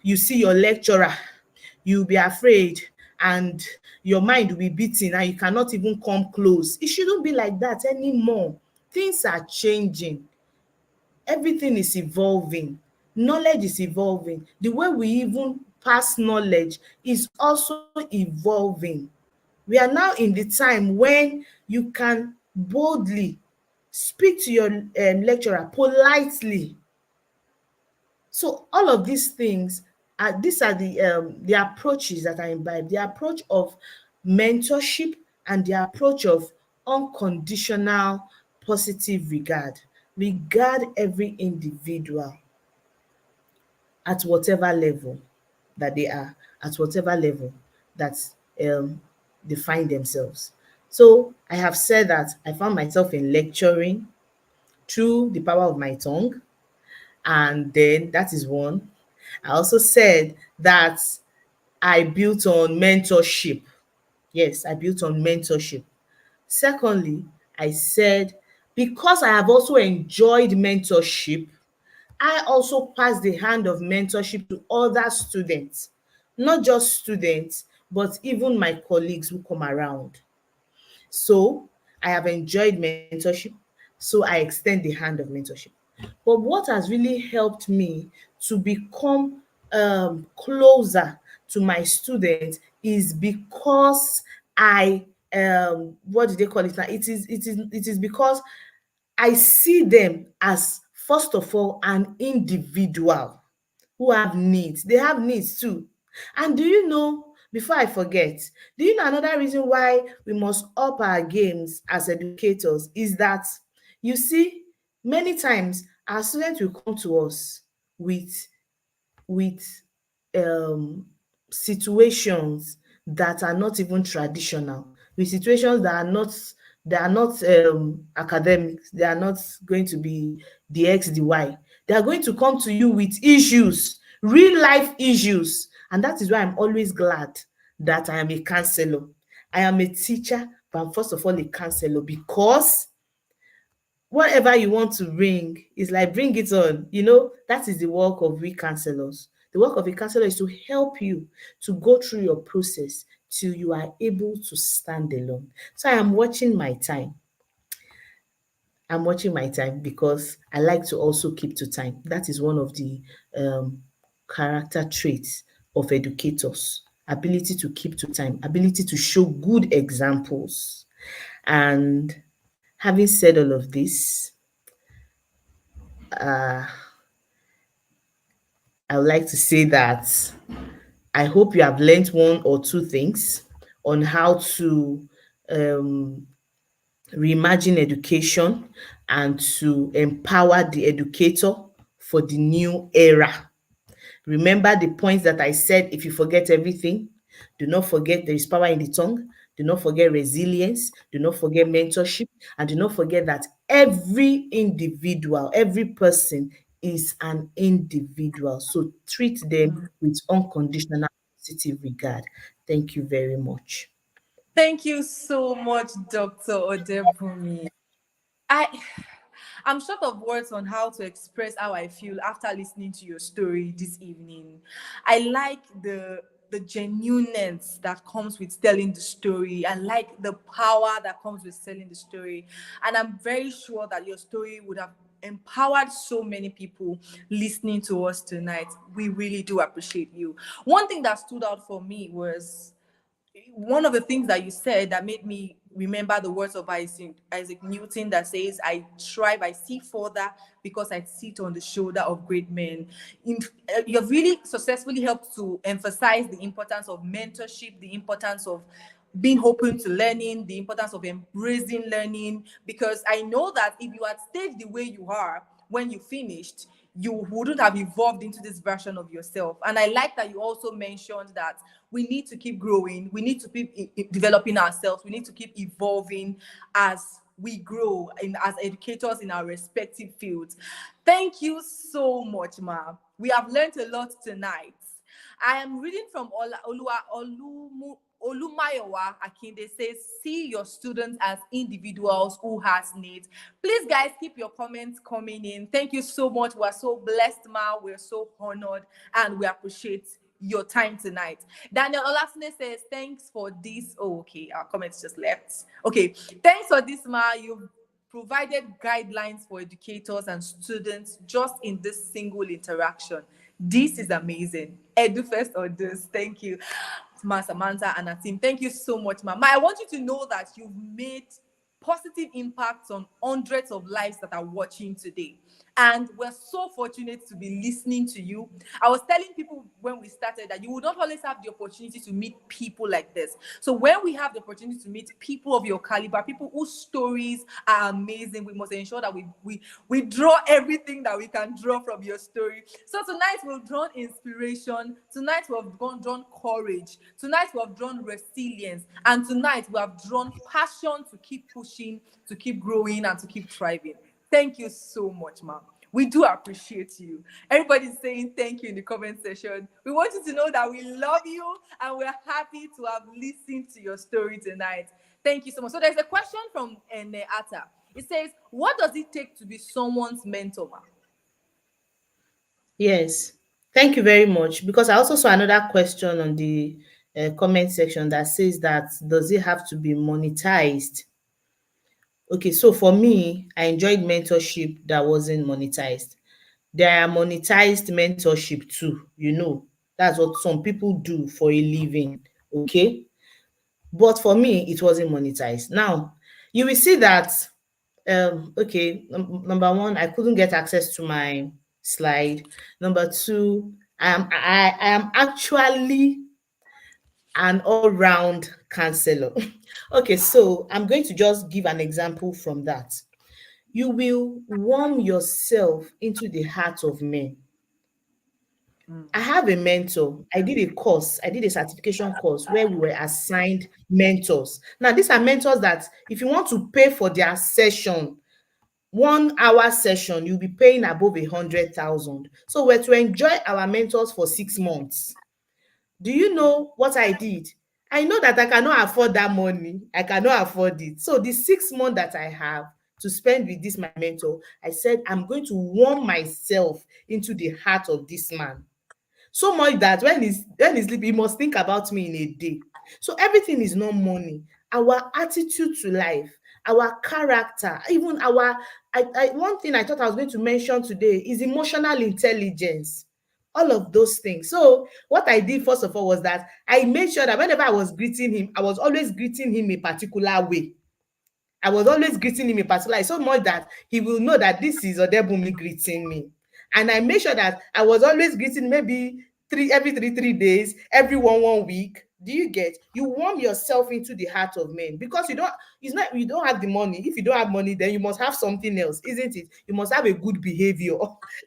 S6: you see your lecturer, you'll be afraid. and your mind will be beating and you cannot even come close. It shouldn't be like that anymore. Things are changing. Everything is evolving. Knowledge is evolving. The way we even pass knowledge is also evolving. We are now in the time when you can boldly speak to your lecturer politely. So all of these things these are the approaches that I imbibe, the approach of mentorship and the approach of unconditional positive regard. Regard every individual at whatever level that they are, at whatever level that they find themselves. So I have said that I found myself in lecturing through the power of my tongue, and then that is one. I also said that I built on mentorship. Yes, I built on mentorship. Secondly, I said because I have also enjoyed mentorship, I also pass the hand of mentorship to other students, not just students, but even my colleagues who come around. So I have enjoyed mentorship, so I extend the hand of mentorship. But what has really helped me to become closer to my students is because what do they call it now? It is because I see them as, first of all, an individual who have needs. They have needs too. And do you know, before I forget, do you know another reason why we must up our games as educators is that, you see, many times our students will come to us with um situations that are not even traditional, with situations that are not academics, they are not going to be the X, the Y. They are going to come to you with issues, real life issues. And that is why I'm always glad that I am a counselor. I am a teacher, but I'm first of all a counselor, because whatever you want to bring is like, bring it on. That is the work of we counselors. The work of a counselor is to help you to go through your process till you are able to stand alone. So I am watching my time. I'm watching my time because I like to also keep to time. That is one of the character traits of educators: ability to keep to time, ability to show good examples. And having said all of this, I would like to say that I hope you have learned one or two things on how to reimagine education and to empower the educator for the new era. Remember the points that I said: if you forget everything, do not forget there is power in the tongue. Do not forget resilience. Do not forget mentorship. And do not forget that every individual, every person is an individual. So treat them with unconditional positive regard. Thank you very much.
S1: Thank you so much, Dr. Odebunmi. I'm short of words on how to express how I feel after listening to your story this evening. I like the genuineness that comes with telling the story. I like the power that comes with telling the story. And I'm very sure that your story would have empowered so many people listening to us tonight. We really do appreciate you. One thing that stood out for me was one of the things that you said that made me remember the words of Isaac Newton that says, I strive, I see further because I sit on the shoulder of great men. You've really successfully helped to emphasize the importance of mentorship, the importance of being open to learning, the importance of embracing learning, because I know that if you had stayed the way you are when you finished, you wouldn't have evolved into this version of yourself. And I like that you also mentioned that we need to keep growing, we need to keep developing ourselves, we need to keep evolving as we grow as educators in our respective fields. Thank you so much, Ma. We have learned a lot tonight. I am reading from Olumayowa Akinde. Says, see your students as individuals who has needs. Please, guys, keep your comments coming in. Thank you so much. We're so blessed, Ma. We're so honored, and we appreciate your time tonight. Daniel Olasune says, thanks for this. Oh, okay. Our comments just left. Okay. Thanks for this, Ma. You've provided guidelines for educators and students just in this single interaction. This is amazing. EduFest or this. Thank you, Ma Samantha and her team. Thank you so much, Ma. I want you to know that you've made positive impacts on hundreds of lives that are watching today. And we're so fortunate to be listening to you. I was telling people when we started that you would not always have the opportunity to meet people like this. So when we have the opportunity to meet people of your caliber, people whose stories are amazing, we must ensure that we draw everything that we can draw from your story. So tonight we've drawn inspiration. Tonight we have drawn courage. Tonight we have drawn resilience. And tonight we have drawn passion to keep pushing, to keep growing, and to keep thriving. Thank you so much, ma'am. We do appreciate you. Everybody's saying thank you in the comment section. We want you to know that we love you and we're happy to have listened to your story tonight. Thank you so much. So there's a question from Ene Atta. It says, what does it take to be someone's mentor, ma'am?
S6: Yes, thank you very much. Because I also saw another question on the comment section that says that does it have to be monetized? Okay, so for me, I enjoyed mentorship that wasn't monetized. There are monetized mentorship too, That's what some people do for a living, okay? But for me, it wasn't monetized. Now, you will see that, number one, I couldn't get access to my slide. Number two, I am actually an all-round counselor. Okay, so I'm going to just give an example from that. You will warm yourself into the heart of men. I have a mentor. I did a certification course where we were assigned mentors. Now, these are mentors that if you want to pay for their session, 1 hour session, you'll be paying above 100,000. So we're to enjoy our mentors for 6 months. Do you know what I did? I know that I cannot afford that money. I cannot afford it. So the 6 months that I have to spend with this my mentor, I said, I'm going to warm myself into the heart of this man. So much that when he's sleeping, he must think about me in a day. So everything is not money. Our attitude to life, our character, even one thing I thought I was going to mention today is emotional intelligence. All of those things. So what I did first of all was that I made sure that whenever I was greeting him, I was always greeting him a particular way. I was always greeting him a particular way, so much that he will know that this is Odebunmi greeting me. And I made sure that I was always greeting maybe every three days, every 1 week. Do you get? You warm yourself into the heart of men because you don't have the money. If you don't have money, then you must have something else, isn't it? You must have a good behavior.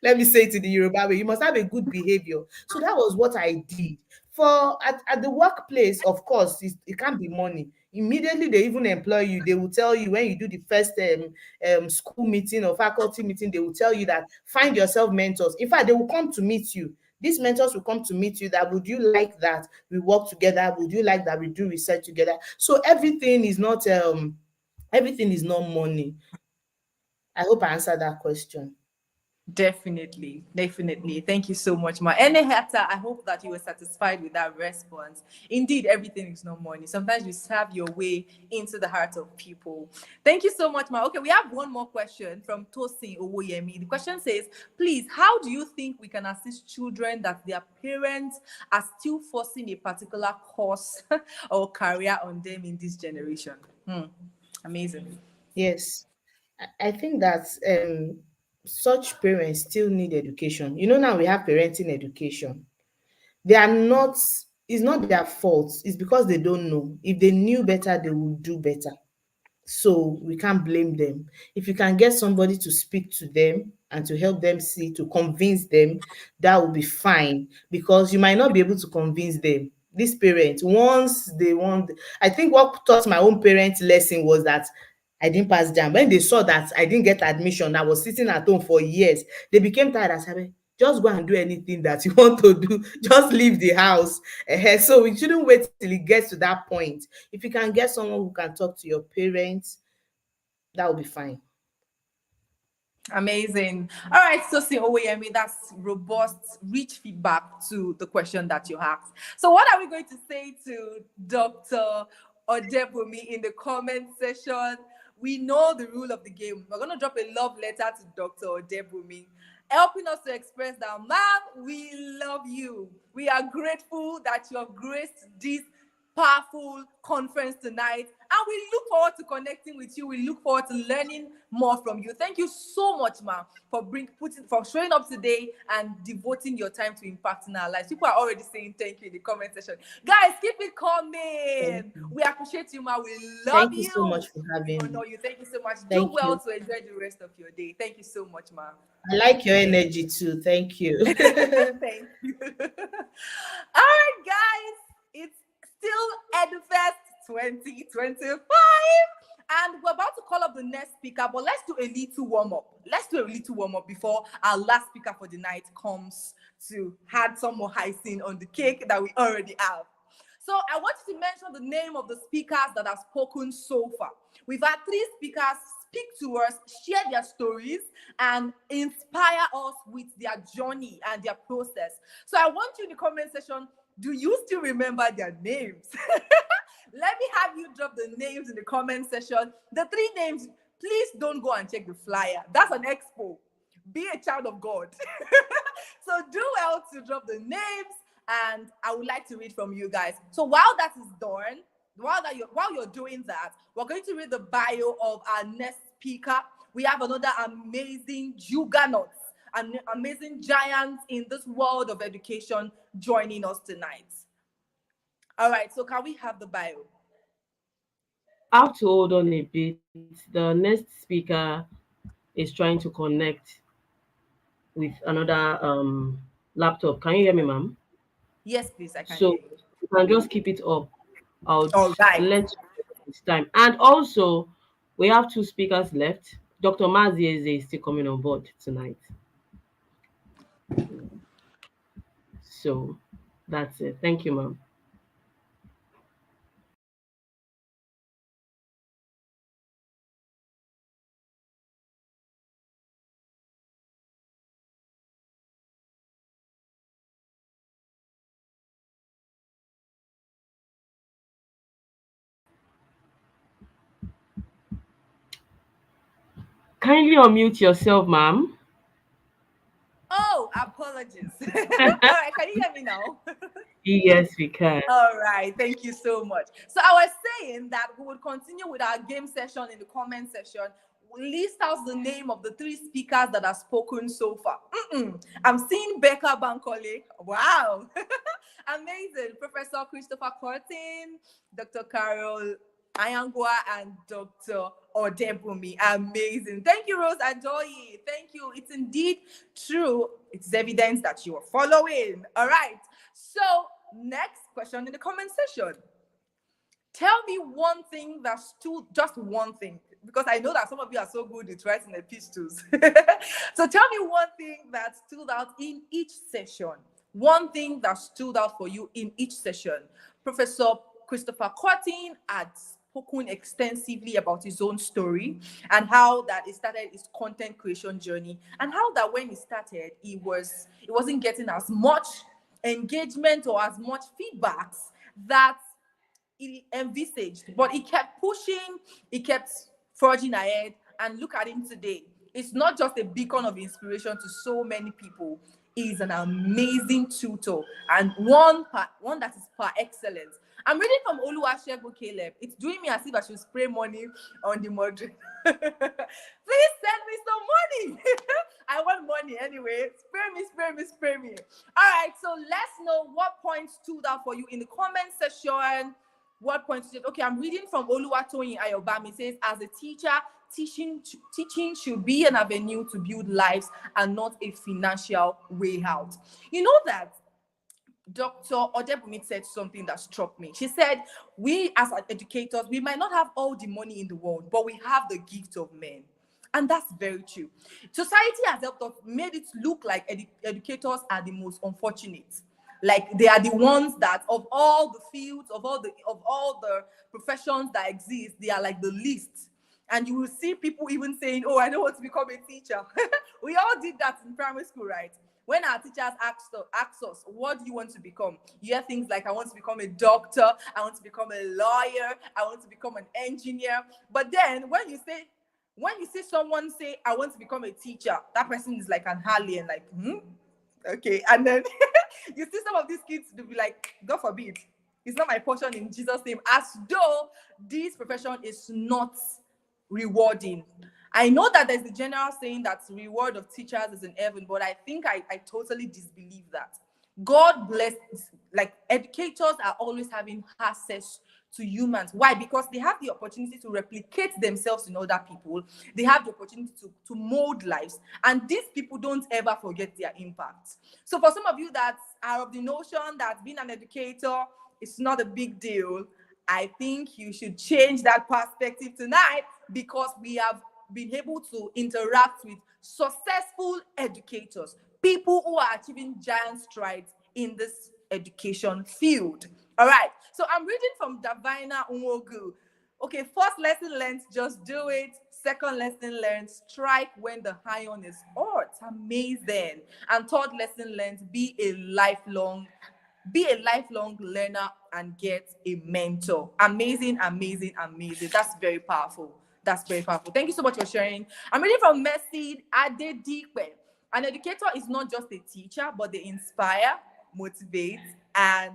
S6: Let me say it in the Yoruba way. You must have a good behavior. So that was what I did. At the workplace, of course, it can't be money. Immediately they even employ you, they will tell you when you do the first school meeting or faculty meeting, they will tell you that find yourself mentors. In fact, they will come to meet you. These mentors will come to meet you that would you like that we work together? Would you like that we do research together? So everything is not money. I hope I answered that question.
S1: Definitely. Thank you so much, Ma. Enehata, I hope that you were satisfied with that response. Indeed, everything is no money. Sometimes you serve your way into the heart of people. Thank you so much, Ma. Okay, we have one more question from Tosin Owoyemi. The question says, please, how do you think we can assist children that their parents are still forcing a particular course or career on them in this generation? Amazing.
S6: Yes, I think that such parents still need education. Now we have parenting education. It's not their fault. It's because they don't know. If they knew better, they would do better. So we can't blame them. If you can get somebody to speak to them and to help them see, to convince them, that will be fine, because you might not be able to convince them. These parents, once they want, I think what taught my own parents lesson was that I didn't pass JAMB. When they saw that I didn't get admission, I was sitting at home for years, they became tired and said, just go and do anything that you want to do. Just leave the house. So we shouldn't wait till it gets to that point. If you can get someone who can talk to your parents, that will be fine.
S1: Amazing. All right, so see, Oyemi, that's robust, rich feedback to the question that you asked. So, what are we going to say to Dr. Odebunmi in the comment section? We know the rule of the game. We're going to drop a love letter to Dr. Odebunmi, helping us to express that, ma'am, we love you. We are grateful that you have graced this powerful conference tonight, and we look forward to connecting with you. We look forward to learning more from you. Thank you so much, ma'am, for showing up today and devoting your time to impacting our lives. People are already saying thank you in the comment section. Guys, keep it coming. We appreciate you, ma'am. We love
S6: Thank
S1: you.
S6: you so much for
S1: We
S6: having
S1: honor
S6: me.
S1: you. Thank you so much. Do
S6: Thank
S1: well
S6: you.
S1: to enjoy the rest of your day. Thank you so much, ma'am.
S6: I like your energy too. Thank you.
S1: Thank you. All right, guys, it's still EduFest 2025, and we're about to call up the next speaker, but let's do a little warm up before our last speaker for the night comes to add some more icing on the cake that we already have. So I want you to mention the name of the speakers that have spoken so far. We've had 3 speakers speak to us, share their stories, and inspire us with their journey and their process. So I want you in the comment section, do you still remember their names? Let me have you drop the names in the comment section. The 3 names, please don't go and check the flyer. That's an expo. Be a child of God. So do well to drop the names, and I would like to read from you guys. So while that is done, while you're doing that, we're going to read the bio of our next speaker. We have another amazing juggernaut, an amazing giant in this world of education joining us tonight. All right, so can we have the bio?
S2: I have to hold on a bit. The next speaker is trying to connect with another laptop. Can you hear me, ma'am?
S1: Yes, please, I can hear
S2: So
S1: you.
S2: you can just keep it up. I'll
S1: All right.
S2: let you know this time. And also, we have 2 speakers left. Dr. Mazi Eze is still coming on board tonight. So that's it. Thank you, ma'am. Kindly unmute yourself, ma'am.
S1: Oh, apologies. All right, can you hear me now?
S2: Yes, we can.
S1: All right, thank you so much. So I was saying that we would continue with our game session in the comment section. We'll list out the name of the 3 speakers that have spoken so far. I'm seeing Becca Bankole. Wow. Amazing. Professor Christopher Korten, Dr. Carol Anyagwa, and Dr. Odebunmi. Amazing. Thank you, Rose Ajoyi. Thank you. It's indeed true. It's evidence that you are following. All right. So, next question in the comment section. Tell me one thing that stood, just one thing, because I know that some of you are so good at writing epistles. So tell me one thing that stood out in each session. One thing that stood out for you in each session. Professor Christopher Korten had spoken extensively about his own story and how that he started his content creation journey, and how that when he started, he wasn't getting as much engagement or as much feedbacks that he envisaged, but he kept pushing, he kept forging ahead, and look at him today. It's not just a beacon of inspiration to so many people. He's an amazing tutor, and one that is par excellence. I'm reading from Oluwasegun Caleb. It's doing me as if I should spray money on the moderator. Please send me some money. I want money anyway. Spray me, spray me, spray me. All right, so let's know what points stood out for you in the comment section. What points did? Okay, I'm reading from Oluwatoyin Ayobami. It says, as a teacher, teaching should be an avenue to build lives and not a financial way out. You know that Dr. Odebunmi said something that struck me. She said, we as educators, we might not have all the money in the world, but we have the gift of men. And that's very true. Society has helped us, made it look like educators are the most unfortunate. Like they are the ones that of all the fields, of all the professions that exist, they are like the least. And you will see people even saying, oh, I don't want to become a teacher. We all did that in primary school, right? When our teachers asked us, what do you want to become? You hear things like, I want to become a doctor, I want to become a lawyer, I want to become an engineer. But then when you see someone say, I want to become a teacher, that person is like an alien, like, okay. And then you see some of these kids to be like, God forbid, it's not my portion in Jesus' name, as though this profession is not rewarding. I know that there's the general saying that the reward of teachers is in heaven, but I think I totally disbelieve that. God bless, like, educators are always having access to humans. Why? Because they have the opportunity to replicate themselves in other people. They have the opportunity to mold lives. And these people don't ever forget their impact. So for some of you that are of the notion that being an educator is not a big deal, I think you should change that perspective tonight, because we have been able to interact with successful educators, people who are achieving giant strides in this education field. All right, so I'm reading from Davina Unwogu. Okay, first lesson learned, just do it. Second lesson learned, strike when the iron is hot. Amazing. And third lesson learned, be a lifelong learner and get a mentor. Amazing, amazing, amazing. That's very powerful. That's very powerful. Thank you so much for sharing. I'm reading from Mazi Eze. An educator is not just a teacher, but they inspire, motivate, and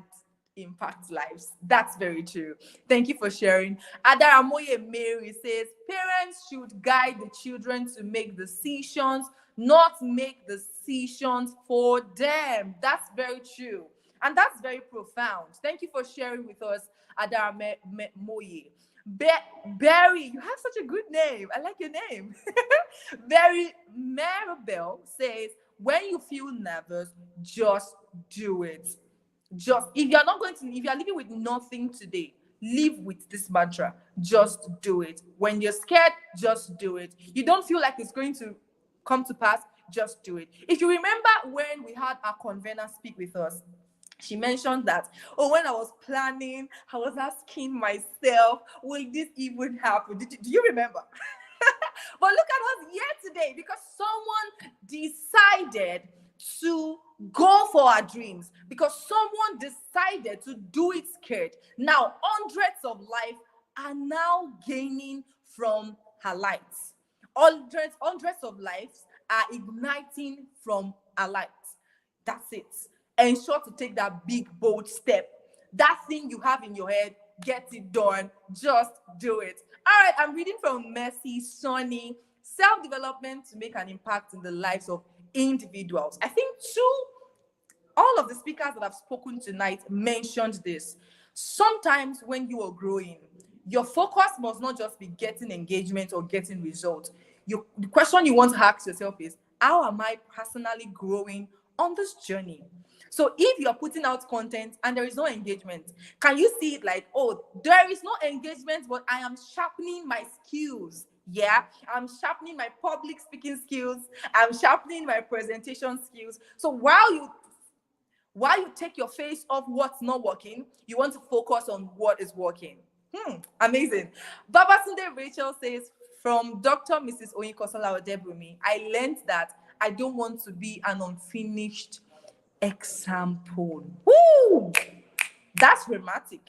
S1: impact lives. That's very true. Thank you for sharing. Adaramoye Mary says, parents should guide the children to make decisions, not make decisions for them. That's very true. And that's very profound. Thank you for sharing with us, Adaramoye. Barry, you have such a good name. I like your name. Barry Maribel says, when you feel nervous, just do it. Just, if you're living with nothing today, live with this mantra. Just do it. When you're scared, just do it. You don't feel like it's going to come to pass, just do it. If you remember when we had our convener speak with us, she mentioned that, when I was planning, I was asking myself, will this even happen? Do you remember? But look at us here today, because someone decided to go for our dreams, because someone decided to do it scared. Now, hundreds of lives are now gaining from her lights. Hundreds of lives are igniting from her lights. That's it. Ensure to take that big, bold step. That thing you have in your head, get it done. Just do it. All right, I'm reading from Mercy Sonny. Self-development to make an impact in the lives of individuals. I think all of the speakers that have spoken tonight mentioned this. Sometimes when you are growing, your focus must not just be getting engagement or getting results. The question you want to ask yourself is, how am I personally growing on this journey? So if you're putting out content and there is no engagement, can you see it like, there is no engagement, but I am sharpening my skills. Yeah, I'm sharpening my public speaking skills. I'm sharpening my presentation skills. So while you take your face off what's not working, you want to focus on what is working. Amazing. Babatunde Rachel says, from Dr. Mrs. Oyinkosola Odebunmi, I learned that I don't want to be an unfinished example. Woo! That's dramatic.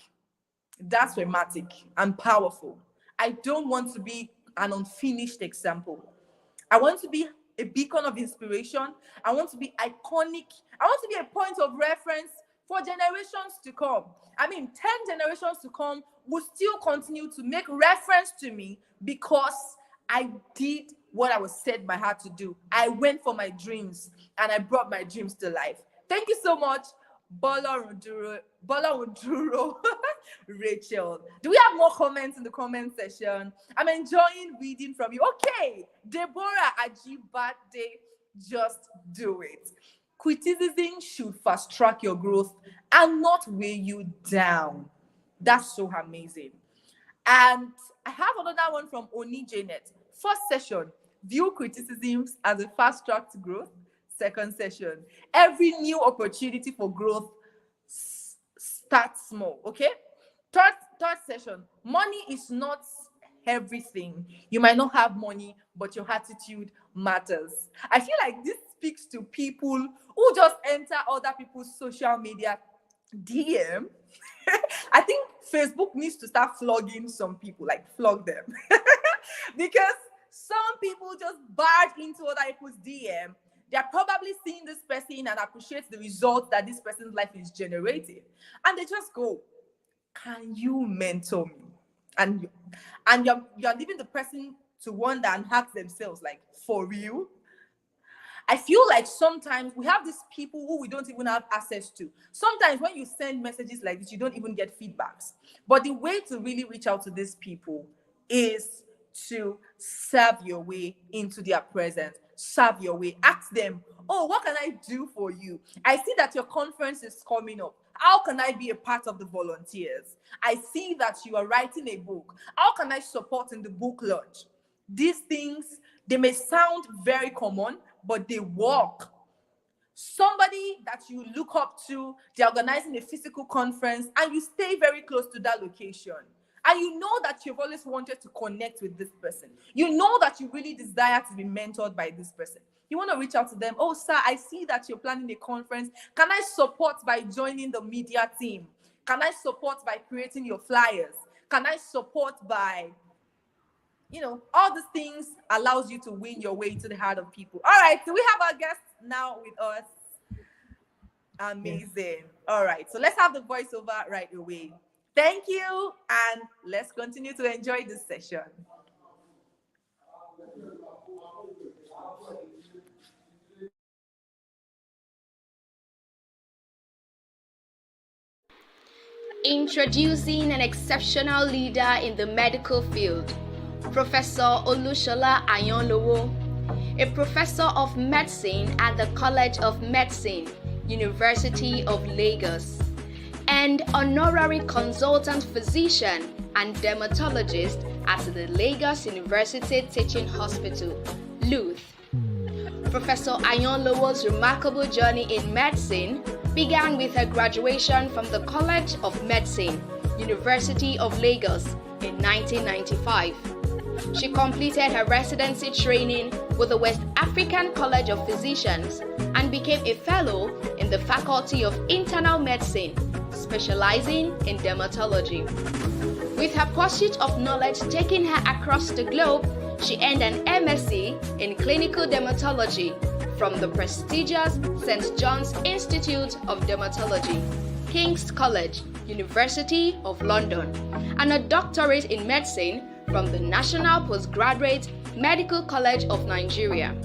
S1: That's dramatic and powerful. I don't want to be an unfinished example. I want to be a beacon of inspiration. I want to be iconic. I want to be a point of reference for generations to come. 10 generations to come will still continue to make reference to me because I did what I was set my heart to do. I went for my dreams and I brought my dreams to life. Thank you so much, Bola Unduro Rachel. Do we have more comments in the comment section? I'm enjoying reading from you. Okay, Deborah Ajibade, just do it. Criticism should fast track your growth and not weigh you down. That's so amazing. And I have another one from Oni Janet. First session, view criticisms as a fast track to growth. Second session, every new opportunity for growth starts small. Okay. Third session, money is not everything. You might not have money, but your attitude matters. I feel like this speaks to people who just enter other people's social media DM. I think Facebook needs to start flogging some people, like flog them. Because some people just barge into other people's DM. They're probably seeing this person and appreciate the results that this person's life is generating. And they just go, can you mentor me? And you're leaving the person to wonder and ask themselves, like, for real? I feel like sometimes we have these people who we don't even have access to. Sometimes when you send messages like this, you don't even get feedbacks. But the way to really reach out to these people is to serve your way into their presence. Serve your way. Ask them, oh, what can I do for you? I see that your conference is coming up. How can I be a part of the volunteers? I see that you are writing a book. How can I support in the book launch? These things, they may sound very common, but they work. Somebody that you look up to, they're organizing a physical conference, and you stay very close to that location. And you know that you've always wanted to connect with this person. You know that you really desire to be mentored by this person. You want to reach out to them. Oh, sir, I see that you're planning a conference. Can I support by joining the media team? Can I support by creating your flyers? Can I support by, all these things allows you to win your way to the heart of people. All right, so we have our guest now with us. Amazing. All right, so let's have the voiceover right away. Thank you, and let's continue to enjoy this session.
S3: Introducing an exceptional leader in the medical field, Professor Olushola Ayonlowo, a professor of medicine at the College of Medicine, University of Lagos, and honorary consultant physician and dermatologist at the Lagos University Teaching Hospital, LUTH. Professor Ayonlowo's remarkable journey in medicine began with her graduation from the College of Medicine, University of Lagos in 1995. She completed her residency training with the West African College of Physicians and became a fellow in the Faculty of Internal Medicine, specializing in dermatology. With her pursuit of knowledge taking her across the globe, she earned an MSc in clinical dermatology from the prestigious St. John's Institute of Dermatology, King's College, University of London, and a doctorate in medicine from the National Postgraduate Medical College of Nigeria.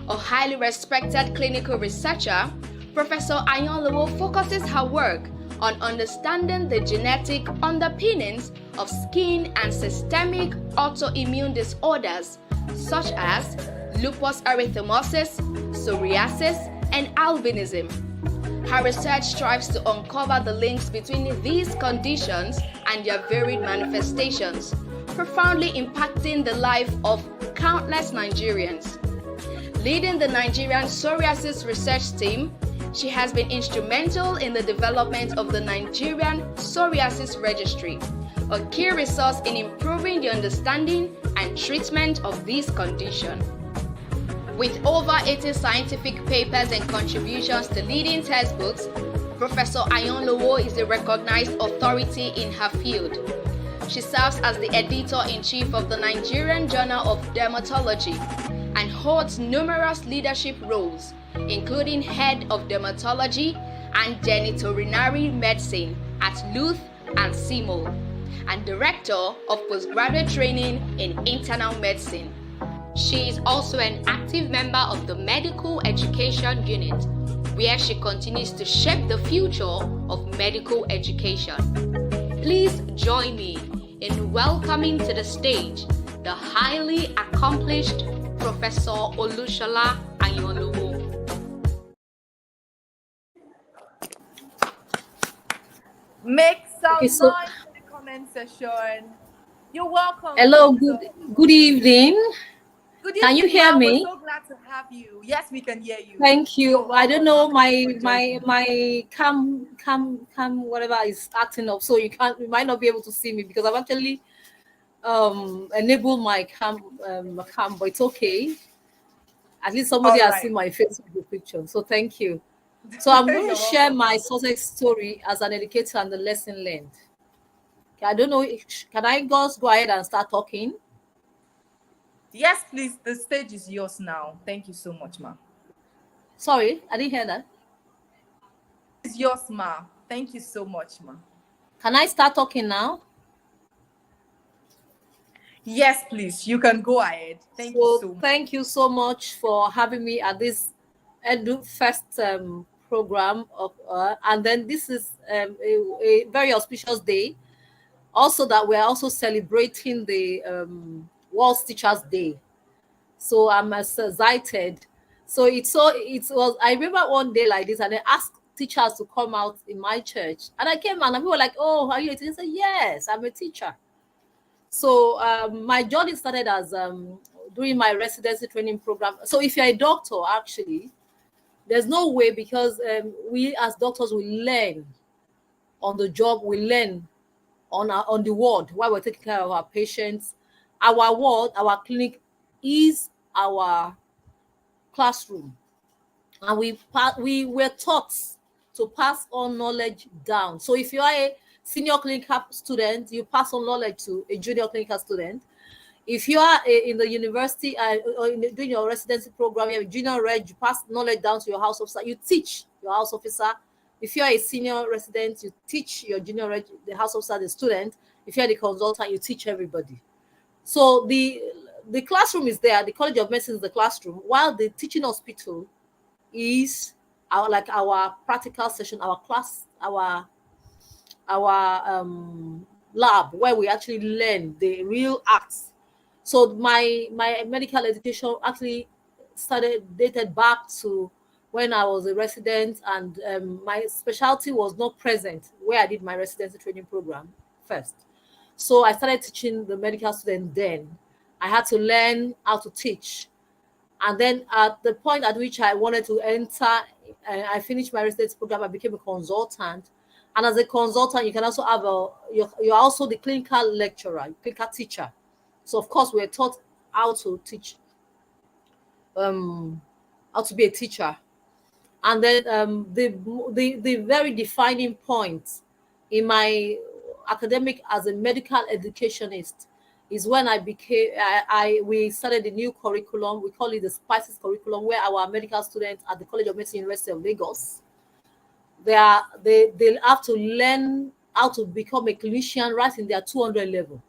S3: A highly respected clinical researcher, Professor Ayonlowo focuses her work on understanding the genetic underpinnings of skin and systemic autoimmune disorders such as lupus erythematosus, psoriasis, and albinism. Her research strives to uncover the links between these conditions and their varied manifestations, profoundly impacting the life of countless Nigerians. Leading the Nigerian Psoriasis Research Team, she has been instrumental in the development of the Nigerian Psoriasis Registry, a key resource in improving the understanding and treatment of this condition. With over 80 scientific papers and contributions to leading textbooks, Professor Ayonlowo is a recognized authority in her field. She serves as the editor-in-chief of the Nigerian Journal of Dermatology and holds numerous leadership roles, including head of dermatology and genitourinary medicine at LUTH and CIMO, and director of postgraduate training in internal medicine. She is also an active member of the Medical Education Unit, where she continues to shape the future of medical education. Please join me in welcoming to the stage the highly accomplished Professor Olushola Ayonlowo.
S1: Make some
S7: Okay,
S1: noise
S7: so
S1: in the comment section. You're welcome.
S7: hello,
S1: Professor.
S7: good evening.
S1: Good
S7: Can you
S1: evening,
S7: hear
S1: ma'am.
S7: me?
S1: We're so glad to have you. Yes, we can hear you.
S7: Thank
S1: You're
S7: you. I don't
S1: welcome.
S7: know,
S1: Thank you for
S7: my
S1: joining.
S7: my cam whatever is acting up, so you might not be able to see me because I've actually enable my cam, but it's okay. At least somebody
S1: All
S7: has
S1: right.
S7: seen my face with the picture. So thank you. So I'm going to
S1: You're
S7: share
S1: welcome.
S7: my success story as an educator and the lesson learned. Okay, I don't know. Can I just go ahead and start talking?
S1: Yes, please. The stage is yours now. Thank you so much, ma.
S7: Sorry, I didn't hear that.
S1: It's yours, ma. Thank you so much, ma.
S7: Can I start talking now?
S1: Yes, please. You can go ahead. Thank you
S7: So
S1: so much.
S7: thank you so much for having me at this EduFest program. And then this is a very auspicious day. Also, that we're also celebrating the World Teachers Day. So I'm excited. So it was. I remember one day like this, and I asked teachers to come out in my church, and I came and people were like, "Oh, are you a teacher?" I said, "Yes, I'm a teacher." So my journey started as doing my residency training program. So if you're a doctor, actually, there's no way, because we as doctors, we learn on the job, we learn on the ward while we're taking care of our patients. Our ward, our clinic is our classroom, and we were taught to pass on knowledge down. So if you are a senior clinical student, you pass on knowledge to a junior clinical student. If you are in the university or doing your residency program, you have a junior reg, you pass knowledge down to your house officer, you teach your house officer. If you are a senior resident, you teach your junior reg, the house officer, the student. If you're the consultant, you teach everybody. So the classroom is there. The College of Medicine is the classroom, while the teaching hospital is our practical session, our class, our lab, where we actually learn the real acts. So my medical education actually dated back to when I was a resident, and my specialty was not present where I did my residency training program first. So I started teaching the medical student then. I had to learn how to teach. And then at the point at which I wanted to enter, I finished my residency program, I became a consultant. And as a consultant, you can also have you're also the clinical lecturer, clinical teacher. So of course, we're taught how to teach, how to be a teacher. And then the very defining point in my academic as a medical educationist is when I became we started a new curriculum. We call it the Spices curriculum, where our medical students at the College of Medicine, University of Lagos, they have to learn how to become a clinician right in their 200 level.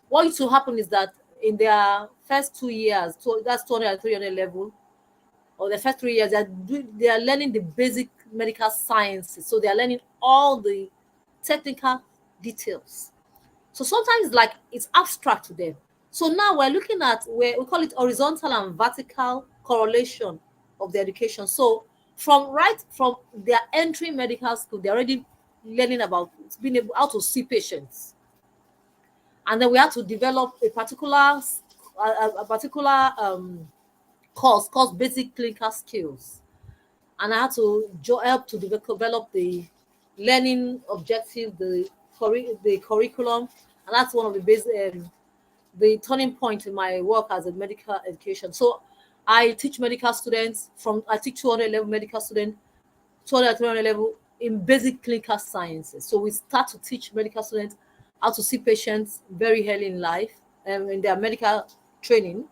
S7: What used to happen is that in their first 2 years, that's 200 and 300 level, or the first 3 years, they are learning the basic medical sciences. So they are learning all the technical details. So sometimes it's abstract to them. So now we're looking at where we call it horizontal and vertical correlation of the education. So from their entry medical school, they're already learning about being able how to see patients. And then we have to develop a particular course called basic clinical skills. And I had to help to develop the learning objective, the curriculum, and that's one of the turning point in my work as a medical education. So I teach medical students I teach 200 level medical students, 200, 300 level in basic clinical sciences. So we start to teach medical students how to see patients very early in life, in their medical training.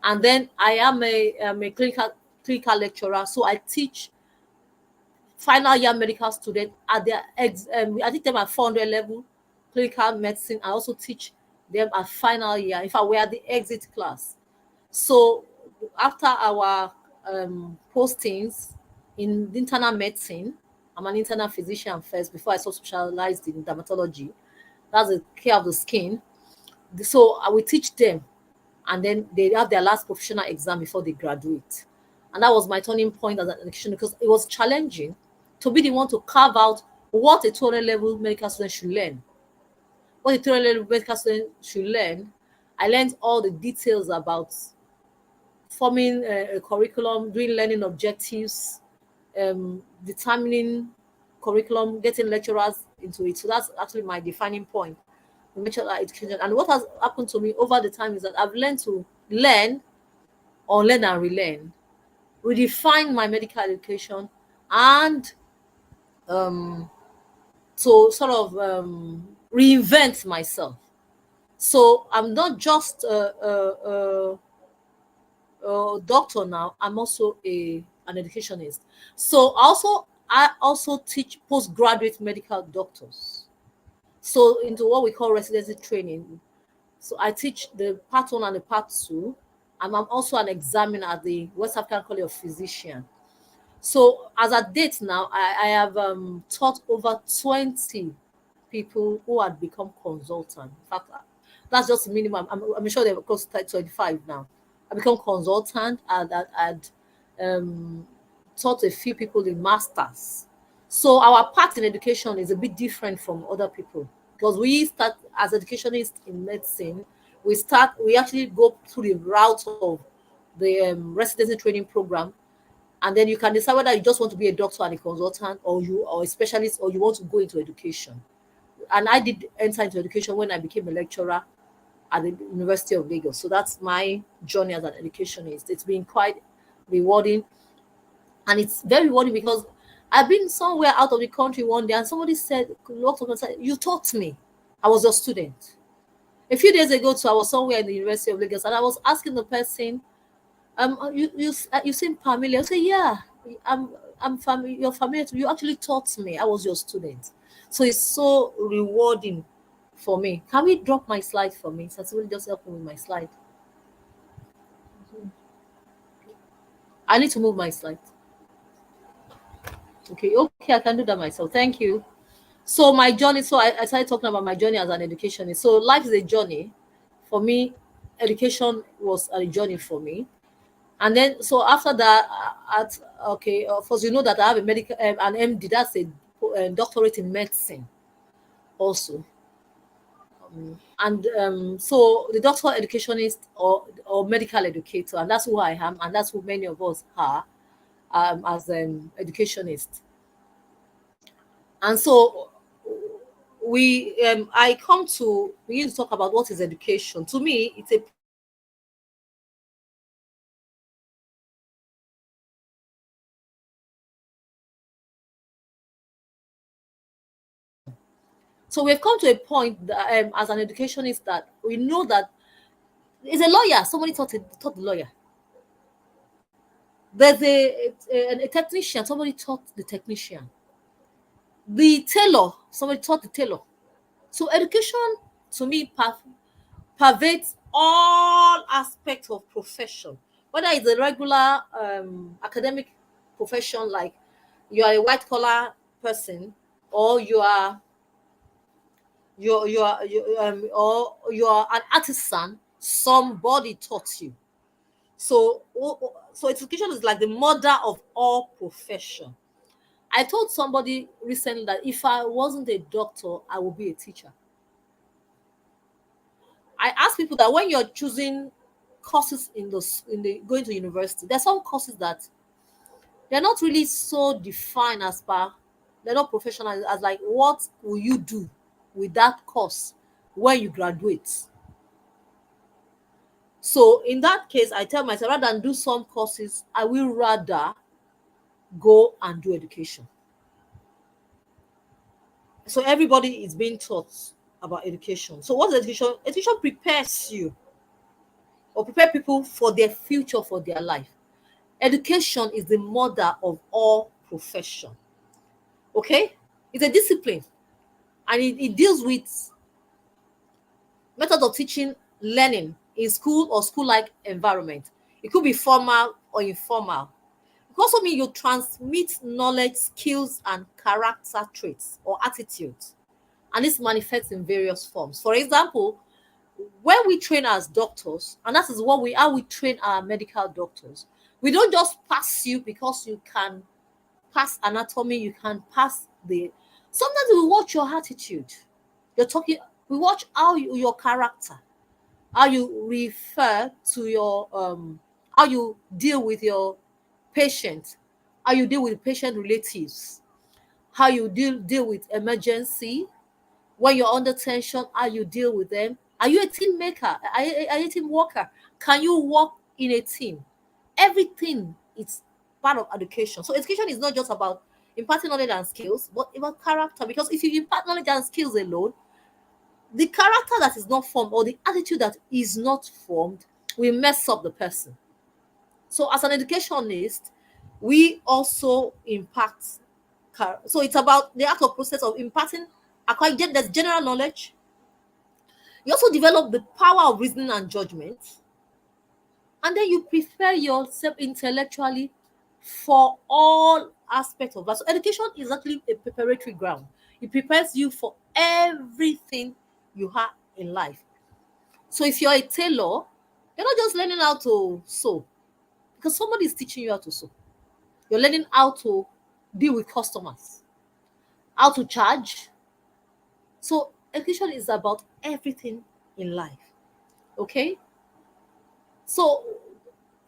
S7: And then I am a clinical lecturer, so I teach final year medical students at their I teach them at 400 level clinical medicine. I also teach them at final year. In fact, we are the exit class. So after our postings in internal medicine, I'm an internal physician first before I specialized in dermatology. That's the care of the skin. So I will teach them, and then they have their last professional exam before they graduate. And that was my turning point as an education, because it was challenging to be the one to carve out what a 200 level medical student should learn. What a 200 level medical student should learn, I learned all the details about forming a curriculum, doing learning objectives, determining curriculum, getting lecturers into it. So that's actually my defining point. medical education. And what has happened to me over the time is that I've learned to learn, unlearn and relearn, redefine my medical education, and to sort of reinvent myself. So I'm not just a doctor now. I'm also an educationist. So I also teach postgraduate medical doctors. So into what we call residency training. So I teach the part 1 and the part 2, and I'm also an examiner at the West African College of Physicians. So as at date now, I have taught over 20 people who had become consultant. In fact, that's just the minimum. I'm sure they've close to 25 now. I become consultant, and I'd taught a few people the masters. So our path in education is a bit different from other people, because we start as educationists in medicine. We actually go through the route of the residency training program, and then you can decide whether you just want to be a doctor and a consultant, or a specialist, or you want to go into education. And I did enter into education when I became a lecturer at the University of Lagos. So that's my journey as an educationist. It's been quite rewarding, and it's very rewarding because I've been somewhere out of the country one day, and somebody said, "You taught me. I was your student." A few days ago, I was somewhere in the University of Lagos, and I was asking the person, you seem familiar. I say, "Yeah, I'm familiar. You're familiar. You actually taught me. I was your student." So it's so rewarding for me. Can we drop my slide for me? So somebody just help me with my slide. I need to move my slide. Okay, I can do that myself. Thank you. So my journey. So I started talking about my journey as an educationist. So life is a journey. For me, education was a journey for me. And then, so after that, first, you know that I have a medical, an MD, that's a doctorate in medicine also. So the doctor educationist or medical educator, and that's who I am, and that's who many of us are as educationists. And so I come to begin to talk about what is education. To me, it's a So we've come to a point that, as an educationist, that we know that is a lawyer. Somebody taught the lawyer. There's a technician. Somebody taught the technician. The tailor. Somebody taught the tailor. So education, to me, pervades all aspects of profession, whether it's a regular academic profession, like you are a white collar person, or you are or you are an artisan. Somebody taught you. So education is like the mother of all profession. I told somebody recently that if I wasn't a doctor, I would be a teacher. I ask people that when you're choosing courses in the going to university, there's some courses that they're not really so defined as per, they're not professional as like, what will you do with that course when you graduate? So in that case, I tell myself, rather than do some courses, I will rather go and do education. So everybody is being taught about education. So what's education? Education prepares you or prepare people for their future, for their life. Education is the mother of all profession. Okay? It's a discipline, and it deals with methods of teaching, learning in school or school-like environment. It could be formal or informal. It also means you transmit knowledge, skills, and character traits or attitudes. And this manifests in various forms. For example, when we train as doctors, and that is how we train our medical doctors, we don't just pass you because you can pass anatomy, you can pass sometimes we watch your attitude. We watch your character, how you refer to your how you deal with your patient, how you deal with patient relatives, how you deal with emergency. When you're under tension, how you deal with them. Are you a team maker? Are you a team worker? Can you work in a team? Everything is part of education. So education is not just about imparting knowledge and skills, but about character. Because if you impart knowledge and skills alone, the character that is not formed or the attitude that is not formed will mess up the person. So as an educationist, we also impact. So it's about the actual process of imparting, acquiring there's general knowledge. You also develop the power of reasoning and judgment. And then you prepare yourself intellectually for all aspects of that. So education is actually a preparatory ground. It prepares you for everything you have in life. So if you're a tailor, you're not just learning how to sew because somebody is teaching you how to sew. You're learning how to deal with customers, how to charge. So education is about everything in life. Okay? So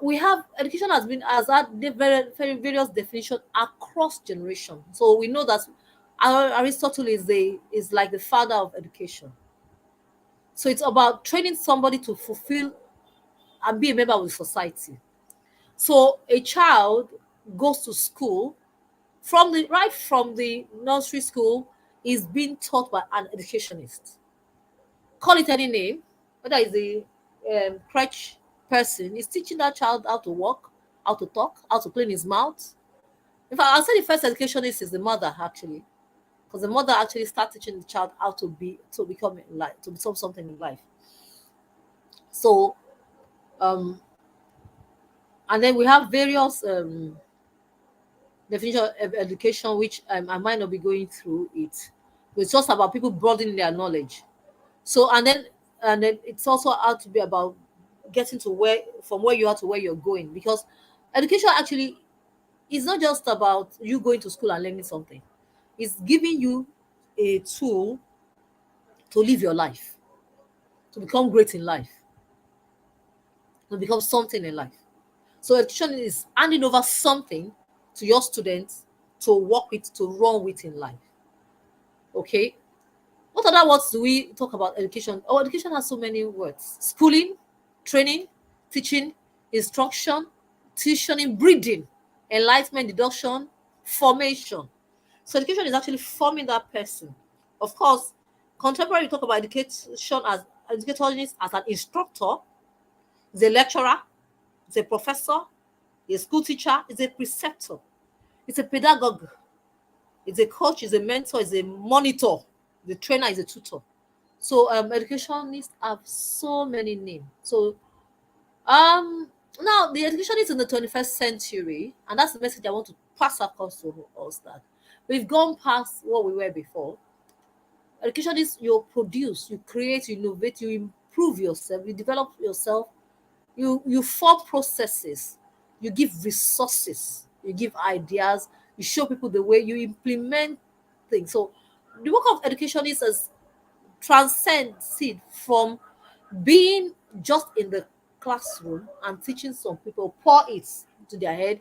S7: we have education has had the various definitions across generations. So we know that Aristotle is like the father of education. So it's about training somebody to fulfill and be a member of the society. So a child goes to school from the nursery school is being taught by an educationist. Call it any name, whether it's a crutch person, is teaching that child how to walk, how to talk, how to clean his mouth. In fact, I'll say the first educationist is the mother actually, because the mother actually starts teaching the child how to become something in life. So, and then we have various definition of education, which I might not be going through it. It's just about people broadening their knowledge. So and then it's also out to be about getting to from where you are to where you're going, because education actually is not just about you going to school and learning something. It's giving you a tool to live your life, to become great in life, to become something in life. So education is handing over something to your students to work with, to run with in life. Okay. What other words do we talk about education? Oh, education has so many words. Schooling, training, teaching, instruction, tuitioning, breeding, enlightenment, deduction, formation. So education is actually forming that person. Of course, contemporary we talk about education as educationist as an instructor, is a lecturer, is a professor, is a school teacher, is a preceptor, it's a pedagogue, is a coach, is a mentor, is a monitor, the trainer, is a tutor. So educationists have so many names. So now the educationists in the 21st century, and that's the message I want to pass across to us, that we've gone past what we were before. Educationists, you produce, you create, you innovate, you improve yourself, you develop yourself, you form processes, you give resources, you give ideas, you show people the way, you implement things. So the work of educationists is transcends it from being just in the classroom and teaching some people, pour it to their head.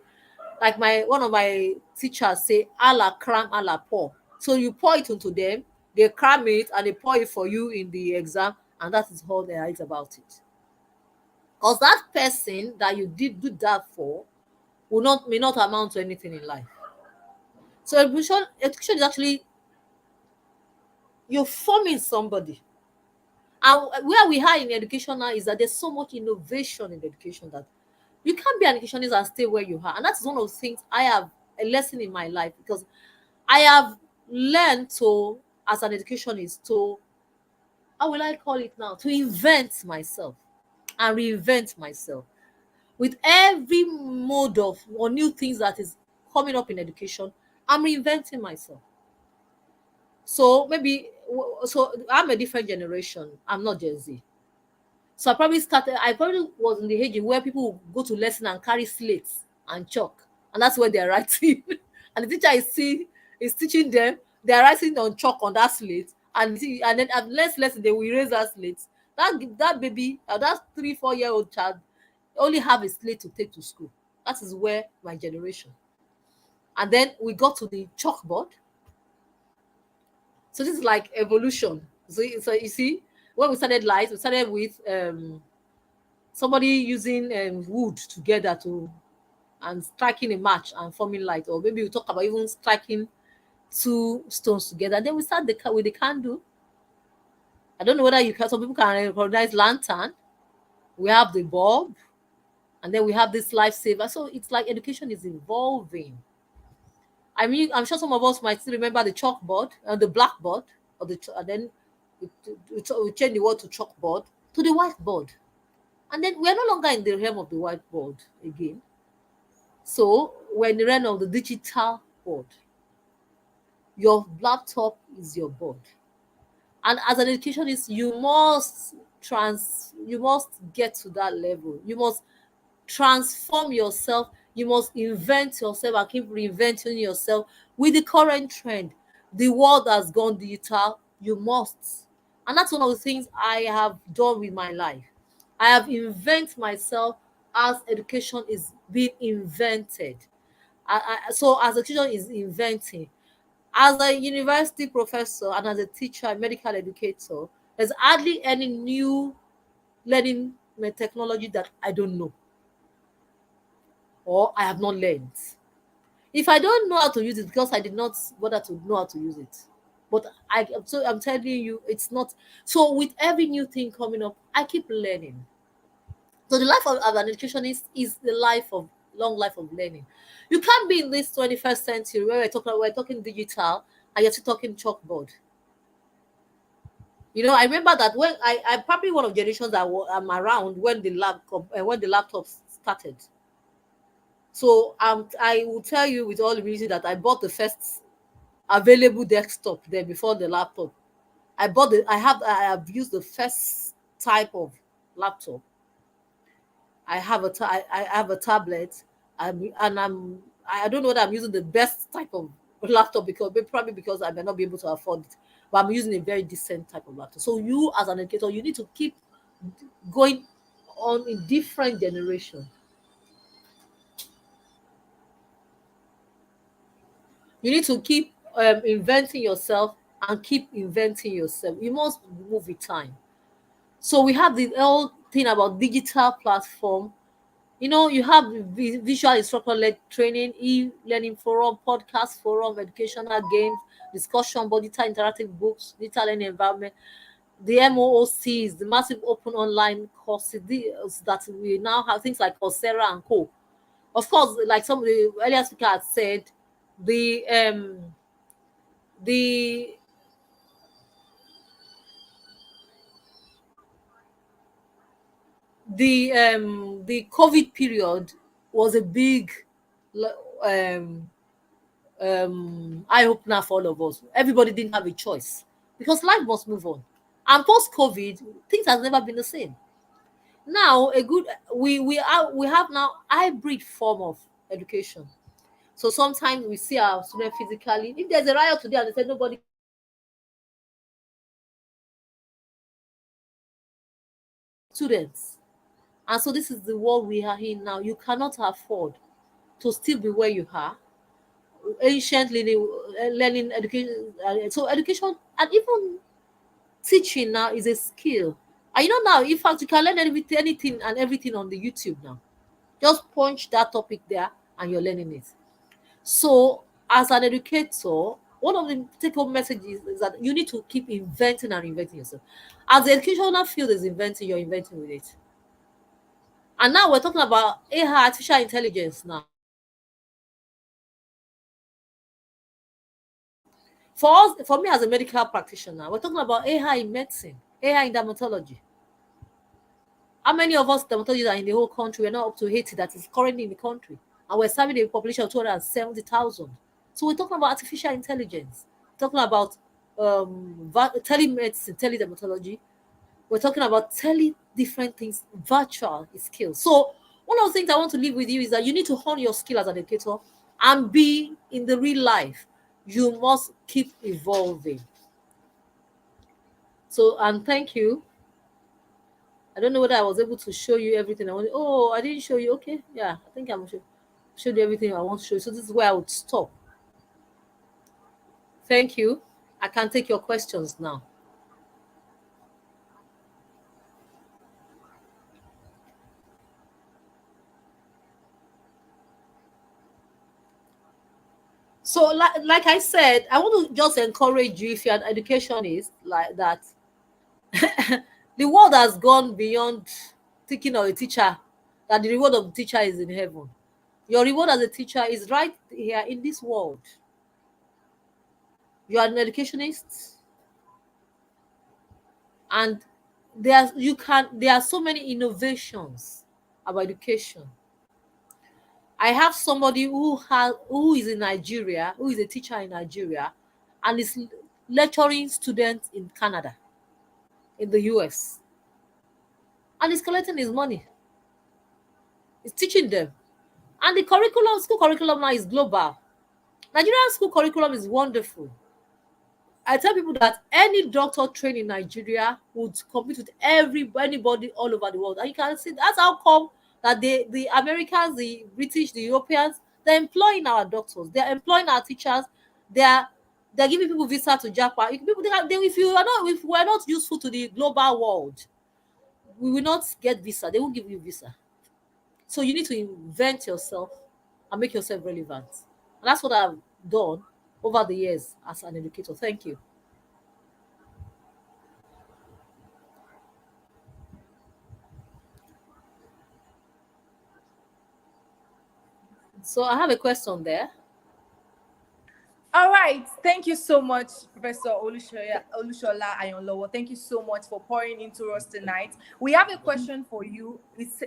S7: Like one of my teachers say, a la cram, a la pour. So you pour it into them, they cram it, and they pour it for you in the exam, and that is all there is about it. Because that person that you did do that for may not amount to anything in life. So education is actually you're forming somebody. And where we are in education now is that there's so much innovation in education that you can't be an educationist and stay where you are. And that's one of the things I have a lesson in my life, because I have learned to, as an educationist, to, how will I call it now, to invent myself and reinvent myself. With every mode of or new things that is coming up in education, I'm reinventing myself. So I'm a different generation. I'm not Gen Z. So I probably was in the age where people would go to lesson and carry slates and chalk, and that's where they're writing. And the teacher is teaching them, they're writing on chalk on that slate, and then at the next lesson they will erase that slate. That baby, that 3-4-year-old child only have a slate to take to school. That is where my generation. And then we got to the chalkboard. So this is like evolution. So you see, when we started lights, we started with somebody using wood together and striking a match and forming light, or maybe we talk about even striking two stones together. Then we start with the candle. I don't know whether you can. Some people can recognize lantern. We have the bulb, and then we have this lifesaver. So it's like education is evolving. I mean, I'm sure some of us might still remember the chalkboard and the blackboard, and then we change the word to chalkboard to the whiteboard, and then we're no longer in the realm of the whiteboard again. So we're in the realm of the digital board. Your laptop is your board, and as an educationist, you must get to that level. You must transform yourself. You must invent yourself and keep reinventing yourself with the current trend. The world has gone digital. You must. And that's one of the things I have done with my life. I have invented myself as education is being invented. So as education is inventing, as a university professor and as a teacher and medical educator, there's hardly any new learning technology that I don't know or I have not learned. If I don't know how to use it, because I did not bother to know how to use it. But I'm telling you, it's not. So with every new thing coming up, I keep learning. So the life of an educationist is the long life of learning. You can't be in this 21st century where we're talking digital and you're still talking chalkboard. You know, I remember that when I'm probably one of the generations that I'm around when the laptops started. So I will tell you with all humility that I bought the first available desktop there before the laptop. I have used the first type of laptop. I have a tablet, I don't know whether I'm using the best type of laptop probably because I may not be able to afford it, but I'm using a very decent type of laptop. So you as an educator, you need to keep going on in different generations. You need to keep inventing yourself and keep inventing yourself. You must move with time. So we have the whole thing about digital platform. You know, you have visual instructor-led training, e-learning forum, podcast forum, educational games, discussion board, digital interactive books, digital learning environment. The MOOCs, the massive open online courses that we now have, things like Coursera and Co. Of course, like some of the earlier speaker had said, the the the COVID period was a big um eye opener for all of us. Everybody didn't have a choice because life must move on. And post COVID, things has never been the same. Now, we have now hybrid form of education. So sometimes we see our students physically. If there's a riot today and they say nobody students. And so this is the world we are in now. You cannot afford to still be where you are. Ancient learning education. So education and even teaching now is a skill. And you know now, in fact, you can learn anything and everything on the YouTube now. Just punch that topic there and you're learning it. So as an educator, one of the take-home messages is that you need to keep inventing and inventing yourself. As the educational field is inventing, you're inventing with it. And now we're talking about AI, artificial intelligence now. For me as a medical practitioner, we're talking about AI in medicine, AI in dermatology. How many of us dermatologists are in the whole country? We're not up to 80 that is currently in the country. And we're serving a population of 270,000. So we're talking about artificial intelligence. We're talking about telemedicine, teledermatology. We're talking about different things, virtual skills. So one of the things I want to leave with you is that you need to hone your skill as an educator and be in the real life. You must keep evolving. So, and thank you. I don't know whether I was able to show you everything I wanted. Oh, I didn't show you. Okay. Yeah, I think I'm showed you everything I want to show you. So this is where I would stop. Thank you. I can take your questions now. So, like I said, I want to just encourage you, if you're an educationist like that, the world has gone beyond thinking of a teacher, that the reward of the teacher is in heaven. Your reward as a teacher is right here in this world. You are an educationist, and there are so many innovations about education. I have somebody who is in Nigeria, who is a teacher in Nigeria, and is lecturing students in Canada, in the US, and he's collecting his money. He's teaching them, and the school curriculum now is global. Nigerian school curriculum is wonderful. I tell people that any doctor trained in Nigeria would compete with anybody all over the world. And you can see that's how come that the Americans, the British, the Europeans, they're employing our doctors, they're employing our teachers, they're giving people visa to Japan. If we're not useful to the global world, we will not get visa. They won't give you visa. So you need to invent yourself and make yourself relevant. And that's what I've done over the years as an educator. Thank you. So I have a question there.
S1: All right. Thank you so much, Professor Olushola Ayonlowo. Thank you so much for pouring into us tonight. We have a question for you. It's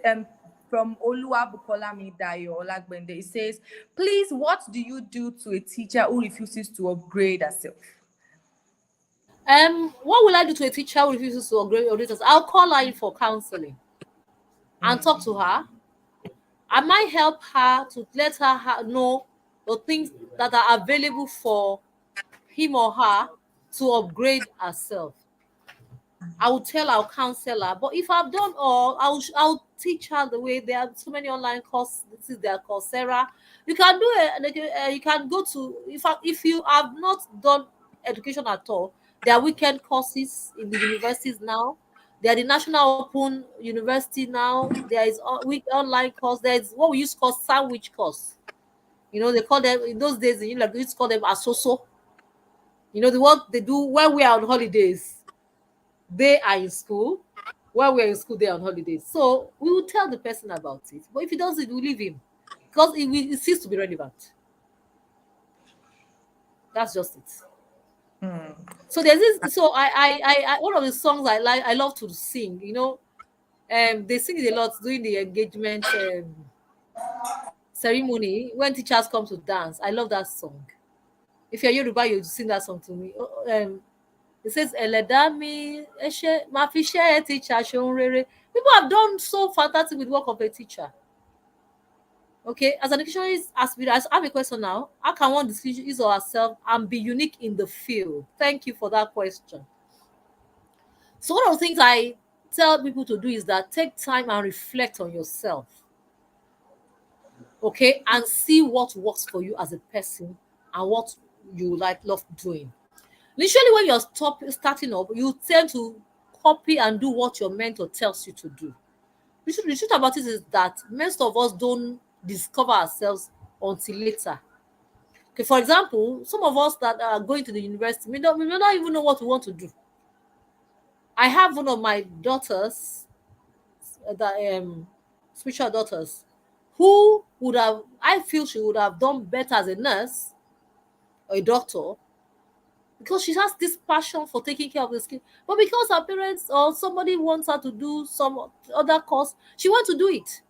S1: from Olua Bukola Midayo Olagbende. It says, please, what do you do to a teacher who refuses to upgrade herself?
S7: What will I do to a teacher who refuses to upgrade herself? I'll call her in for counseling and talk to her. I might help her to let her know the things that are available for him or her to upgrade herself. I will tell her, I'll counsel her. But if I've done all, I'll teach her the way. There are so many online courses. This is their Coursera. You can do it. You can go to, if you have not done education at all, there are weekend courses in the universities now. There are the National Open University now. There is online course. There is what we used to call sandwich course. You know, they call them in those days. We used to call them asoso. You know, the work they do when we are on holidays. They are in school. While we're in school, they're on holidays. So we will tell the person about it. But if he doesn't, we'll leave him because it ceases to be relevant. That's just it. So there's this. So I one of the songs I love to sing. You know, they sing it a lot during the engagement ceremony when teachers come to dance. I love that song. If you're Yoruba, you sing that song to me. It says, Eledami, Eshe, Mafishe, teacher, Shonrere. People have done so fantastic with work of a teacher. Okay, as an educationist, I have a question now. How can one distinguish his or herself and be unique in the field? Thank you for that question. So one of the things I tell people to do is that take time and reflect on yourself. Okay, and see what works for you as a person and what you love doing. Literally, when you're starting up, you tend to copy and do what your mentor tells you to do. The truth about it is that most of us don't discover ourselves until later. Okay, for example, some of us that are going to the university may not even know what we want to do. I have one of my daughters, spiritual daughters, who I feel she would have done better as a nurse or a doctor, because she has this passion for taking care of the skin. But because her parents or somebody wants her to do some other course, she wants to do it.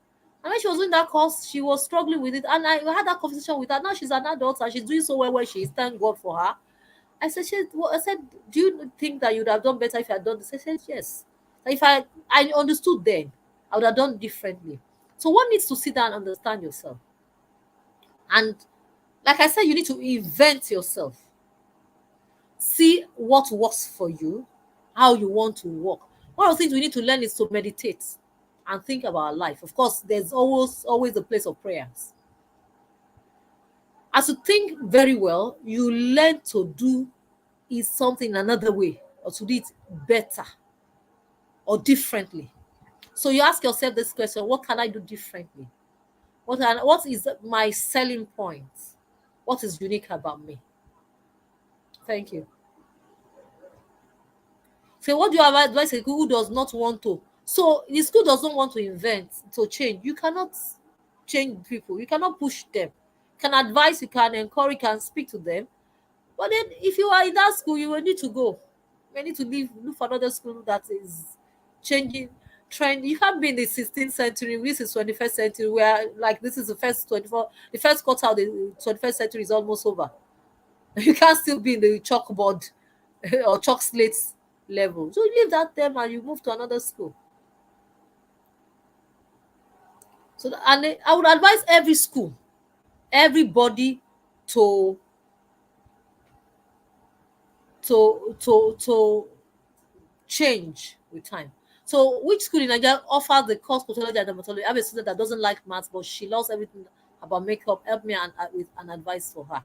S7: And when she was doing that course, she was struggling with it. And I had that conversation with her. Now she's an adult and she's doing so well where she is. Thank God for her. I said, do you think that you would have done better if you had done this? I said, yes. If I understood then, I would have done differently. So one needs to sit down and understand yourself. And like I said, you need to invent yourself. See what works for you, how you want to work. One of the things we need to learn is to meditate and think about our life. Of course, there's always a place of prayers. As you think very well, you learn to do is something another way, or to do it better or differently. So you ask yourself this question: what can I do differently? What is my selling point? What is unique about me? Thank you. So what do you have advice a school who does not want to? So the school does not want to invent, to change. You cannot change people. You cannot push them. You can advise, you can encourage, you can speak to them. But then if you are in that school, you will need to go. You need to leave, look for another school that is changing trend. You can't be in the 16th century. This is 21st century, where like this is the first quarter of the 21st century is almost over. You can't still be in the chalkboard or chalk slates level. So you leave that them and you move to another school. So I would advise every school, everybody to change with time. So which school in Nigeria offers the course cosmetology and dermatology? I have a student that doesn't like maths, but she loves everything about makeup. Help me with an advice for her.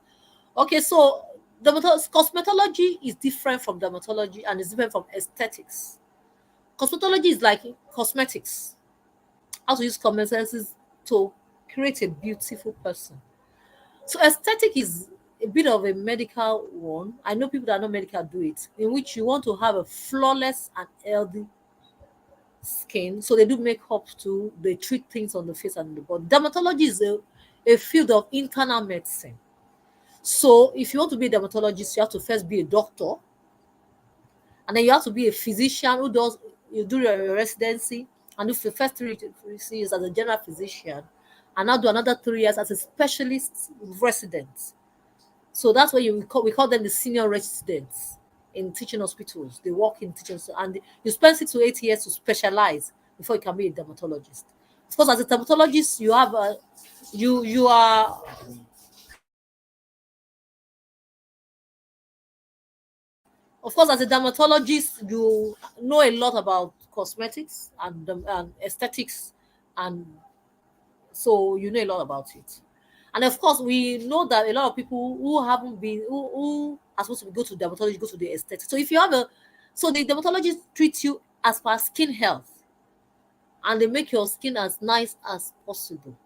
S7: Okay, so cosmetology is different from dermatology and is different from aesthetics. Cosmetology is like cosmetics. How to use common senses to create a beautiful person. So aesthetic is a bit of a medical one. I know people that are not medical do it, in which you want to have a flawless and healthy skin. So they do makeup too. They treat things on the face and the body. Dermatology is a field of internal medicine. So if you want to be a dermatologist, you have to first be a doctor. And then you have to be a physician you do your residency and do the first 3 years as a general physician, and now do another 3 years as a specialist resident. So that's where we call them the senior residents in teaching hospitals. They work in teaching, and you spend 6 to 8 years to specialize before you can be a dermatologist. Of course, as a dermatologist, you have you are of course, as a dermatologist, you know a lot about cosmetics and aesthetics, and so you know a lot about it. And of course, we know that a lot of people who haven't been, who are supposed to go to dermatology, go to the aesthetics. So if you have so the dermatologist treats you as per skin health, and they make your skin as nice as possible.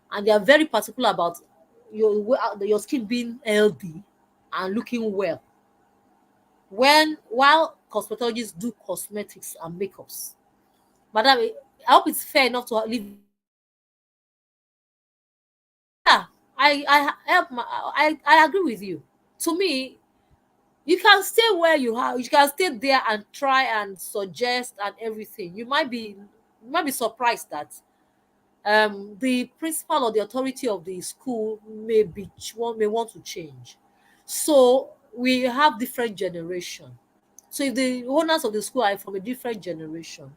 S7: And they are very particular about your skin being healthy and looking well. While cosmetologists do cosmetics and makeups. Madam, I hope it's fair enough to leave. Yeah, I agree with you. To me, you can stay where you are. You can stay there and try and suggest and everything. You might be surprised that the principal or the authority of the school may want to change. So we have different generation. So if the owners of the school are from a different generation,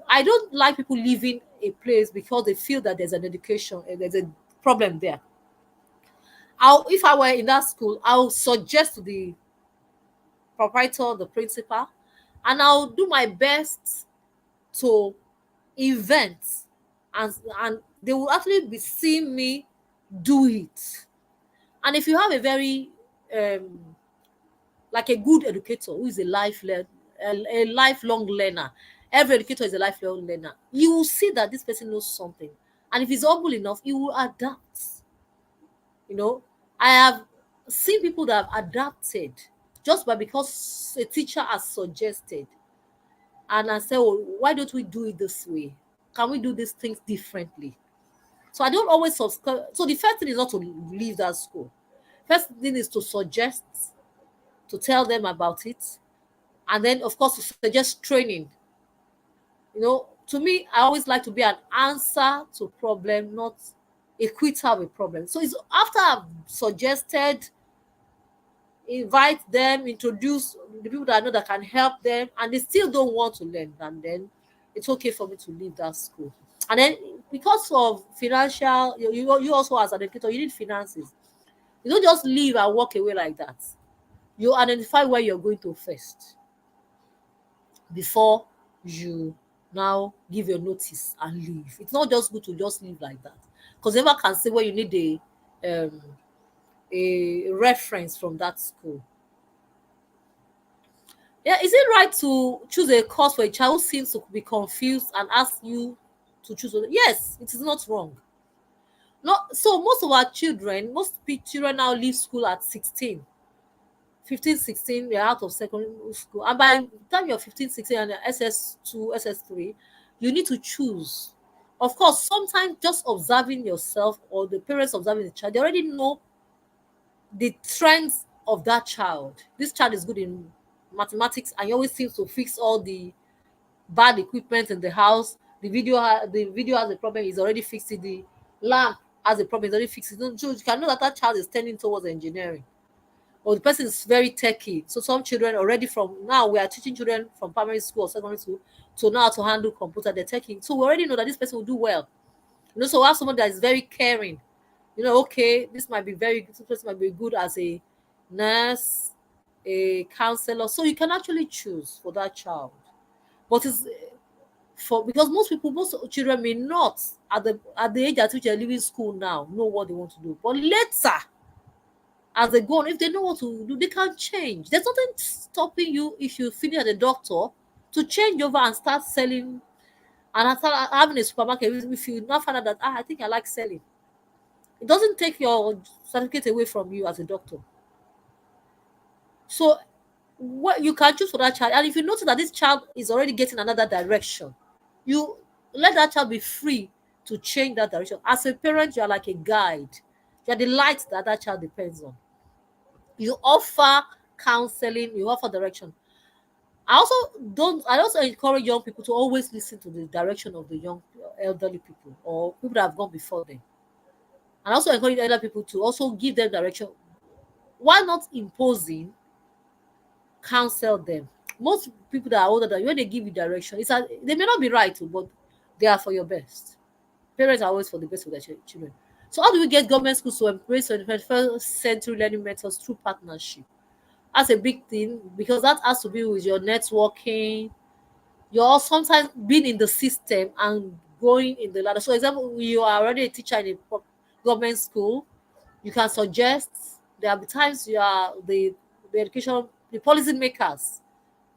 S7: I don't like people leaving a place because they feel that there's an education and there's a problem there. If I were in that school, I'll suggest to the proprietor, the principal, and I'll do my best to invent, and they will actually be seeing me do it. And if you have a very like a good educator who is a lifelong learner, every educator is a lifelong learner, you will see that this person knows something, and if he's humble enough, he will adapt. I have seen people that have adapted just because a teacher has suggested, and I say, oh, why don't we do it this way? Can we do these things differently? So I don't always subscribe. So the first thing is not to leave that school. First thing is to suggest, to tell them about it, and then of course to suggest training. To me, I always like to be an answer to problem, not a quitter with problem. So it's after I've suggested, invite them, introduce the people that I know that can help them, and they still don't want to learn, and then it's okay for me to leave that school. And then because of financial, you also as an educator, you need finances. You don't just leave and walk away like that. You identify where you're going to first before you now give your notice and leave. It's not just good to just leave like that, because never can say where you need a reference from that school. Yeah, is it right to choose a course for a child who seems to be confused and ask you to choose? Yes, it is not wrong. Not so most of our children, children now leave school at 16, 15, 16, they're out of secondary school. And by the time you're 15, 16 and you're SS2, SS3, you need to choose. Of course, sometimes just observing yourself or the parents observing the child, they already know the trends of that child. This child is good in mathematics and he always seems to fix all the bad equipment in the house. The video has a problem, he's already fixed it. The lamp has a problem, he's already fixed it. So you can know that that child is tending towards engineering. Or the person is very techy. So some children already from now, we are teaching children from primary school or secondary school to know how to handle computer, they're techy. So we already know that this person will do well. So we have someone that is very caring. Okay, this person might be good as a nurse, a counselor. So you can actually choose for that child. But it's because most children may not at the age at which they're leaving school now know what they want to do. But later, as they go on, if they know what to do, they can change. There's nothing stopping you if you finish as a doctor to change over and start selling and start having a supermarket. If you now find out that I think I like selling, it doesn't take your certificate away from you as a doctor. So what you can choose for that child, and if you notice that this child is already getting another direction, you let that child be free to change that direction. As a parent, you are like a guide. You are the light that that child depends on. You offer counseling, you offer direction. I also encourage young people to always listen to the direction of the young elderly people or people that have gone before them. And also encourage other people to also give them direction. Why not imposing? Counsel them. Most people that are older than you, when they give you direction, they may not be right, but they are for your best. Parents are always for the best of their children. So how do we get government schools to embrace 21st century learning methods through partnership? That's a big thing because that has to do with your networking. You're sometimes being in the system and going in the ladder. So, for example, you are already a teacher in a government school. You can suggest. There will be times you are the policy makers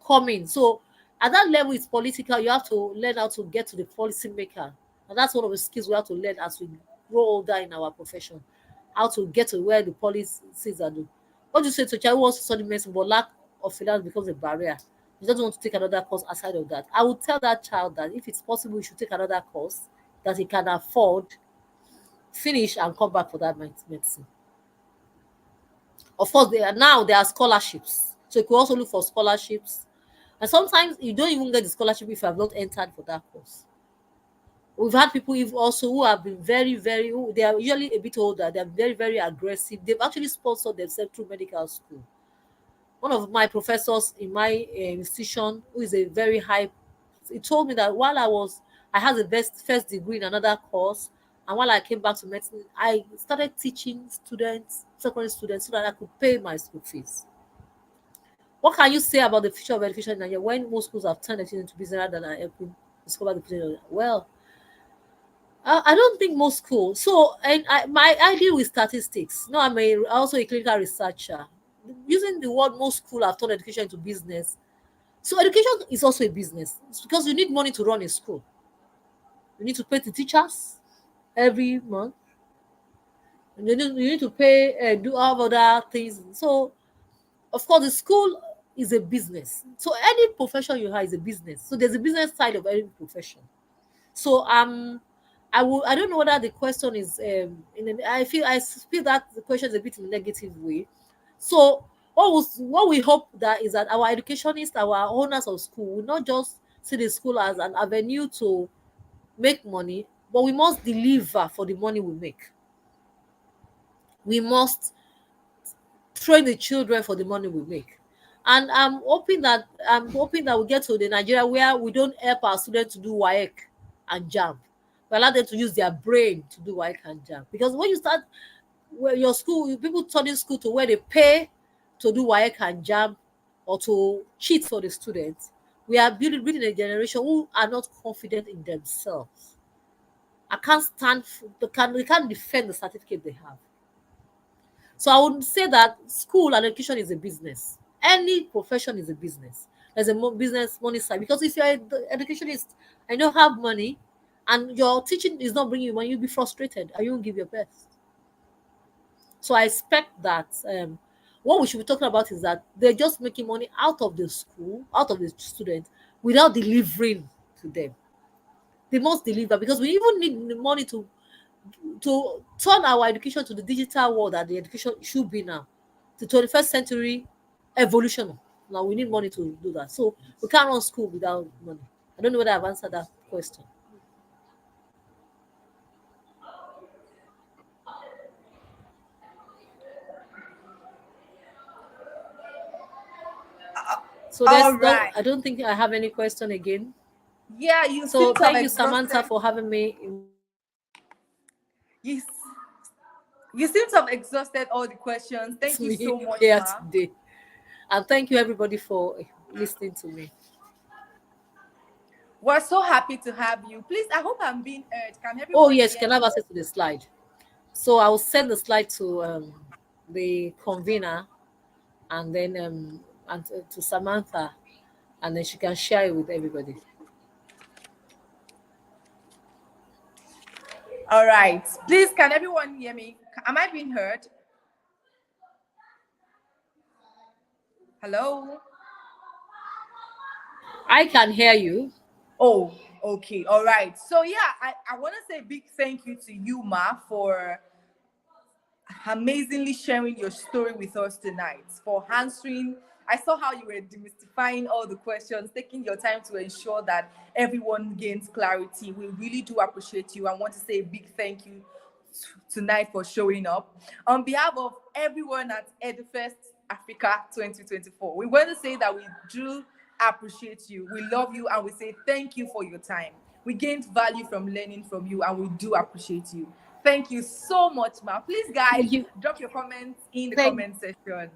S7: come in. So at that level, it's political. You have to learn how to get to the policy maker. And that's one of the skills we have to learn as we grow older in our profession. How to get to where the policies are doing. What do you say to a child who wants to study medicine but lack of finance becomes a barrier? He doesn't want to take another course aside of that. I would tell that child that if it's possible, he should take another course that he can afford, finish, and come back for that medicine. Of course, there are scholarships. So you could also look for scholarships. And sometimes you don't even get the scholarship if you have not entered for that course. We've had people who have been very, very, they are usually a bit older. They're very, very aggressive. They've actually sponsored themselves through medical school. One of my professors in my institution, who is a very high, he told me that while I had the first degree in another course, and while I came back to medicine, I started teaching secondary students, so that I could pay my school fees. What can you say about the future of education in Nigeria when most schools have turned education into business rather than helping discover the potential? Well, I don't think most schools. So, I deal with statistics. No, I'm also a clinical researcher. Using the word most schools have turned education into business. So education is also a business. It's because you need money to run a school. You need to pay the teachers every month. And you need to pay do all other things. So, of course, the school is a business. So any profession you have is a business. So there's a business side of every profession. So I don't know whether the question is I feel that the question is a bit in a negative way. So what we hope that is that our educationists, our owners of school, will not just see the school as an avenue to make money, but we must deliver for the money we make. We must train the children for the money we make. And I'm hoping that we get to the Nigeria where we don't help our students to do WAEC and JAMB. We allow them to use their brain to do WAEC and JAMB. Because when you start your school, people turning school to where they pay to do WAEC and JAMB or to cheat for the students, we are building a generation who are not confident in themselves. They can't defend the certificate they have. So I would say that school and education is a business. Any profession is a business. There's a business money side, because if you're an educationist and you don't have money and your teaching is not bringing you money, you'll be frustrated and you won't give your best. So I expect that what we should be talking about is that they're just making money out of the school, out of the students, without delivering to them. They must deliver, because we even need the money to turn our education to the digital world that the education should be now, the 21st century evolution. Now we need money to do that. So we can't run school without money. I don't know whether I've answered that question. So there's
S1: All right.
S7: I don't think I have any question again.
S1: Yeah, you
S7: So
S1: seem to have
S7: thank you, Samantha,
S1: exhausted.
S7: for having me.
S1: You, you seem to have exhausted all the questions. Thank you so much,
S7: here
S1: Ma.
S7: today. And thank you everybody for listening to me.
S1: We're so happy to have you. Please, I hope I'm being heard. Can everyone
S7: Oh yes,
S1: hear
S7: can I have access to the slide? So I will send the slide to the convener, and then to Samantha, and then she can share it with everybody.
S1: All right. Please, can everyone hear me? Am I being heard? Hello?
S7: I can hear you.
S1: Oh, okay. All right. So, yeah, I want to say a big thank you to you, Ma, for amazingly sharing your story with us tonight, for answering. I saw how you were demystifying all the questions, taking your time to ensure that everyone gains clarity. We really do appreciate you. I want to say a big thank you tonight for showing up. On behalf of everyone at EduFest Africa 2024, we want to say that we do appreciate you. We love you, and we say thank you for your time. We gained value from learning from you, and we do appreciate you. Thank you so much, Ma. Please, guys, drop your comments in the comment section.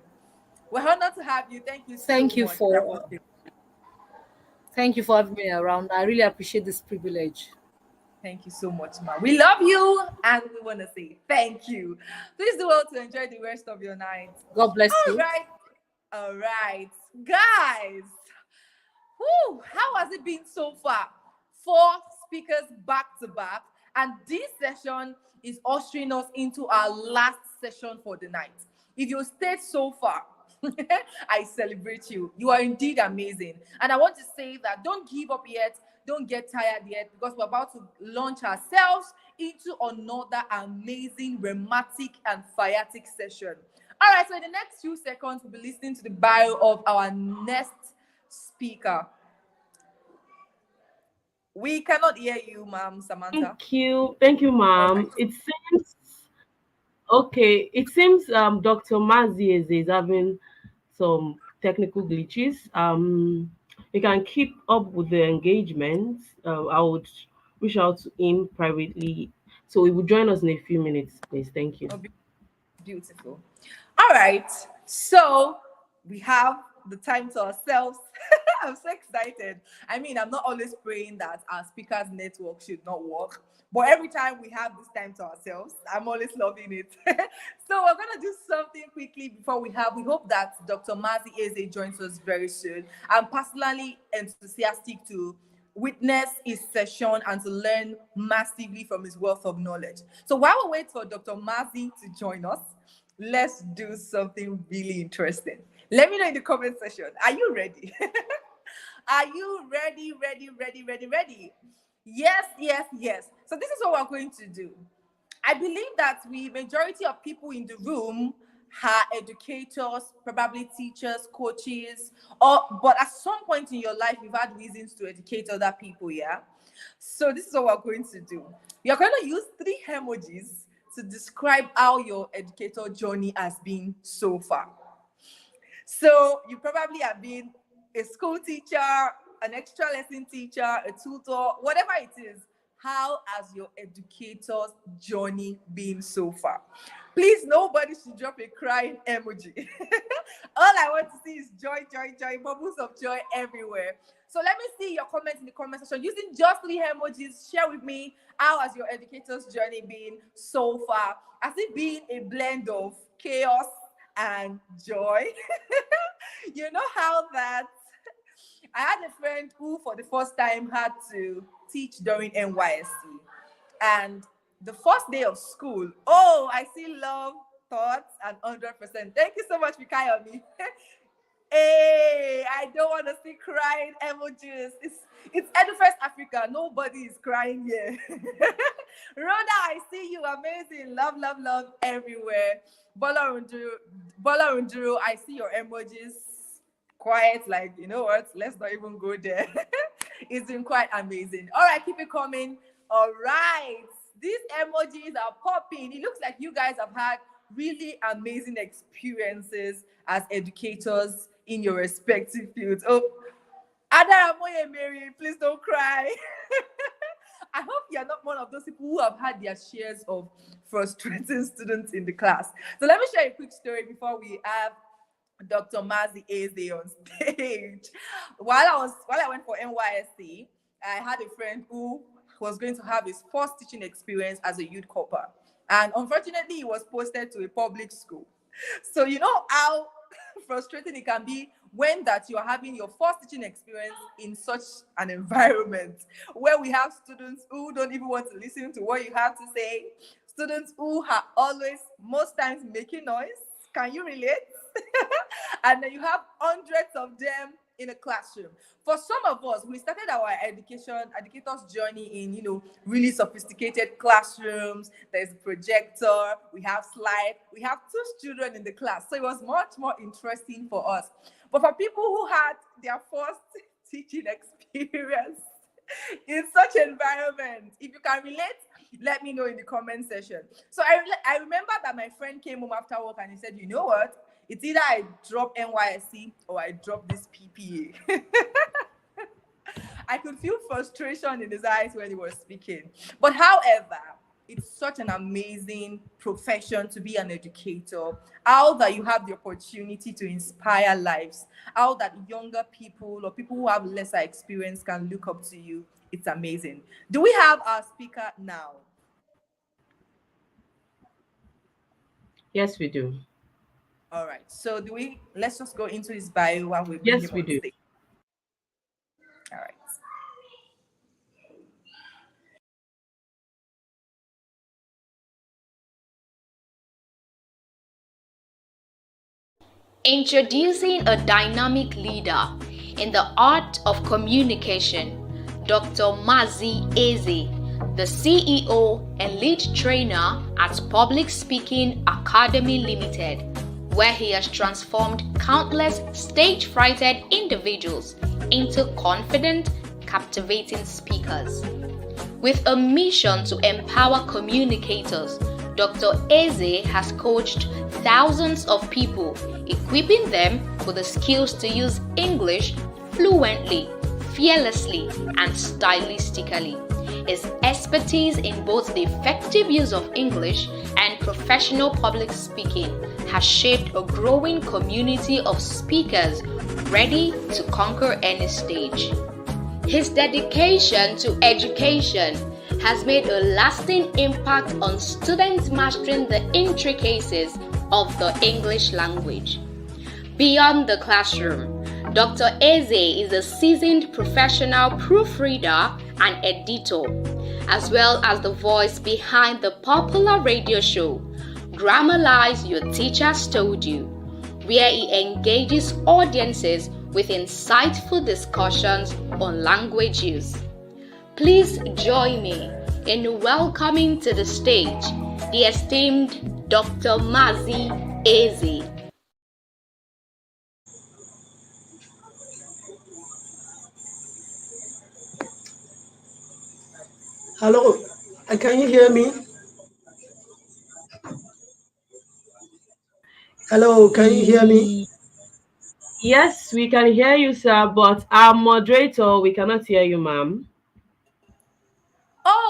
S1: We're honored to have you. Thank you so much.
S7: Thank you for having me around. I really appreciate this privilege.
S1: Thank you so much, Ma. We love you, and we want to say thank you. Please do well to enjoy the rest of your night.
S7: God bless you.
S1: All right, guys. Whew, how has it been so far? 4 speakers back to back, and this session is ushering us into our last session for the night. If you stayed so far, I celebrate you. You are indeed amazing. And I want to say that don't give up yet. Don't get tired yet, because we're about to launch ourselves into another amazing rheumatic and sciatic session. All right, so in the next few seconds, we'll be listening to the bio of our next speaker. We cannot hear you, ma'am, Samantha.
S2: Thank you, ma'am. It seems Dr. Mazi Eze is having some technical glitches. You can keep up with the engagement. I would reach out to him privately, so he will join us in a few minutes, please. Thank you.
S1: Oh, beautiful. All right, so we have the time to ourselves. I'm so excited. I mean, I'm not always praying that our speakers network should not work, but every time we have this time to ourselves, I'm always loving it. So we're going to do something quickly before we hope that Dr. Mazi Eze joins us very soon. I'm personally enthusiastic to witness his session and to learn massively from his wealth of knowledge. So while we wait for Dr. Mazi to join us, let's do something really interesting. Let me know in the comment section. Are you ready? Are you ready? Yes. So this is what we're going to do. I believe that the majority of people in the room are educators, probably teachers, coaches, but at some point in your life, you've had reasons to educate other people, yeah? So this is what we're going to do. You're going to use 3 emojis to describe how your educator journey has been so far. So you probably have been a school teacher, an extra lesson teacher, a tutor, whatever it is. How has your educator's journey been so far? Please, nobody should drop a crying emoji. All I want to see is joy, bubbles of joy everywhere. So let me see your comments in the comment section. Using just 3 emojis, share with me, how has your educator's journey been so far? Has it been a blend of chaos and joy. You know how that I had a friend who, for the first time, had to teach during NYSC. And the first day of school, oh, I see love, thoughts, and 100%. Thank you so much, Mikayomi. Hey, I don't want to see crying emojis. It's EduFest Africa. Nobody is crying here. Rhoda, I see you. Amazing. Love, love, love everywhere. Bola Unduru, I see your emojis. Quiet, like, you know what? Let's not even go there. It's been quite amazing. All right, keep it coming. All right. These emojis are popping. It looks like you guys have had really amazing experiences as educators in your respective fields. Oh, Adaramoye Mary, please don't cry. I hope you're not one of those people who have had their shares of frustrating students in the class. So let me share a quick story before we have Dr. Mazi Eze on stage. While I went for NYSC, I had a friend who was going to have his first teaching experience as a youth corper. And unfortunately, he was posted to a public school. So you know how frustrating it can be when that you're having your first teaching experience in such an environment where we have students who don't even want to listen to what you have to say, students who are always, most times, making noise. Can you relate? And then you have hundreds of them in a classroom. For some of us, we started our educators journey in, really sophisticated classrooms. There's a projector, we have slides, we have 2 children in the class. So it was much more interesting for us. But for people who had their first teaching experience in such an environment, if you can relate, let me know in the comment section. So I remember that my friend came home after work and he said, you know what? It's either I drop NYSC or I drop this PPA. I could feel frustration in his eyes when he was speaking. But however, it's such an amazing profession to be an educator. How that you have the opportunity to inspire lives. How that younger people or people who have lesser experience can look up to you. It's amazing. Do we have our speaker now?
S2: Yes, we do.
S1: All right. So let's just go into his bio while we
S2: Yes, we do.
S1: Stage. All right.
S3: Introducing a dynamic leader in the art of communication, Dr. Mazi Eze, the CEO and lead trainer at Public Speaking Academy Limited, where he has transformed countless stage-frighted individuals into confident, captivating speakers. With a mission to empower communicators, Dr. Eze has coached thousands of people, equipping them with the skills to use English fluently, fearlessly, and stylistically. His expertise in both the effective use of English and professional public speaking has shaped a growing community of speakers ready to conquer any stage. His dedication to education has made a lasting impact on students mastering the intricacies of the English language. Beyond the classroom, Dr. Eze is a seasoned professional proofreader and editor, as well as the voice behind the popular radio show Grammarlize Your Teachers Told You, where he engages audiences with insightful discussions on language use. Please join me in welcoming to the stage the esteemed Dr. Mazi Eze.
S8: Hello, can you hear me? Hello, can you hear me?
S2: Yes, we can hear you, sir, but our moderator, we cannot hear you, ma'am.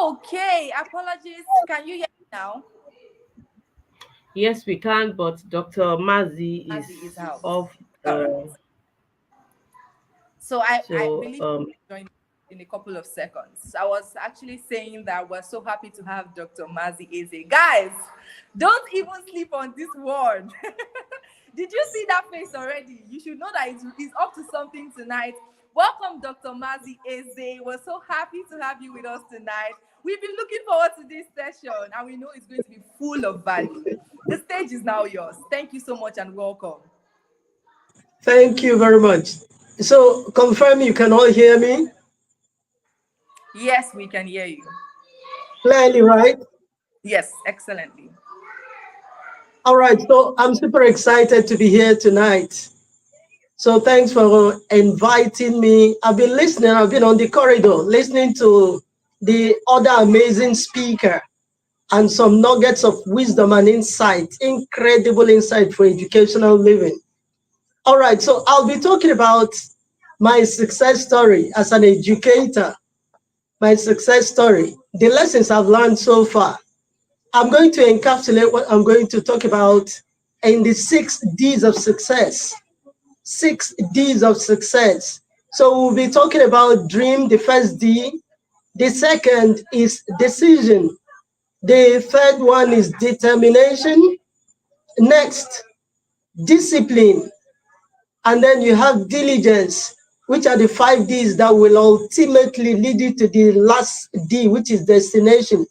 S1: Okay, apologies. Can you hear me now?
S2: Yes, we can, but Dr. Mazi is
S1: out.
S2: off.
S1: So I believe join. in a couple of seconds. I was actually saying that we're so happy to have Dr. Mazi Eze. Guys, don't even sleep on this word. Did you see that face already? You should know that he's up to something tonight. Welcome, Dr. Mazi Eze. We're so happy to have you with us tonight. We've been looking forward to this session, and we know it's going to be full of value. The stage is now yours. Thank you so much and welcome.
S8: Thank you very much. So, confirm you can all hear me?
S1: Yes, we can hear you.
S8: Clearly, right?
S1: Yes, excellently.
S8: All right, so I'm super excited to be here tonight. So thanks for inviting me. I've been listening, I've been on the corridor listening to the other amazing speaker and some nuggets of wisdom and insight, incredible insight for educational living. All right, so I'll be talking about my success story as an educator, my success story, the lessons I've learned so far. I'm going to encapsulate what I'm going to talk about in the 6 Ds of success. 6 Ds of success. So we'll be talking about dream, the first D. The second is decision. The third one is determination. Next, discipline. And then you have diligence, which are the 5 Ds that will ultimately lead you to the last D, which is destination.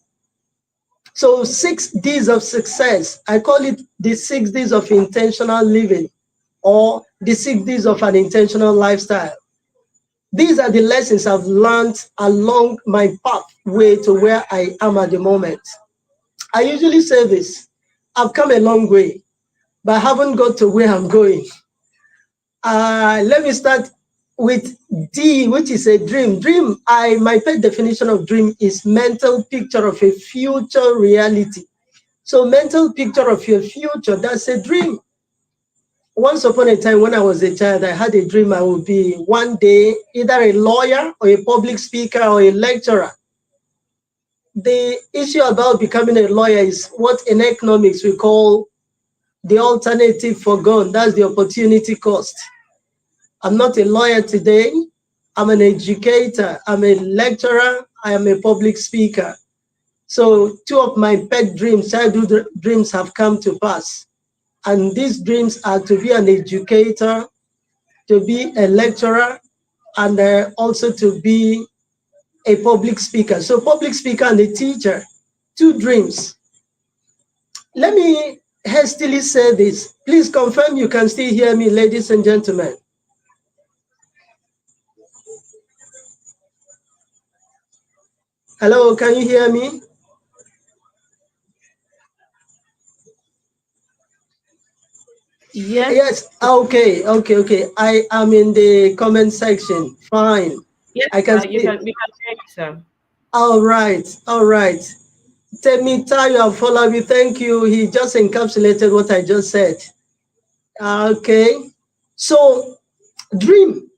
S8: So 6 Ds of success. I call it the 6 Ds of intentional living, or the 6 Ds of an intentional lifestyle. These are the lessons I've learned along my pathway to where I am at the moment. I usually say this: I've come a long way, but I haven't got to where I'm going. Let me start with D, which is a dream. My pet definition of dream is mental picture of a future reality. So mental picture of your future, that's a dream. Once upon a time when I was a child, I had a dream I would be one day either a lawyer or a public speaker or a lecturer. The issue about becoming a lawyer is what in economics we call the alternative for gone. That's the opportunity cost. I'm not a lawyer today. I'm an educator. I'm a lecturer. I am a public speaker. So 2 of my pet dreams, childhood dreams, have come to pass. And these dreams are to be an educator, to be a lecturer, and also to be a public speaker. So public speaker and a teacher, 2 dreams. Let me hastily say this. Please confirm you can still hear me, ladies and gentlemen. Hello, can you hear me? Yes. Okay. I am in the comment section. Fine.
S2: Yes,
S8: I can
S2: sir, we can hear you, sir.
S8: All right. Temitayo Afolabi, thank you. He just encapsulated what I just said. Okay. So, dream.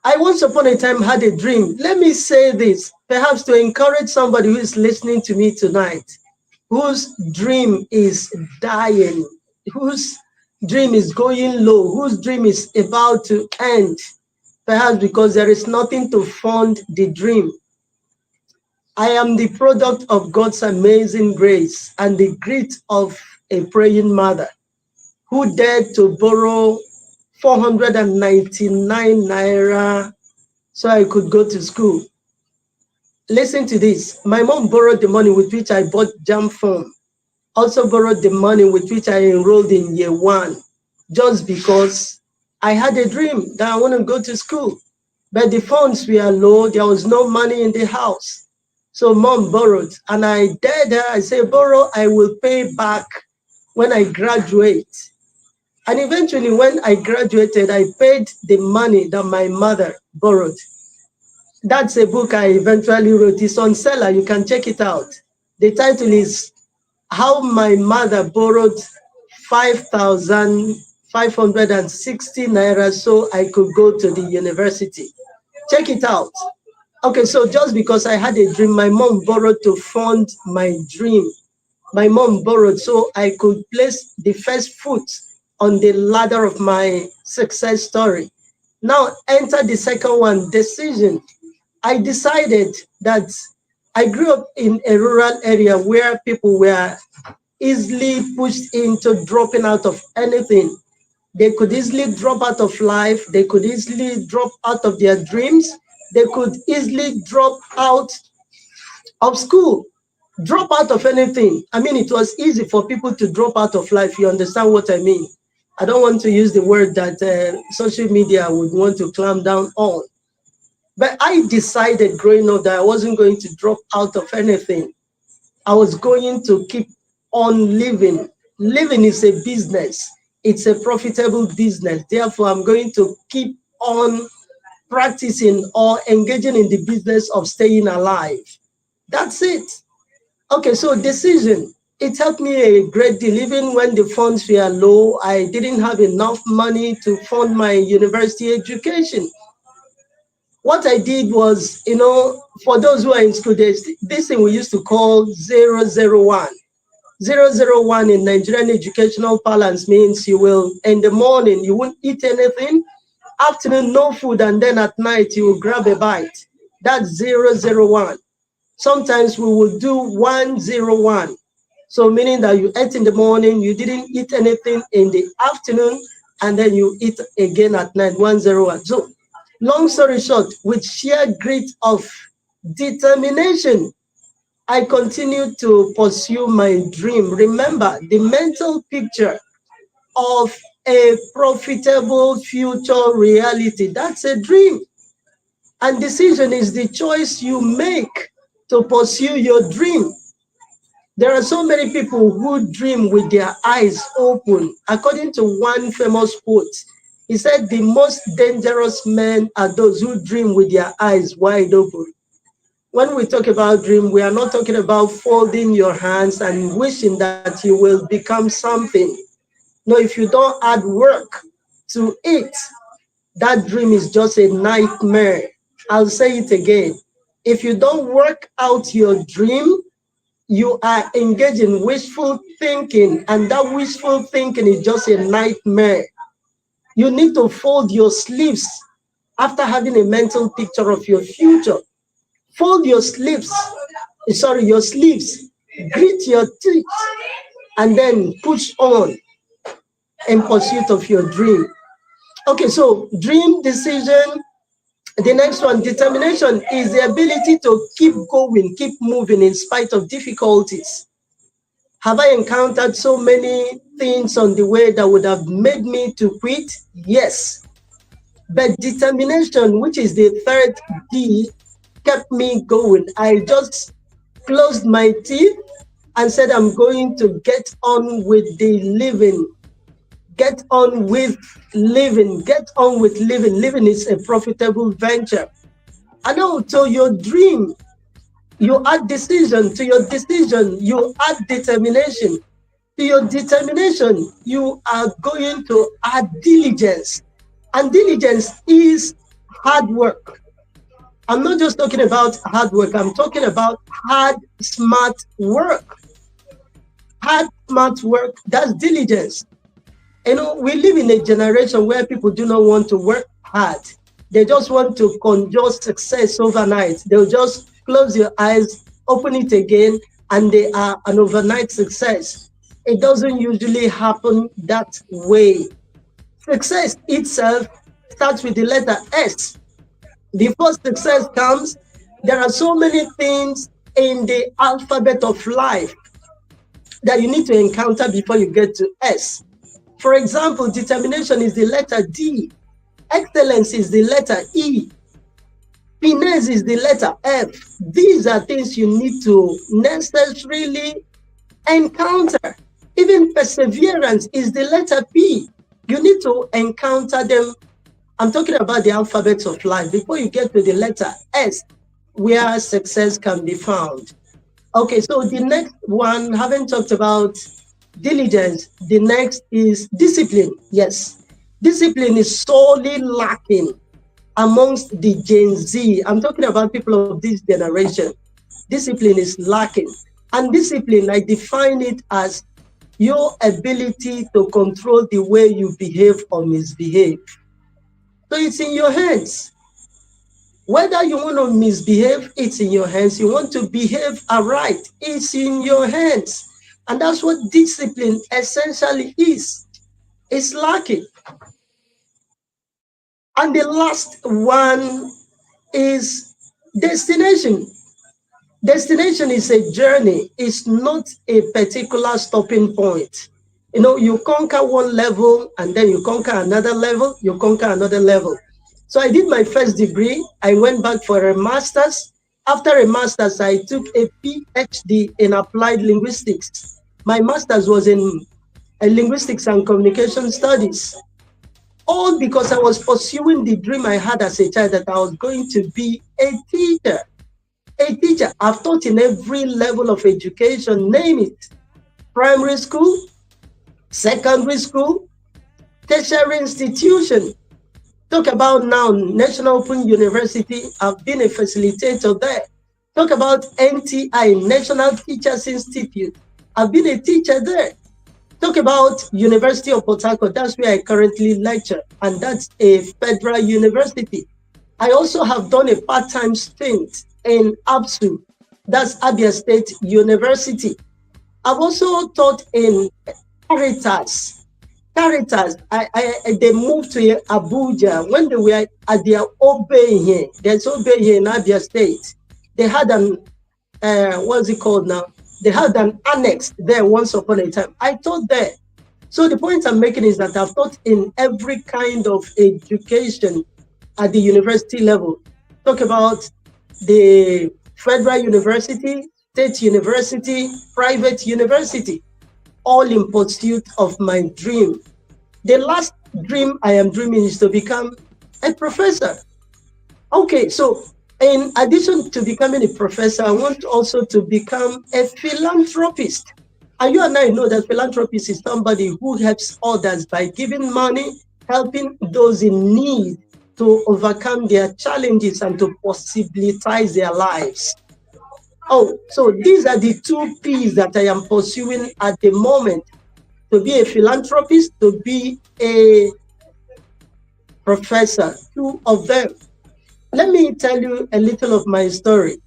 S8: I once upon a time had a dream. Let me say this, perhaps to encourage somebody who is listening to me tonight, whose dream is dying, whose dream is going low, whose dream is about to end, perhaps because there is nothing to fund the dream. I am the product of God's amazing grace and the grit of a praying mother who dared to borrow 499 naira so I could go to school. Listen to this. My mom borrowed the money with which I bought jam form, also borrowed the money with which I enrolled in year 1, just because I had a dream that I want to go to school. But the funds were low, there was no money in the house. So mom borrowed, and I dared her, I said, borrow, I will pay back when I graduate. And eventually when I graduated, I paid the money that my mother borrowed. That's a book I eventually wrote. It's on seller, you can check it out. The title is How My Mother Borrowed 5,560 naira so I could go to the university. Check it out. Okay, so just because I had a dream, my mom borrowed to fund my dream. My mom borrowed so I could place the first foot on the ladder of my success story. Now enter the second one, decision. I decided that I grew up in a rural area where people were easily pushed into dropping out of anything. They could easily drop out of life. They could easily drop out of their dreams. They could easily drop out of school, drop out of anything. I mean, it was easy for people to drop out of life. You understand what I mean? I don't want to use the word that social media would want to clamp down on. But I decided growing up that I wasn't going to drop out of anything. I was going to keep on living. Living is a business. It's a profitable business. Therefore, I'm going to keep on practicing or engaging in the business of staying alive. That's it. Okay, so decision. It helped me a great deal. Even when the funds were low, I didn't have enough money to fund my university education. What I did was, for those who are in school, there's this thing we used to call 001. 001 in Nigerian educational parlance means you will, in the morning, you won't eat anything, afternoon, no food, and then at night, you will grab a bite. That's 001. Sometimes we will do 101. So meaning that you ate in the morning, you didn't eat anything in the afternoon, and then you eat again at night, 101. So long story short, with sheer grit of determination, I continued to pursue my dream. Remember, the mental picture of a profitable future reality, that's a dream. And decision is the choice you make to pursue your dream. There are so many people who dream with their eyes open. According to one famous quote, he said, the most dangerous men are those who dream with their eyes wide open. When we talk about dream, we are not talking about folding your hands and wishing that you will become something. No, if you don't add work to it, that dream is just a nightmare. I'll say it again. If you don't work out your dream, you are engaged in wishful thinking, and that wishful thinking is just a nightmare. You need to fold your sleeves after having a mental picture of your future. Fold your sleeves, your sleeves, grit your teeth, and then push on in pursuit of your dream. Okay, so dream, decision. The next one, determination, is the ability to keep going, keep moving in spite of difficulties. Have I encountered so many things on the way that would have made me to quit? Yes. But determination, which is the third D, kept me going. I just closed my teeth and said, I'm going to get on with the living. Get on with living. Get on with living. Living is a profitable venture. I know, to your dream, you add decision. To your decision, you add determination. To your determination, you are going to add diligence. And diligence is hard work. I'm not just talking about hard work. I'm talking about hard, smart work. Hard, smart work, that's diligence. We live in a generation where people do not want to work hard. They just want to conjure success overnight. They'll just close your eyes, open it again, and they are an overnight success. It doesn't usually happen that way. Success itself starts with the letter S. Before success comes, there are so many things in the alphabet of life that you need to encounter before you get to S. For example, determination is the letter D. Excellence is the letter E. Finesse is the letter F. These are things you need to necessarily encounter. Even perseverance is the letter P. You need to encounter them. I'm talking about the alphabet of life before you get to the letter S, where success can be found. Okay, so the next one, having talked about diligence, the next is discipline. Yes, discipline is sorely lacking amongst the Gen Z. I'm talking about people of this generation. Discipline is lacking. And discipline, I define it as your ability to control the way you behave or misbehave. So it's in your hands. Whether you want to misbehave, it's in your hands. You want to behave aright, it's in your hands. And that's what discipline essentially is. It's lacking. And the last one is destination. Destination is a journey. It's not a particular stopping point. You know, you conquer one level and then you conquer another level, you conquer another level. So I did my first degree. I went back for a master's. After a master's, I took a PhD in applied linguistics. My master's was in linguistics and communication studies. All because I was pursuing the dream I had as a child that I was going to be a teacher. A teacher. I've taught in every level of education, name it. Primary school, secondary school, tertiary institution. Talk about now National Open University. I've been a facilitator there. Talk about NTI, National Teachers Institute. I've been a teacher there. Talk about University of Port Harcourt. That's where I currently lecture, and that's a federal university. I also have done a part-time stint in ABSU, that's Abia State University. I've also taught in Caritas. They moved to Abuja when they were at their Obey here. There's Obey here in Abia State. They had an, what's it called now? They had an annex there once upon a time. I taught there. So the point I'm making is that I've taught in every kind of education at the university level. Talk about the federal university, state university, private university, all in pursuit of my dream. The last dream I am dreaming is to become a professor. Okay, so in addition to becoming a professor, I want also to become a philanthropist. And you and I know that philanthropist is somebody who helps others by giving money, helping those in need to overcome their challenges and to possibilitize their lives. Oh, so these are the two P's that I am pursuing at the moment: to be a philanthropist, to be a professor, two of them. Let me tell you a little of my story,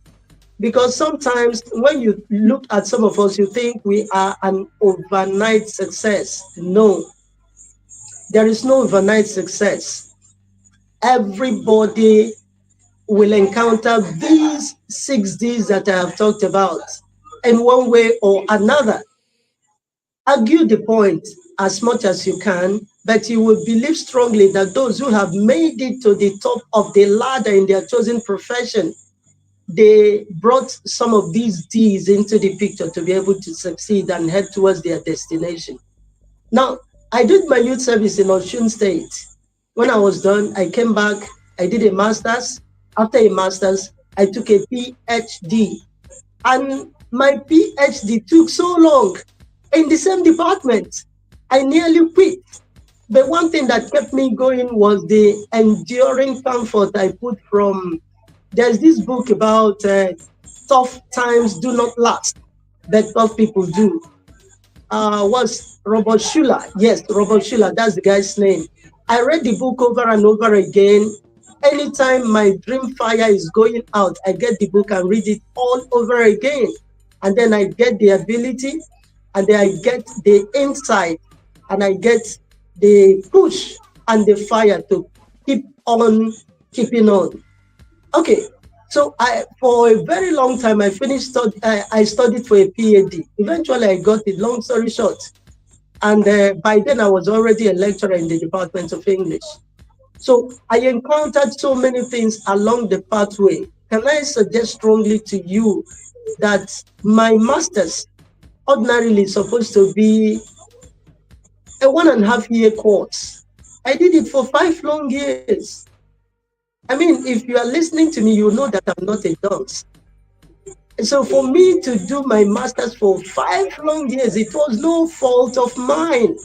S8: because sometimes when you look at some of us, you think we are an overnight success. No, there is no overnight success. Everybody will encounter these 6 Ds that I have talked about in one way or another. Argue the point as much as you can, but you will believe strongly that those who have made it to the top of the ladder in their chosen profession, they brought some of these Ds into the picture to be able to succeed and head towards their destination. Now, I did my youth service in Osun State. When I was done, I came back, I did a master's. After a master's, I took a PhD. And my PhD took so long in the same department. I nearly quit. But one thing that kept me going was the enduring comfort I put from, there's this book about tough times do not last, but tough people do. Was Robert Schuller. Yes, Robert Schuller, that's the guy's name. I read the book over and over again. Anytime my dream fire is going out, I get the book and read it all over again. And then I get the ability, and then I get the insight, and I get the push and the fire to keep on keeping on. Okay, so for a very long time, I studied for a PhD. Eventually, I got it, long story short. And by then, I was already a lecturer in the Department of English. So I encountered so many things along the pathway. Can I suggest strongly to you that my master's ordinarily is supposed to be a 1.5 year course. I did it for 5 long years. I mean, if you are listening to me, you know that I'm not a dunce. So for me to do my master's for 5 long years, it was no fault of mine.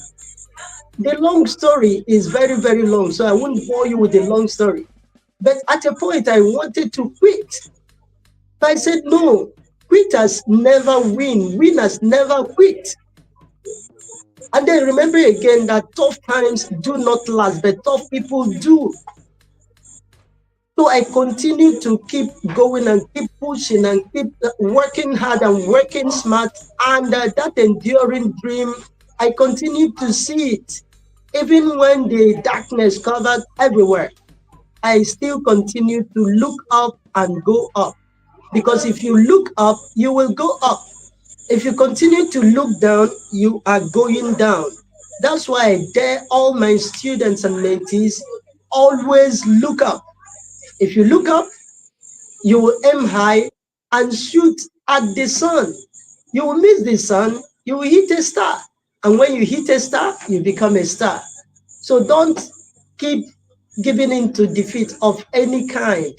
S8: The long story is very, very long, so I won't bore you with the long story. But at a point, I wanted to quit. But I said, no, quitters never win. Winners never quit. And then remember again that tough times do not last, but tough people do. So I continue to keep going and keep pushing and keep working hard and working smart. And that enduring dream, I continue to see it. Even when the darkness covered everywhere, I still continue to look up and go up. Because if you look up, you will go up. If you continue to look down, you are going down. That's why I dare all my students and mentees always look up. If you look up, you will aim high and shoot at the sun. You will miss the sun, you will hit a star. And when you hit a star, you become a star. So don't keep giving in to defeat of any kind.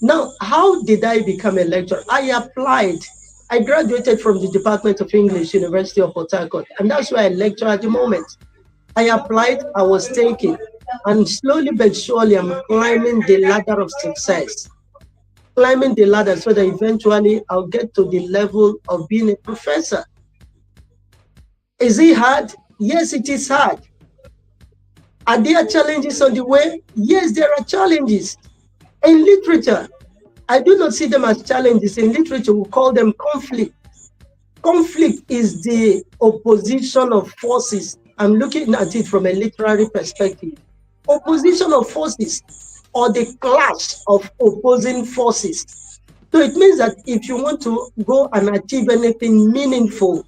S8: Now, how did I become a lecturer? I applied. I graduated from the Department of English, University of Port Harcourt, and that's where I lecture at the moment. I applied, I was taken, and slowly but surely I'm climbing the ladder of success. Climbing the ladder so that eventually I'll get to the level of being a professor. Is it hard? Yes, it is hard. Are there challenges on the way? Yes, there are challenges. In literature, I do not see them as challenges. In literature, we call them conflict. Conflict is the opposition of forces. I'm looking at it from a literary perspective. Opposition of forces, or the clash of opposing forces. So it means that if you want to go and achieve anything meaningful,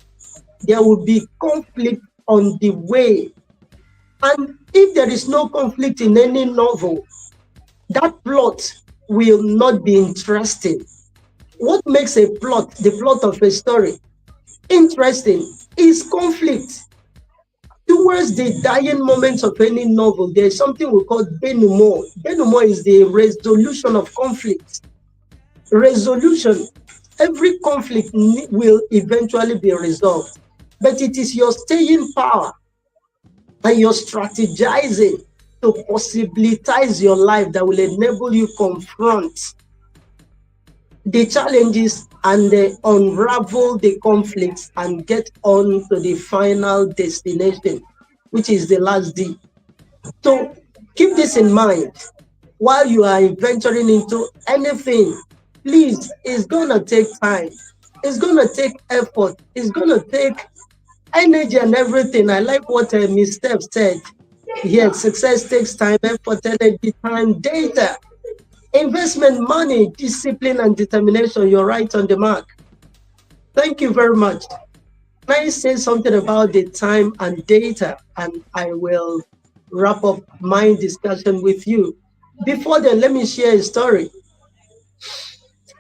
S8: there will be conflict on the way. And if there is no conflict in any novel, that plot will not be interesting. What makes a plot, the plot of a story, interesting is conflict. Towards the dying moments of any novel, there is something we call denouement. Denouement is the resolution of conflict. Resolution. Every conflict will eventually be resolved, but it is your staying power and your strategizing to possibilitize your life that will enable you confront the challenges and unravel the conflicts and get on to the final destination, which is the last D. So keep this in mind while you are venturing into anything. Please, it's gonna take time. It's gonna take effort. It's gonna take energy and everything. I like what Ms. Steph said. Here, success takes time, effort, energy, time, data, investment, money, discipline, and determination. You're right on the mark. Thank you very much. Can I say something about the time and data, and I will wrap up my discussion with you. Before then, let me share a story.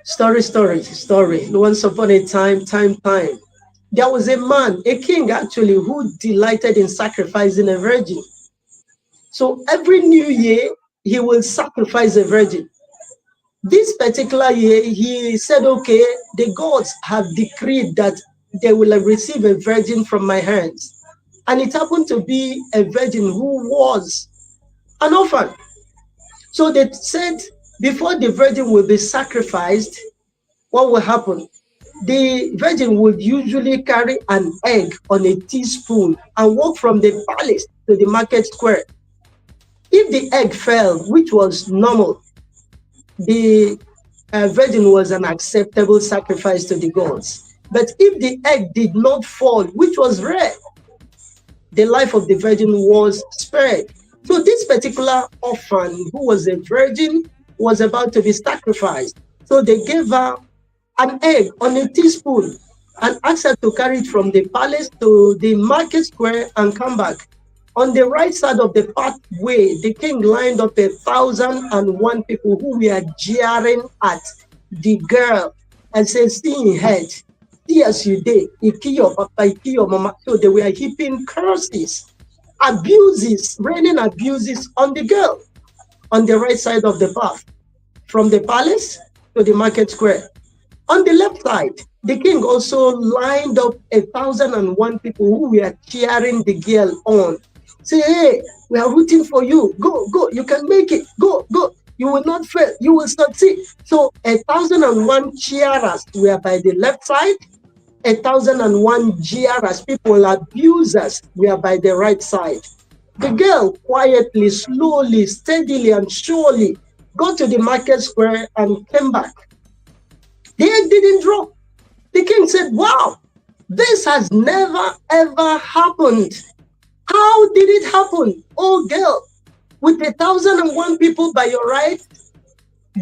S8: Story. Once upon a time. There was a man, a king actually, who delighted in sacrificing a virgin. So every new year, he will sacrifice a virgin. This particular year, he said, okay, the gods have decreed that they will receive a virgin from my hands. And it happened to be a virgin who was an orphan. So they said, before the virgin will be sacrificed, what will happen? The virgin would usually carry an egg on a teaspoon and walk from the palace to the market square. If the egg fell, which was normal, the virgin was an acceptable sacrifice to the gods. But if the egg did not fall, which was rare, the life of the virgin was spared. So this particular orphan, who was a virgin, was about to be sacrificed. So they gave her an egg on a teaspoon and asked her to carry it from the palace to the market square and come back. On the right side of the pathway, the king lined up 1,001 people who were jeering at the girl and said, see in head, see as you did, iki your papa, iki your mama. So they were heaping curses, abuses, raining abuses on the girl on the right side of the path, from the palace to the market square. On the left side, the king also lined up 1,001 people who were cheering the girl on. Say, hey, we are rooting for you. Go, you can make it. Go. You will not fail. You will succeed. So 1,001 cheerers were by the left side. 1,001 jeerers, people, abusers, were by the right side. The girl quietly, slowly, steadily, and surely, got to the market square and came back. The egg didn't drop. The king said, wow, this has never ever happened. How did it happen? Oh girl, with 1,001 people by your right,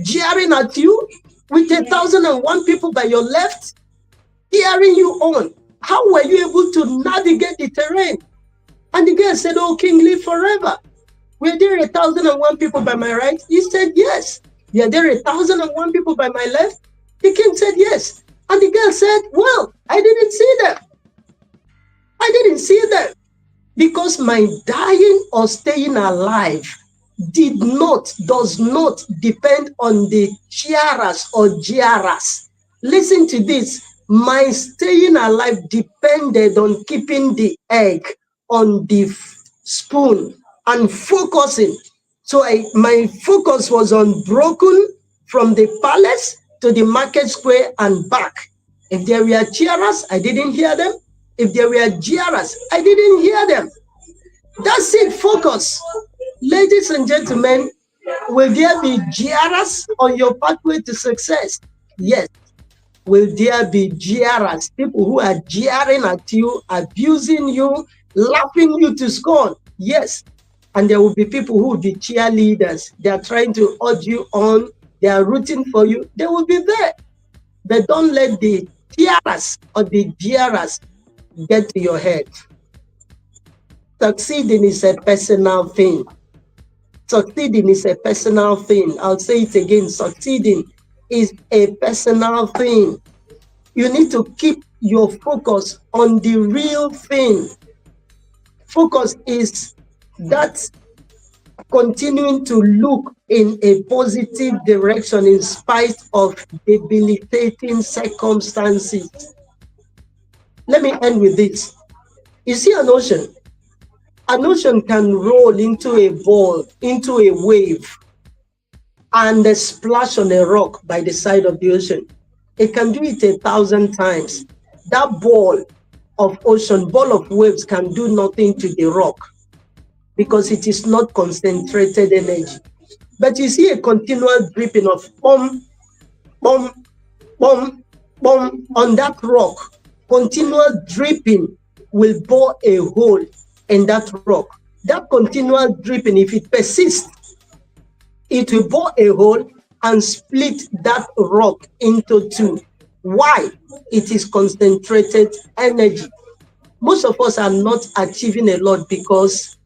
S8: jeering at you, with 1,001 people by your left, cheering you on. How were you able to navigate the terrain? And the girl said, oh, king, live forever. Were there 1,001 people by my right? He said, yes. Were there 1,001 people by my left? The king said, yes. And the girl said, well, I didn't see them. I didn't see them because my dying or staying alive does not depend on the chiaras or giaras. Listen to this. My staying alive depended on keeping the egg on the spoon and focusing. So my focus was on broken from the palace to the market square and back. If there were chiaras, I didn't hear them. If there were giaras, I didn't hear them. That's it, focus. Ladies and gentlemen, will there be giaras on your pathway to success? Yes. Will there be jeerers, people who are jeering at you, abusing you, laughing you to scorn? Yes. And there will be people who will be cheerleaders. They are trying to urge you on. They are rooting for you. They will be there. But don't let the jeerers or the jeerers get to your head. Succeeding is a personal thing. Succeeding is a personal thing. I'll say it again. Succeeding is a personal thing. You need to keep your focus on the real thing. Focus is that continuing to look in a positive direction in spite of debilitating circumstances. Let me end with this. You see an ocean. An ocean can roll into a ball, into a wave, and splash on a rock by the side of the ocean. It can do it 1,000 times. That ball of ocean, ball of waves can do nothing to the rock because it is not concentrated energy. But you see a continual dripping of boom, boom, boom, boom on that rock. Continual dripping will bore a hole in that rock. That continual dripping, if it persists, it will bore a hole and split that rock into two. Why? It is concentrated energy. Most of us are not achieving a lot because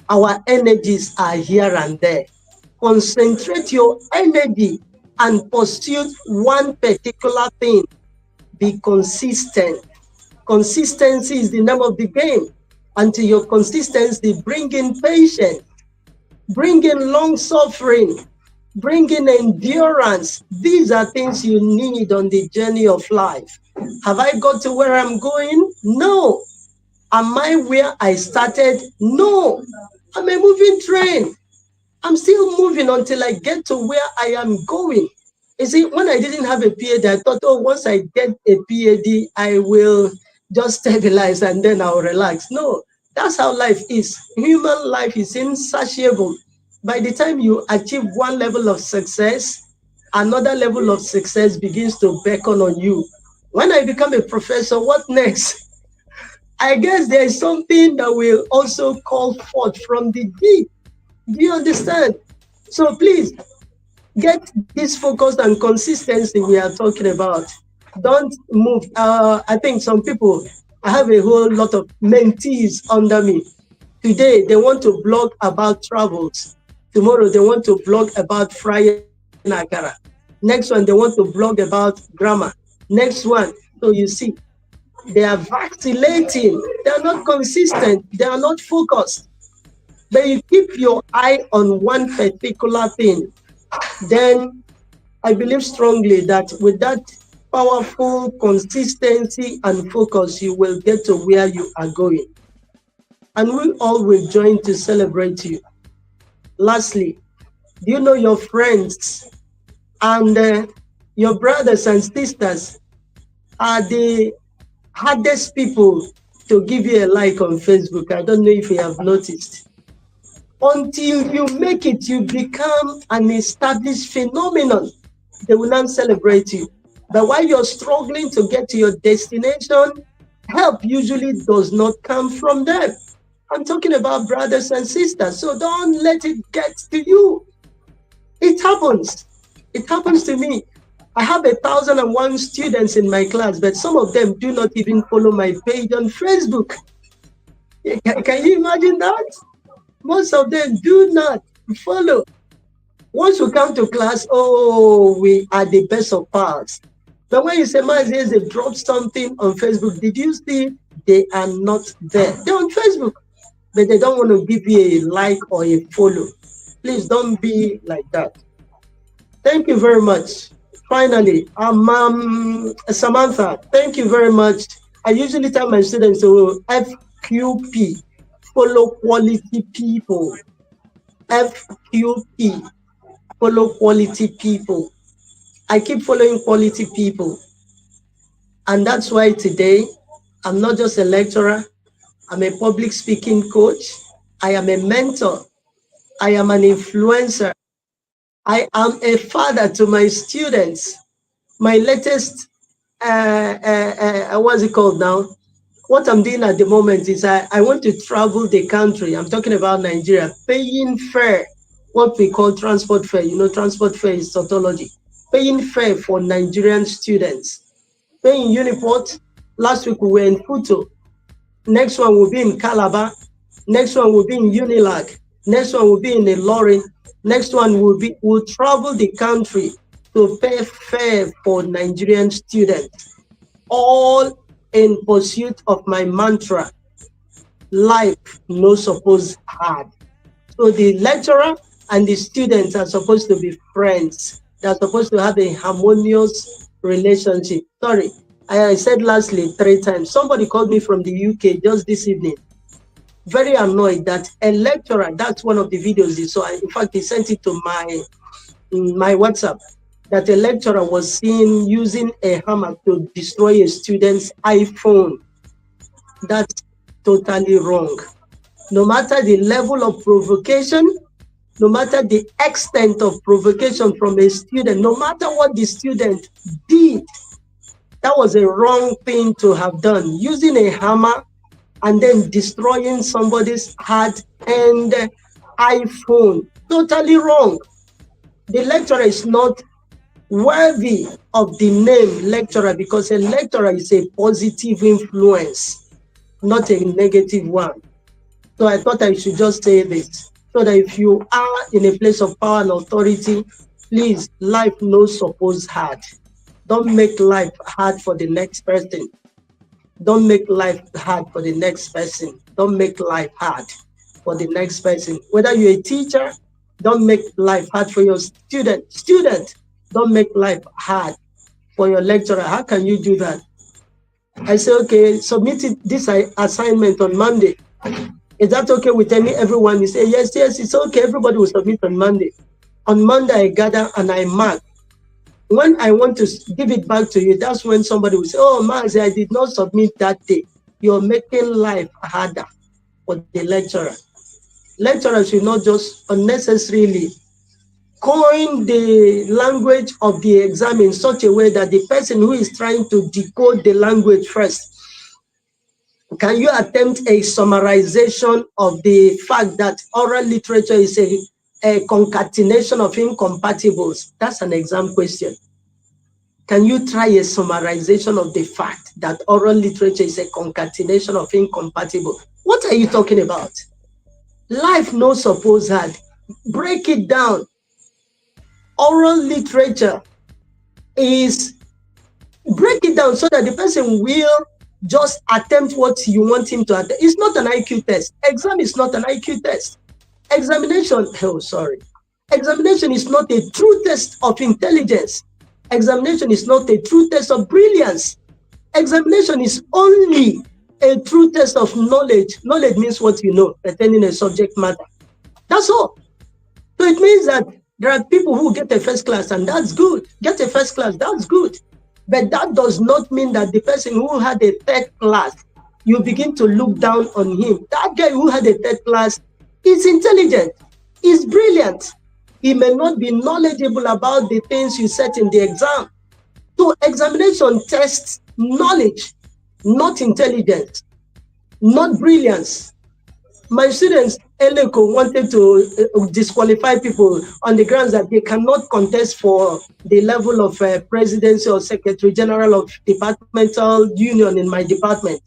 S8: our energies are here and there. Concentrate your energy and pursue one particular thing. Be consistent. Consistency is the name of the game. And to your consistency, bring in patience, bring in long suffering, bring in endurance. These are things you need on the journey of life. Have I got to where I'm going? No. Am I where I started? No. I'm a moving train. I'm still moving until I get to where I am going. You see, when I didn't have a PhD, I thought, oh, once I get a PhD, I will just stabilize and then I'll relax. No, that's how life is. Human life is insatiable. By the time you achieve one level of success, another level of success begins to beckon on you. When I become a professor, what next? I guess there is something that will also call forth from the deep. Do you understand? So please, get this focus and consistency we are talking about. Don't move. I think some people, I have a whole lot of mentees under me. Today, they want to blog about travels. Tomorrow, they want to blog about frying akara. Next one, they want to blog about grammar. Next one, so you see, they are vacillating. They are not consistent. They are not focused. But you keep your eye on one particular thing, then I believe strongly that with that powerful consistency and focus, you will get to where you are going. And we all will join to celebrate you. Lastly, do you know your friends and your brothers and sisters are the hardest people to give you a like on Facebook? I don't know if you have noticed. Until you make it, you become an established phenomenon. They will not celebrate you. But while you're struggling to get to your destination, help usually does not come from them. I'm talking about brothers and sisters. So don't let it get to you. It happens. It happens to me. I have 1,001 students in my class, but some of them do not even follow my page on Facebook. Can you imagine that? Most of them do not follow. Once you come to class, oh, we are the best of pals. But when you say, Mazi Eze dropped something on Facebook, did you see? They are not there. They're on Facebook, but they don't want to give you a like or a follow. Please don't be like that. Thank you very much. Finally, Samantha, thank you very much. I usually tell my students to FQP, follow quality people. FQP, follow quality people. I keep following quality people. And that's why today, I'm not just a lecturer, I'm a public speaking coach, I am a mentor, I am an influencer, I am a father to my students. My latest, what's it called now? What I'm doing at the moment is I want to travel the country. I'm talking about Nigeria, paying fare, what we call transport fare. You know, transport fare is tautology. Paying fare for Nigerian students. Paying Uniport. Last week we were in Futo. Next one will be in Calabar. Next one will be in Unilag. Next one will be in Ilorin. Next one will travel the country to pay fare for Nigerian students. All in pursuit of my mantra, life no suppose hard. So the lecturer and the students are supposed to be friends. They're supposed to have a harmonious relationship. Sorry, I said lastly 3 times. Somebody called me from the UK just this evening. Very annoyed that a lecturer, that's one of the videos he saw. In fact, he sent it to my WhatsApp, that a lecturer was seen using a hammer to destroy a student's iPhone. That's totally wrong. No matter the level of provocation, no matter the extent of provocation from a student, no matter what the student did, that was a wrong thing to have done. Using a hammer and then destroying somebody's hard-earned iPhone. Totally wrong. The lecturer is not worthy of the name lecturer, because a lecturer is a positive influence, not a negative one. So I thought I should just say this, so that if you are in a place of power and authority, please, life no suppose hard. Don't make life hard for the next person. Don't make life hard for the next person. Don't make life hard for the next person. Whether you're a teacher, don't make life hard for your student. Student, don't make life hard for your lecturer. How can you do that? I say, okay, submit this assignment on Monday. Is that okay with everyone? You say, yes, it's okay. Everybody will submit on Monday. On Monday, I gather and I mark. When I want to give it back to you, that's when somebody will say, oh, Mazi, I did not submit that day. You're making life harder for the lecturer. Lecturers should not just unnecessarily coin the language of the exam in such a way that the person who is trying to decode the language first, can you attempt a summarization of the fact that oral literature is a concatenation of incompatibles? That's an exam question. Can you try a summarization of the fact that oral literature is a concatenation of incompatible? What are you talking about? Life no suppose hard. Break it down. Oral literature is, break it down so that the person will just attempt what you want him to attempt. It's not an IQ test. Exam is not an IQ test. Examination is not a true test of intelligence. Examination is not a true test of brilliance. Examination is only a true test of knowledge. Knowledge means what you know, attending a subject matter. That's all. So it means that there are people who get a first class, and that's good. Get a first class, that's good. But that does not mean that the person who had a third class, you begin to look down on him. That guy who had a third class He's intelligent. He's brilliant. He may not be knowledgeable about the things you set in the exam. So examination tests knowledge, not intelligence, not brilliance. My students, Eleko, wanted to disqualify people on the grounds that they cannot contest for the level of presidency or secretary general of departmental union in my department,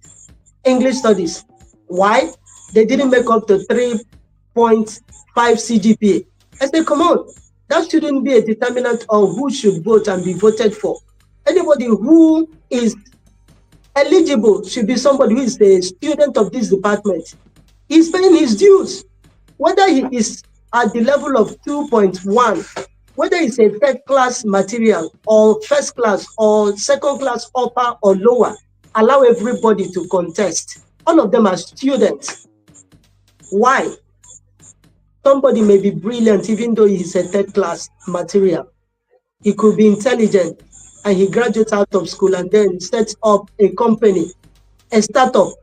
S8: English studies. Why? They didn't make up to 3.5 CGPA. I said, come on, that shouldn't be a determinant of who should vote and be voted for. Anybody who is eligible should be somebody who is a student of this department. He's paying his dues. Whether he is at the level of 2.1, whether it's a third class material or first class or second class upper or lower, allow everybody to contest. All of them are students. Why? Somebody may be brilliant even though he's a third class material. He could be intelligent and he graduates out of school and then sets up a company, a startup,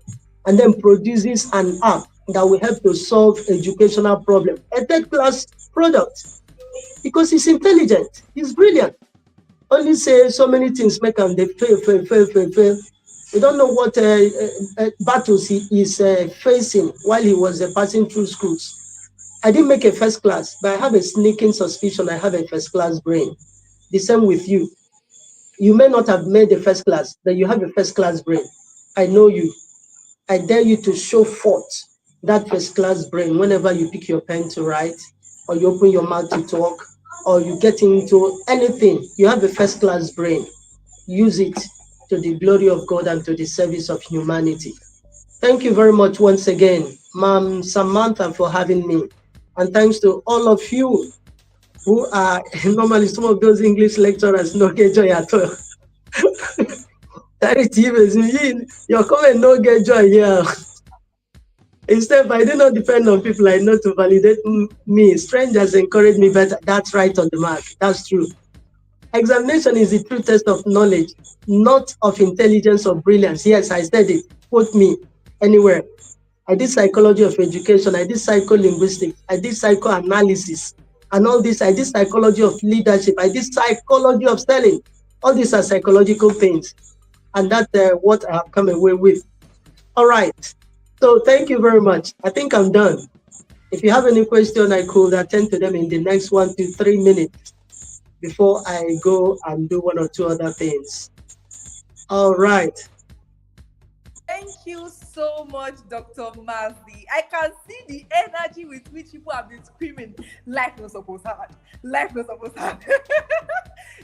S8: and then produces an app that will help to solve educational problem. A third class product, because he's intelligent, he's brilliant. Only say so many things make him they fail. We don't know what battles he is facing while he was passing through schools. I didn't make a first class, but I have a sneaking suspicion I have a first class brain. The same with you. You may not have made the first class, but you have a first class brain. I know you. I dare you to show forth that first class brain whenever you pick your pen to write, or you open your mouth to talk, or you get into anything. You have a first class brain. Use it to the glory of God and to the service of humanity. Thank you very much once again, Ma'am Samantha, for having me. And thanks to all of you who are normally some of those English lecturers no get joy at all. You're coming no get joy here. Instead, I do not depend on people I know to validate me. Strangers encourage me better. That's right on the mark. That's true. Examination is the true test of knowledge, not of intelligence or brilliance. Yes, I said it. Put me anywhere. I did psychology of education. I did psycholinguistics. I did psychoanalysis. And all this, I did psychology of leadership. I did psychology of selling. All these are psychological things. And that's what I have come away with. All right. So thank you very much. I think I'm done. If you have any question, I could attend to them in the next 1 to 3 minutes before I go and do 1 or 2 other things. All right.
S1: Thank you so much, Dr. Mazi. I can see the energy with which people have been screaming, life not supposed hard. Life not supposed hard.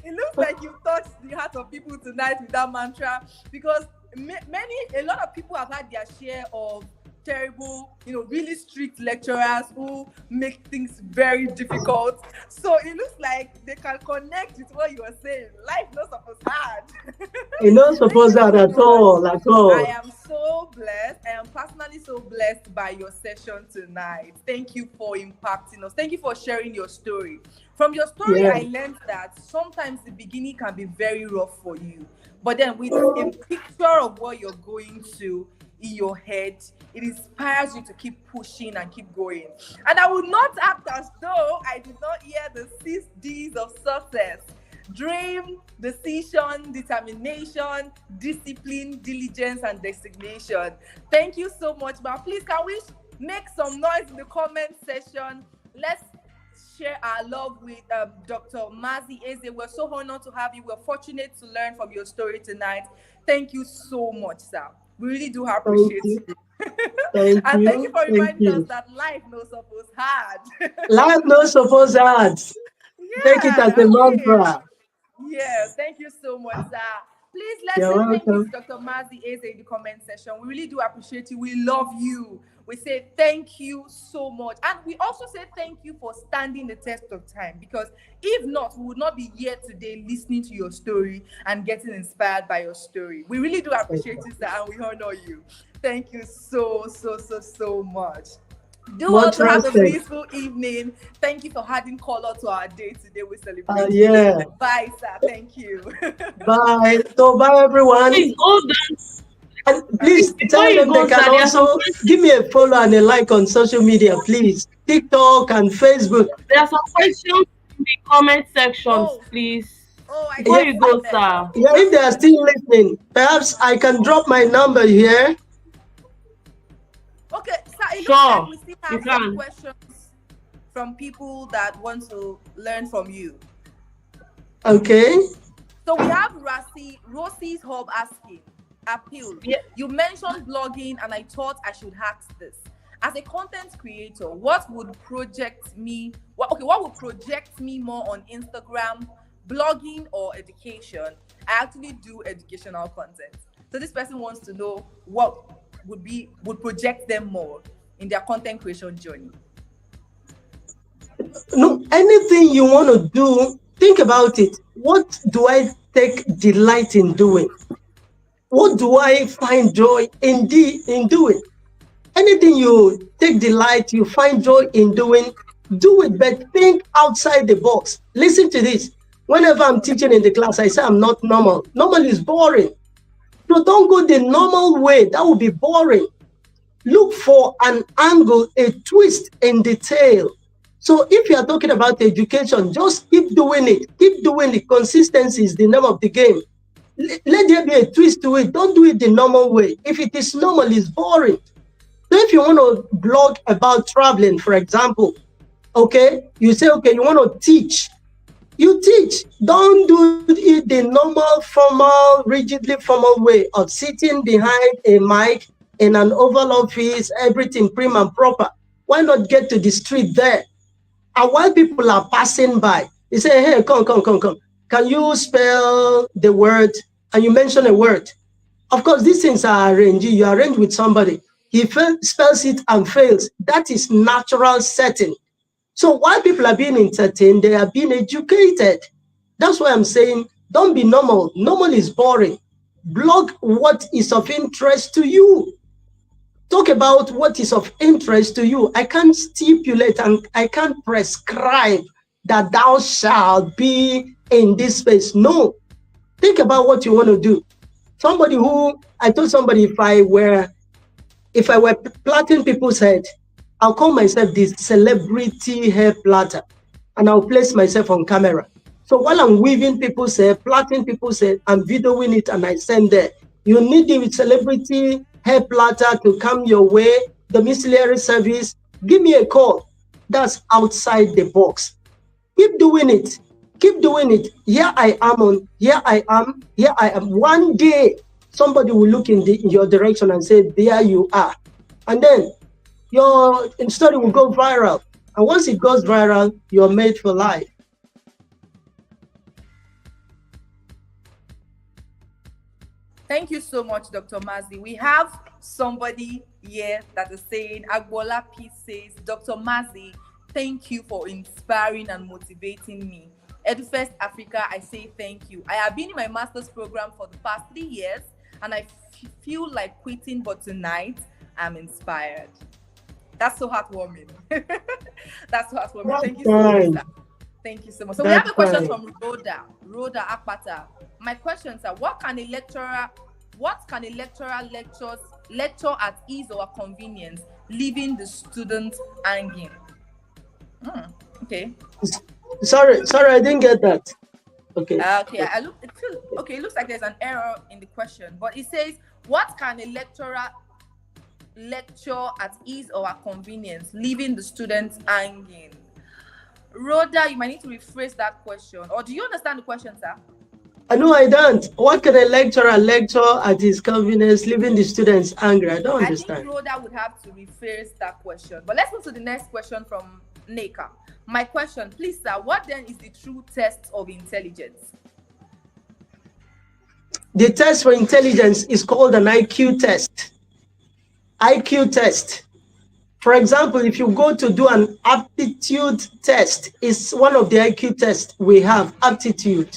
S1: It looks like you touched the heart of people tonight with that mantra, because a lot of people have had their share of terrible, really strict lecturers who make things very difficult. So it looks like they can connect with what you are saying. Life not supposed hard.
S8: It's not supposed hard at all, at all.
S1: I am so blessed. I am personally so blessed by your session tonight. Thank you for impacting us. Thank you for sharing your story. From your story, I learned that sometimes the beginning can be very rough for you. But then with a picture of what you're going to in your head, it inspires you to keep pushing and keep going. And I would not act as though I did not hear the 6 Ds of success: dream, decision, determination, discipline, diligence, and designation. Thank you so much. But please, can we make some noise in the comment section? Let's share our love with Dr. Mazi Eze. We're so honored to have you. We're fortunate to learn from your story tonight. Thank you so much, sir. We really do appreciate you.
S8: Thank
S1: and
S8: you.
S1: Thank you for reminding us that life no supposed hard.
S8: Life no supposed hard. Take it as a mantra.
S1: Yeah, thank you so much, sir. Please let's
S8: You're
S1: say thank you
S8: welcome.
S1: to Dr. Mazi Eze in the comment section. We really do appreciate you. We love you. We say thank you so much. And we also say thank you for standing the test of time, because if not, we would not be here today listening to your story and getting inspired by your story. We really do appreciate you, sir, and we honor you. Thank you so much. Do also have a peaceful evening. Thank you for adding color to our day today. We celebrate.
S8: Yeah.
S1: Bye, sir. Thank you.
S8: Bye. So bye, everyone.
S2: Please hold on.
S8: And please
S2: Before
S8: tell
S2: you
S8: them they
S2: go,
S8: can
S2: sir, there are some
S8: also give me a follow and a like on social media, please. TikTok and Facebook.
S2: questions in the comment sections,
S1: Oh,
S2: please.
S1: I
S2: Before
S8: Yeah,
S1: can
S2: you
S1: see
S2: go,
S1: them.
S2: sir.
S8: yeah, if they are still listening, perhaps I can drop my number here.
S1: Okay, so it looks
S2: Sure,
S1: like we still
S2: you
S1: have some
S2: can.
S1: questions from people that want to learn from you.
S8: Okay.
S1: So we have Rosie's Hub asking, appeal.
S2: Yeah.
S1: You mentioned blogging, and I thought I should ask this. As a content creator, what would project me more on Instagram, blogging or education? I actually do educational content. So this person wants to know what would project them more in their content creation journey.
S8: No, anything you want to do, think about it. What do I take delight in doing? What do I find joy in doing? Anything you take delight, you find joy in doing, do it, but think outside the box. Listen to this. Whenever I'm teaching in the class, I say I'm not normal. Normal is boring. So don't go the normal way. That would be boring. Look for an angle, a twist in the tale. So if you are talking about education, just keep doing it. Keep doing it. Consistency is the name of the game. Let there be a twist to it. Don't do it the normal way. If it is normal, it's boring. So if you want to blog about traveling, for example, okay, you say, okay, you want to teach. You teach. Don't do it the normal, formal, rigidly formal way of sitting behind a mic in an oval office, everything prim and proper. Why not get to the street there? And while people are passing by, you say, hey, come. Can you spell the word? And you mention a word. Of course, these things are arranged. You arrange with somebody. He spells it and fails. That is natural setting. So while people are being entertained, they are being educated. That's why I'm saying, don't be normal. Normal is boring. Blog what is of interest to you. Talk about what is of interest to you. I can't stipulate and I can't prescribe that thou shalt be in this space. No. Think about what you want to do. I told somebody if I were plaiting people's head, I'll call myself the celebrity hair platter, and I'll place myself on camera. So while I'm weaving people's hair, plaiting people's hair, I'm videoing it and I send there. You need the celebrity hair platter to come your way, domiciliary service, give me a call. That's outside the box. Keep doing it. Keep doing it. Here I am. One day, somebody will look in your direction and say, there you are. And then your story will go viral. And once it goes viral, you're made for life.
S1: Thank you so much, Dr. Mazi. We have somebody here that is saying, Agbola P says, Dr. Mazi, thank you for inspiring and motivating me. EduFest Africa, I say thank you. I have been in my master's program for the past 3 years, and I feel like quitting, but tonight I'm inspired. That's so heartwarming. That's so heartwarming. Thank you so much, sir. Thank you so much. So we have a question from Rhoda Akpata. My questions are: what can a lecturer lecture at ease or convenience, leaving the student hanging? Okay.
S8: Sorry, I didn't get that. Okay.
S1: It looks like there's an error in the question, but it says, what can a lecturer lecture at ease or at convenience, leaving the students hanging? Rhoda, you might need to rephrase that question. Or do you understand the question, sir?
S8: No, I don't. What can a lecturer lecture at his convenience, leaving the students angry? I don't understand.
S1: I think Rhoda would have to rephrase that question. But let's move to the next question from Neka. My question, please, sir, what then is the true test of intelligence?
S8: The test for intelligence is called an IQ test. IQ test. For example, if you go to do an aptitude test, it's one of the IQ tests we have, aptitude.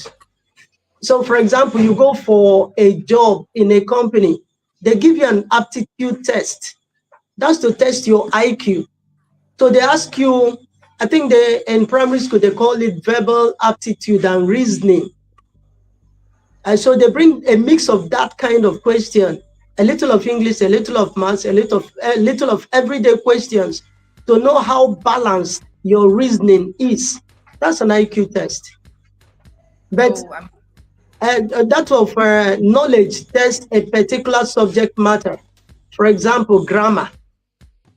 S8: So for example, you go for a job in a company, they give you an aptitude test. That's to test your IQ. So they ask you, I think in primary school, they call it verbal aptitude and reasoning. And so they bring a mix of that kind of question. a little of English, a little of maths, a little of everyday questions to know how balanced your reasoning is. That's an IQ test. But that of knowledge test a particular subject matter. For example, grammar.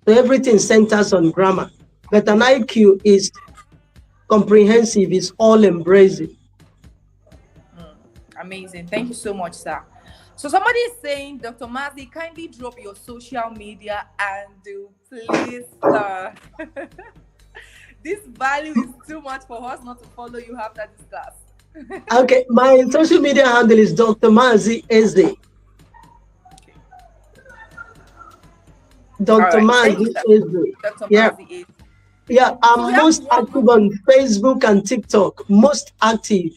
S8: So everything centers on grammar. But an IQ is comprehensive, is all embracing.
S1: Amazing. Thank you so much, sir. So somebody is saying, Dr. Mazi, kindly drop your social media and please, this value is too much for us not to follow you after this class.
S8: Okay, my social media handle is Dr. Mazi Eze. Dr. Mazi Eze.
S1: Dr.
S8: Yeah.
S1: Mazi Eze.
S8: Yeah, I'm most active on Facebook and TikTok. Most active.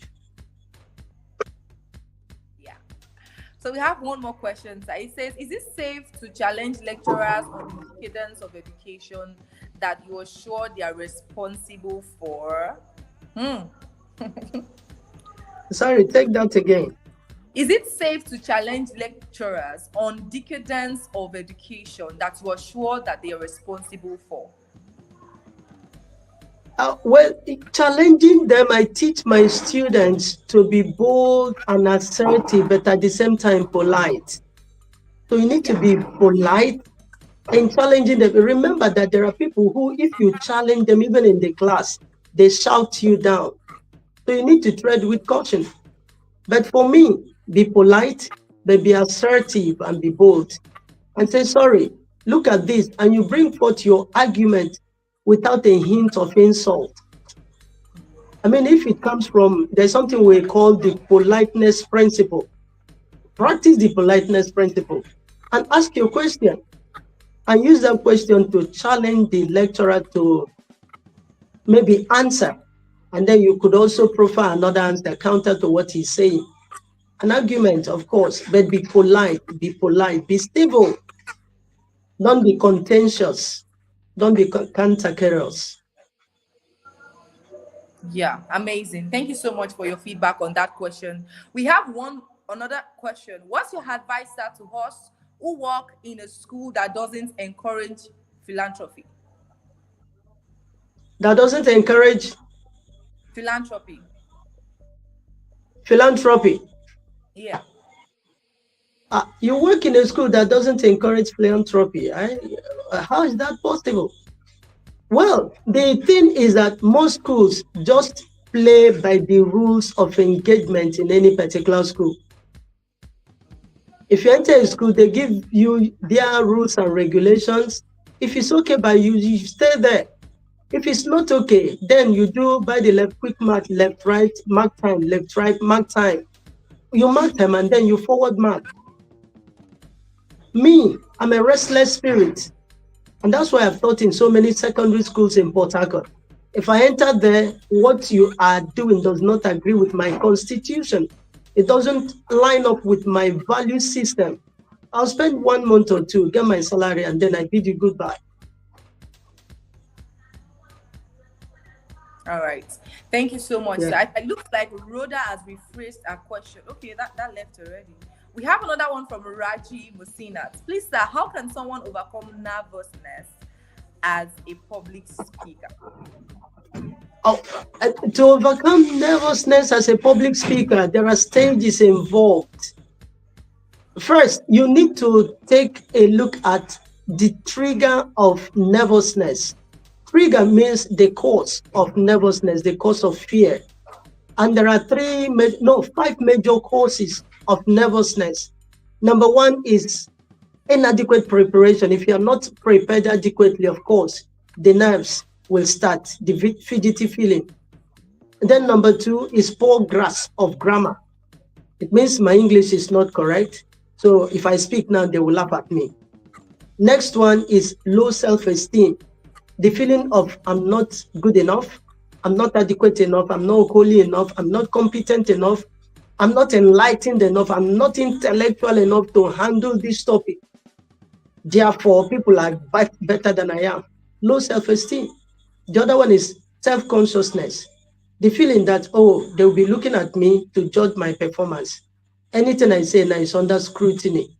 S1: Yeah. So we have one more question. So it says, is it safe to challenge lecturers on the cadence of education that you are sure they are responsible for?
S8: Sorry, take that again.
S1: Is it safe to challenge lecturers on decadence of education that you are sure that they are responsible for?
S8: Well, challenging them, I teach my students to be bold and assertive, but at the same time polite. So you need to be polite and challenging them. Remember that there are people who, if you challenge them, even in the class, they shout you down. So you need to tread with caution. But for me, be polite, but be assertive and be bold. And say, sorry, look at this. And you bring forth your argument without a hint of insult. I mean, if it comes from, there's something we call the politeness principle. Practice the politeness principle and ask your question. And use that question to challenge the lecturer to maybe answer. And then you could also profile another answer counter to what he's saying. An argument, of course, but be polite, be stable. Don't be contentious. Don't be cantankerous.
S1: Yeah, amazing. Thank you so much for your feedback on that question. We have another question. What's your advice, sir, to us who work in a school that doesn't encourage philanthropy?
S8: That doesn't encourage
S1: philanthropy.
S8: Philanthropy.
S1: Yeah.
S8: You work in a school that doesn't encourage philanthropy. How is that possible? Well, the thing is that most schools just play by the rules of engagement in any particular school. If you enter a school, they give you their rules and regulations. If it's okay by you, you stay there. If it's not okay, then you do by the left, quick mark, left, right, mark time, left, right, mark time. You mark them and then you forward mark. Me, I'm a restless spirit. And that's why I've taught in so many secondary schools in Port Harcourt. If I enter there, what you are doing does not agree with my constitution. It doesn't line up with my value system. I'll spend 1 month or two, get my salary, and then I bid you goodbye.
S1: All right. Thank you so much.
S8: Yeah.
S1: It looks like Rhoda has rephrased our question. Okay, that left already. We have another one from Raji Musinat. Please, sir, how can someone overcome nervousness as a public speaker?
S8: To overcome nervousness as a public speaker, there are stages involved. First, you need to take a look at the trigger of nervousness. Trigger means the cause of nervousness, the cause of fear. And there are 5 major causes of nervousness. Number one is inadequate preparation. If you are not prepared adequately, of course, the nerves will start, the fidgety feeling. And then number two is poor grasp of grammar. It means my English is not correct. So if I speak now, they will laugh at me. Next one is low self-esteem. The feeling of I'm not good enough, I'm not adequate enough, I'm not holy enough, I'm not competent enough, I'm not enlightened enough, I'm not intellectual enough to handle this topic. Therefore, people are better than I am. Low self-esteem. The other one is self-consciousness. The feeling that, oh, they'll be looking at me to judge my performance. Anything I say now is under scrutiny.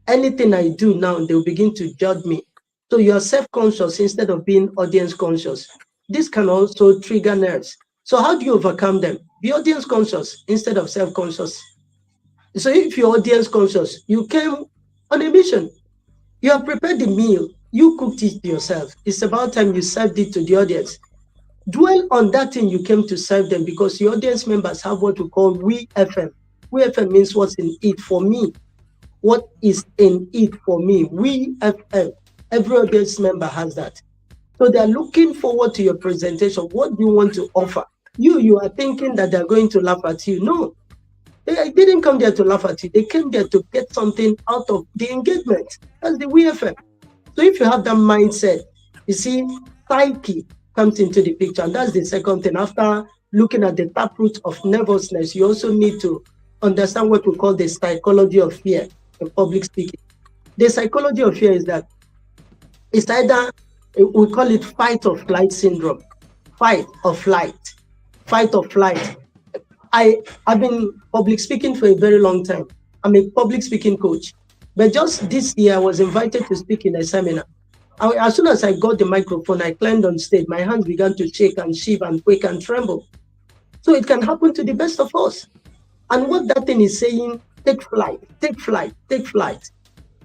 S8: anything I do now, they'll begin to judge me. So you're self-conscious instead of being audience conscious. This can also trigger nerves. So how do you overcome them? Be audience conscious instead of self-conscious. So if you're audience conscious, you came on a mission. You have prepared the meal. You cooked it yourself. It's about time you served it to the audience. Dwell on that thing you came to serve them, because the audience members have what we call We FM. We FM means what's in it for me. What is in it for me? We FM. Every audience member has that. So they're looking forward to your presentation. What do you want to offer? You are thinking that they're going to laugh at you. No, they didn't come there to laugh at you. They came there to get something out of the engagement. That's the We FM. So if you have that mindset, you see, psyche comes into the picture. And that's the second thing. After looking at the taproot of nervousness, you also need to understand what we call the psychology of fear in public speaking. The psychology of fear is that it's either, we call it fight or flight syndrome. Fight or flight. Fight or flight. I've been public speaking for a very long time. I'm a public speaking coach. But just this year, I was invited to speak in a seminar. As soon as I got the microphone, I climbed on stage. My hands began to shake and shiver and quake and tremble. So it can happen to the best of us. And what that thing is saying, take flight, take flight, take flight.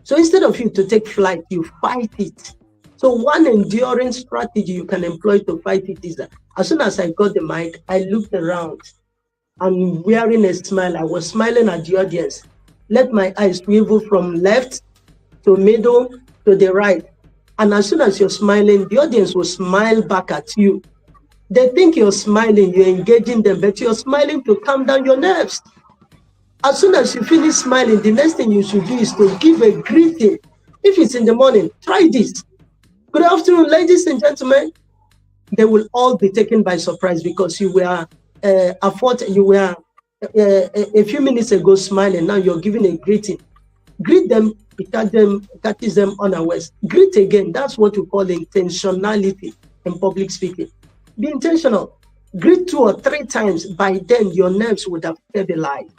S8: So instead of you to take flight, you fight it. So one endurance strategy you can employ to fight it is that as soon as I got the mic, I looked around and wearing a smile. I was smiling at the audience. Let my eyes swivel from left to middle to the right. And as soon as you're smiling, the audience will smile back at you. They think you're smiling, you're engaging them, but you're smiling to calm down your nerves. As soon as you finish smiling, the next thing you should do is to give a greeting. If it's in the morning, try this. Good afternoon, ladies and gentlemen. They will all be taken by surprise because you were a few minutes ago smiling. Now you're giving a greeting. Greet them, catches them unawares. Greet again. That's what we call intentionality in public speaking. Be intentional. Greet 2 or 3 times. By then, your nerves would have stabilized.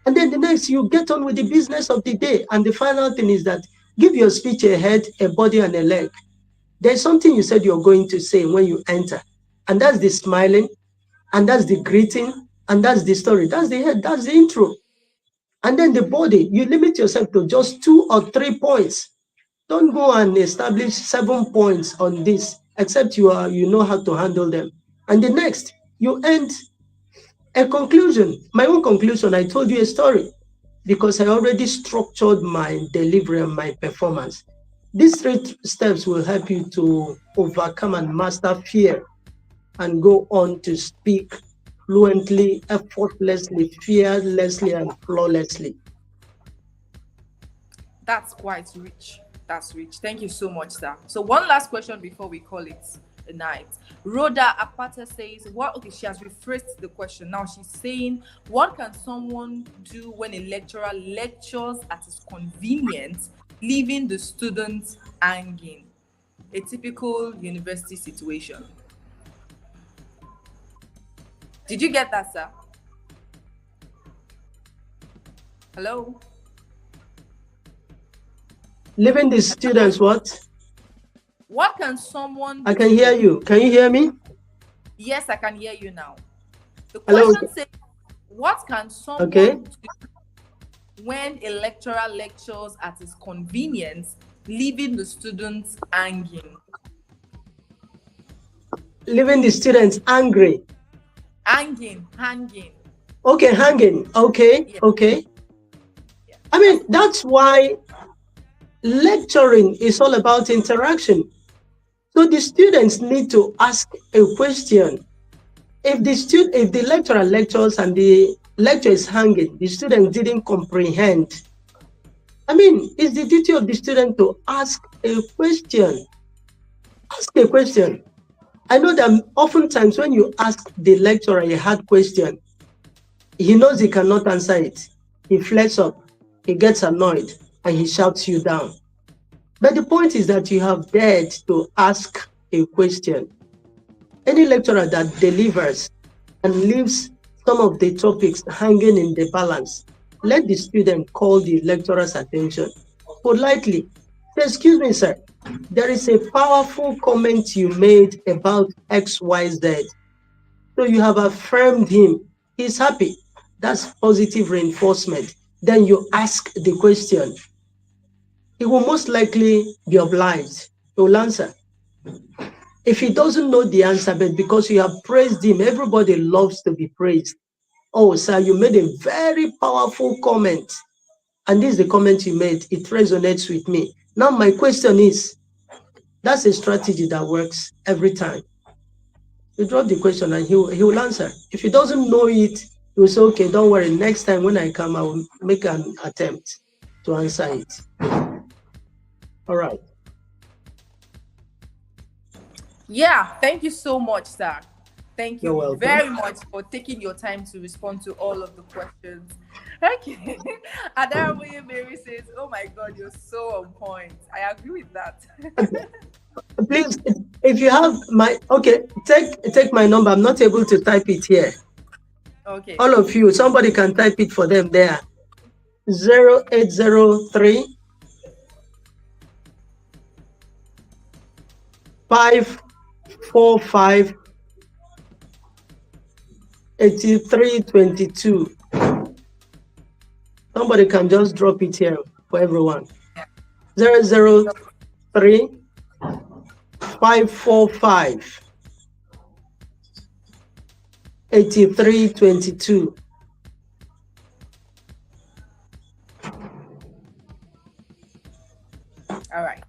S8: And then the next, you get on with the business of the day. And the final thing is that give your speech a head, a body, and a leg. There's something you said you're going to say when you enter. And that's the smiling, and that's the greeting, and that's the story. That's the head, that's the intro. And then the body, you limit yourself to just 2 or 3 points. Don't go and establish 7 points on this, except you know how to handle them. And the next, you end a conclusion. My own conclusion, I told you a story because I already structured my delivery and my performance. These 3 steps will help you to overcome and master fear and go on to speak fluently, effortlessly, fearlessly, and flawlessly.
S1: That's quite rich. That's rich. Thank you so much, sir. So one last question before we call it a night. Rhoda Apata says, okay, she has rephrased the question. Now she's saying, what can someone do when a lecturer lectures at his convenience, leaving the students hanging? A typical university situation. Did you get that, sir? Hello?
S8: Leaving the students what?
S1: What can someone do?
S8: I can hear you. Can you hear me?
S1: Yes, I can hear you now. The question says, what can someone do when a lecturer lectures at his convenience, leaving the students hanging?
S8: Leaving the students angry.
S1: Hanging.
S8: Okay, hanging. Okay, yeah. Okay. Yeah. I mean, that's why lecturing is all about interaction. So the students need to ask a question. If the lecturer lectures and the lecture is hanging, the student didn't comprehend. I mean, it's the duty of the student to ask a question. Ask a question. I know that oftentimes when you ask the lecturer a hard question, he knows he cannot answer it. He flares up, he gets annoyed, and he shouts you down. But the point is that you have dared to ask a question. Any lecturer that delivers and leaves some of the topics hanging in the balance let the student call the lecturer's attention politely. Say, excuse me, sir, there is a powerful comment you made about XYZ. So you have affirmed him. He's happy. That's positive reinforcement. Then you ask the question. He will most likely be obliged. He will answer. If he doesn't know the answer, but because you have praised him, everybody loves to be praised. Oh, sir, you made a very powerful comment. And this is the comment you made. It resonates with me. Now, my question is, that's a strategy that works every time. You drop the question and he will answer. If he doesn't know it, he will say, okay, don't worry. Next time when I come, I will make an attempt to answer it. All right.
S1: Yeah, thank you so much, sir. Thank
S8: You're
S1: you
S8: welcome.
S1: very much for taking your time to respond to all of the questions. Okay. Adaramoye Mary says, oh my God, you're so on point. I agree with that.
S8: Please, if you have my, okay, take my number. I'm not able to type it here.
S1: Okay.
S8: All of you, somebody can type it for them there. 0803 545 8322. Somebody can just drop it here for everyone. 003 545 8322.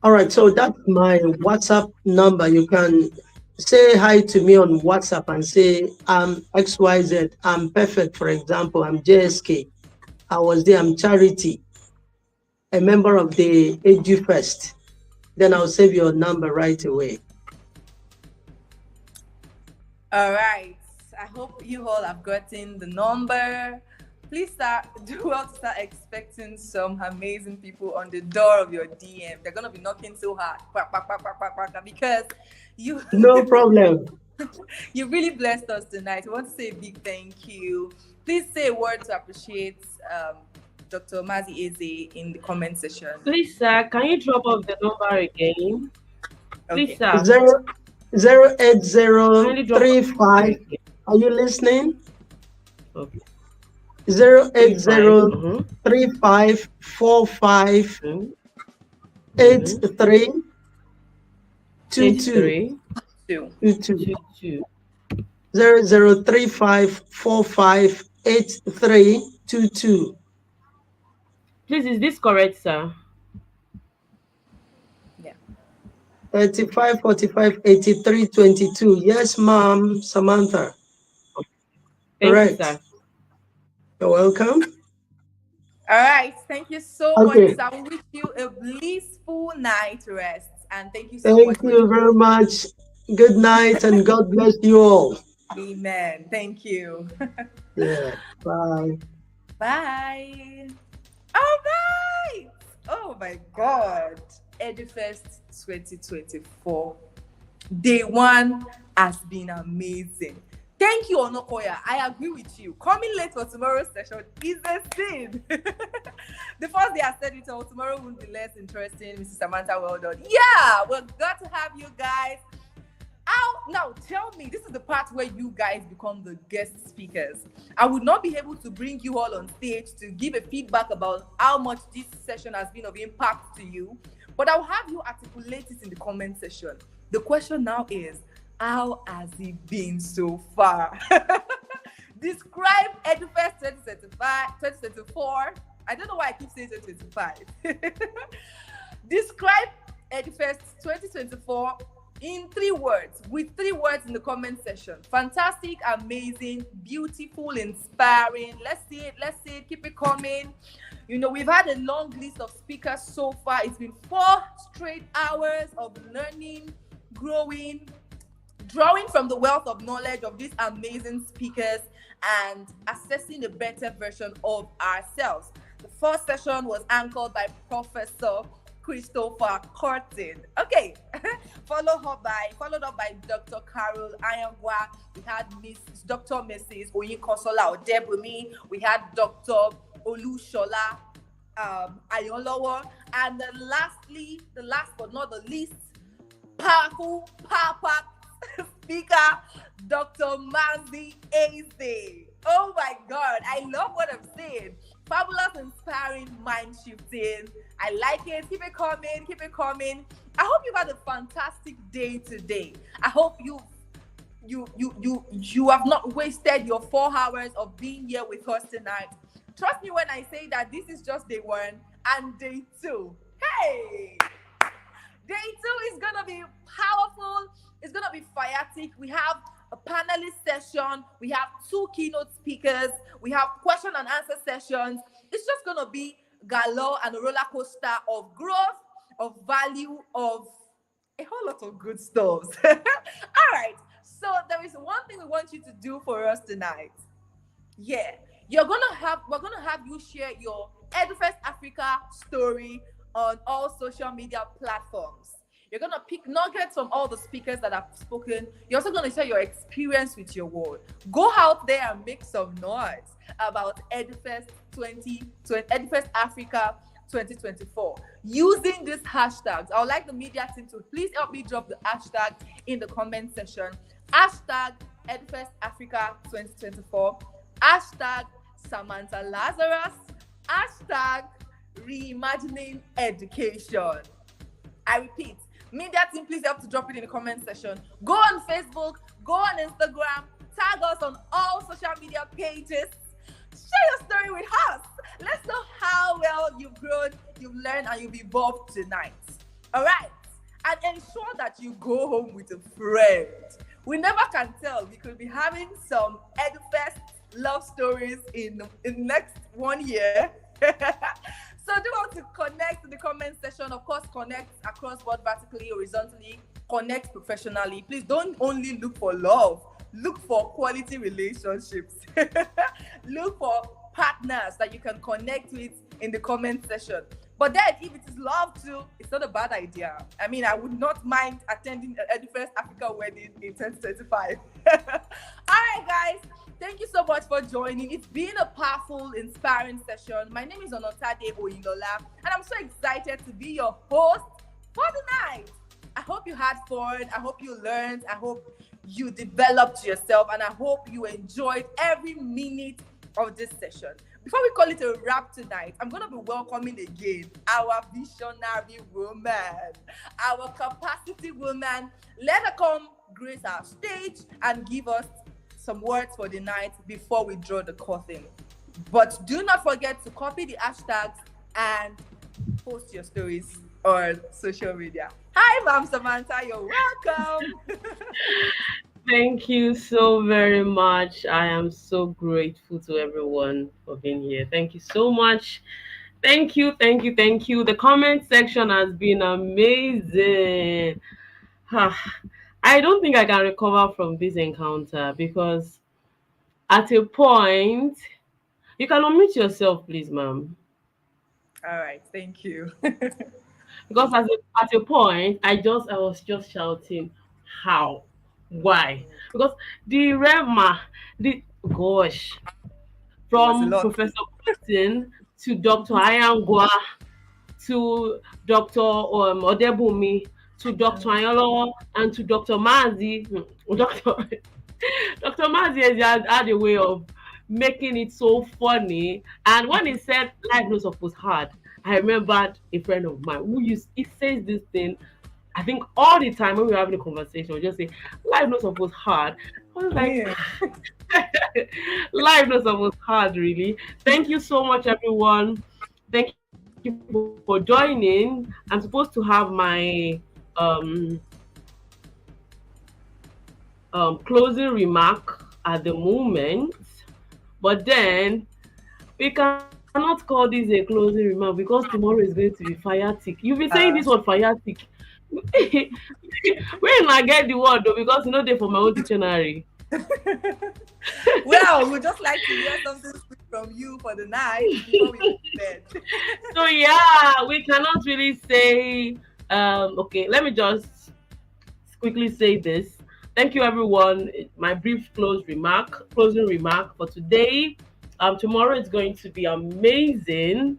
S8: All right, so that's my WhatsApp number. You can say hi to me on WhatsApp and say, I'm XYZ, I'm perfect, for example, I'm JSK, I was there, I'm Charity, a member of the EduFest. Then I'll save your number right away.
S1: All right. I hope you all have gotten the number. Please do well to start expecting some amazing people on the door of your DM. They're going to be knocking so hard because you...
S8: No problem.
S1: You really blessed us tonight. We want to say a big thank you. Please say a word to appreciate Dr. Mazi Eze in the comment section.
S2: Please, sir, can you drop off the number again? Please,
S8: Okay.
S2: sir.
S8: 08035. Are you listening?
S2: Okay.
S8: 0803545 8322. 00354588322.
S2: Please, is this correct, sir?
S1: Yeah.
S8: 35458322. Yes, ma'am, Samantha.
S2: Thank you, sir.
S8: You're welcome.
S1: All right. Thank you so much. I wish you a blissful night rest. And thank you so much.
S8: Thank you very much. Good night and God bless you all.
S1: Amen. Thank you.
S8: Yeah. Bye.
S1: Bye. All right. Oh my God. EduFest 2024. Day one has been amazing. Thank you, Onokoya. I agree with you. Coming late for tomorrow's session is a sin. The first day I said it all, tomorrow will be less interesting. Mrs. Samantha, well done. Yeah, we're glad to have you guys. Now, tell me, this is the part where you guys become the guest speakers. I would not be able to bring you all on stage to give a feedback about how much this session has been of impact to you, but I'll have you articulate it in the comment section. The question now is, how has it been so far? Describe EduFest 2024. I don't know why I keep saying 2025. Describe EduFest 2024 in 3 words, with 3 words in the comment section. Fantastic, amazing, beautiful, inspiring. Let's see it, keep it coming. You know, we've had a long list of speakers so far. It's been 4 straight hours of learning, growing, drawing from the wealth of knowledge of these amazing speakers and assessing a better version of ourselves. The first session was anchored by Professor Christopher Korten. Okay, followed up by Dr. Carol Anyagwa. We had Dr. Mrs. Oyinkansola Odebunmi. We had Dr. Olushola Ayolowo. And then lastly, the last but not the least, powerful Papa speaker, Dr. Mazi Eze. Oh my God, I love what I'm saying. Fabulous, inspiring, mind shifting. I like it. Keep it coming. Keep it coming. I hope you've had a fantastic day today. I hope you have not wasted your 4 hours of being here with us tonight. Trust me when I say that this is just day 1 and day 2. Hey! Day 2 is going to be powerful. It's going to be firetic. We have a panelist session. We have 2 keynote speakers. We have question and answer sessions. It's just going to be galore and a roller coaster of growth, of value, of a whole lot of good stuff. All right. So there is one thing we want you to do for us tonight. Yeah. We're going to have you share your EduFest Africa story on all social media platforms. You're going to pick nuggets from all the speakers that have spoken. You're also going to share your experience with your world. Go out there and make some noise about EduFest Africa 2024 using these hashtags. I would like the media team to please help me drop the hashtag in the comment section. Hashtag EduFest Africa 2024. Hashtag Samantha Lazarus. Hashtag Reimagining Education. I repeat, media team, please help to drop it in the comment section. Go on Facebook, go on Instagram, tag us on all social media pages. Share your story with us. Let's know how well you've grown, you've learned, and you've evolved tonight. All right. And ensure that you go home with a friend. We never can tell. We could be having some EduFest love stories in the next 1 year. So do want to connect in the comment section. Of course, connect across board, vertically, horizontally, connect professionally. Please don't only look for love. Look for quality relationships. Look for partners that you can connect with in the comment section. But then, if it is love too, it's not a bad idea. I mean, I would not mind attending an EduFest Africa wedding in 2025. All right, guys. Thank you so much for joining. It's been a powerful, inspiring session. My name is Onotade Oyilola, and I'm so excited to be your host for the night. I hope you had fun. I hope you learned. I hope you developed yourself, and I hope you enjoyed every minute of this session. Before we call it a wrap tonight, I'm going to be welcoming again our visionary woman, our capacity woman. Let her come grace our stage and give us some words for the night before we draw the curtain. But do not forget to copy the hashtags and post your stories on social media. Hi, Ma'am Samantha, you're welcome.
S2: Thank you so very much. I am so grateful to everyone for being here. Thank you so much. Thank you, thank you, thank you. The comment section has been amazing. I don't think I can recover from this encounter because at a point, you can unmute yourself, please, ma'am.
S1: All right, thank you.
S2: Because at a point, I was just shouting, how? Why? Because the Rema, from Professor Korten to Dr. Anyagwa to Dr. Odebunmi to Dr. Anyagwa and to Dr. Mazi, Dr. Mazi Eze had a way of making it so funny. And when he said life no suppose hard, I remembered a friend of mine he says this thing, I think all the time when we're having a conversation, we just say, life no suppose hard. I was like, life no suppose hard, really. Thank you so much, everyone. Thank you for joining. I'm supposed to have my closing remark at the moment, but then we cannot call this a closing remark because tomorrow is going to be firetic. You've been saying this word firetic. When I get the word though, because they're for my own dictionary.
S1: Well, we'd just like to hear something from you for the night before we go to bed.
S2: So yeah, we cannot really say okay, let me just quickly say this. Thank you everyone. My brief closing remark for today. Tomorrow is going to be amazing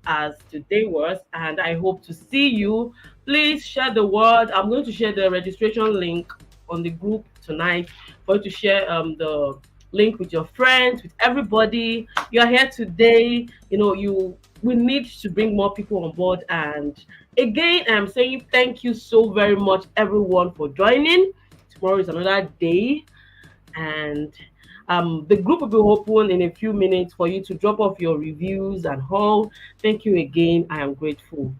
S2: as today was, and I hope to see you. Please share the word. I'm going to share the registration link on the group tonight for you to share the link with your friends, with everybody. You're here today. We need to bring more people on board. And again, I'm saying thank you so very much, everyone, for joining. Tomorrow is another day, and the group will be open in a few minutes for you to drop off your reviews and all. Thank you again. I am grateful.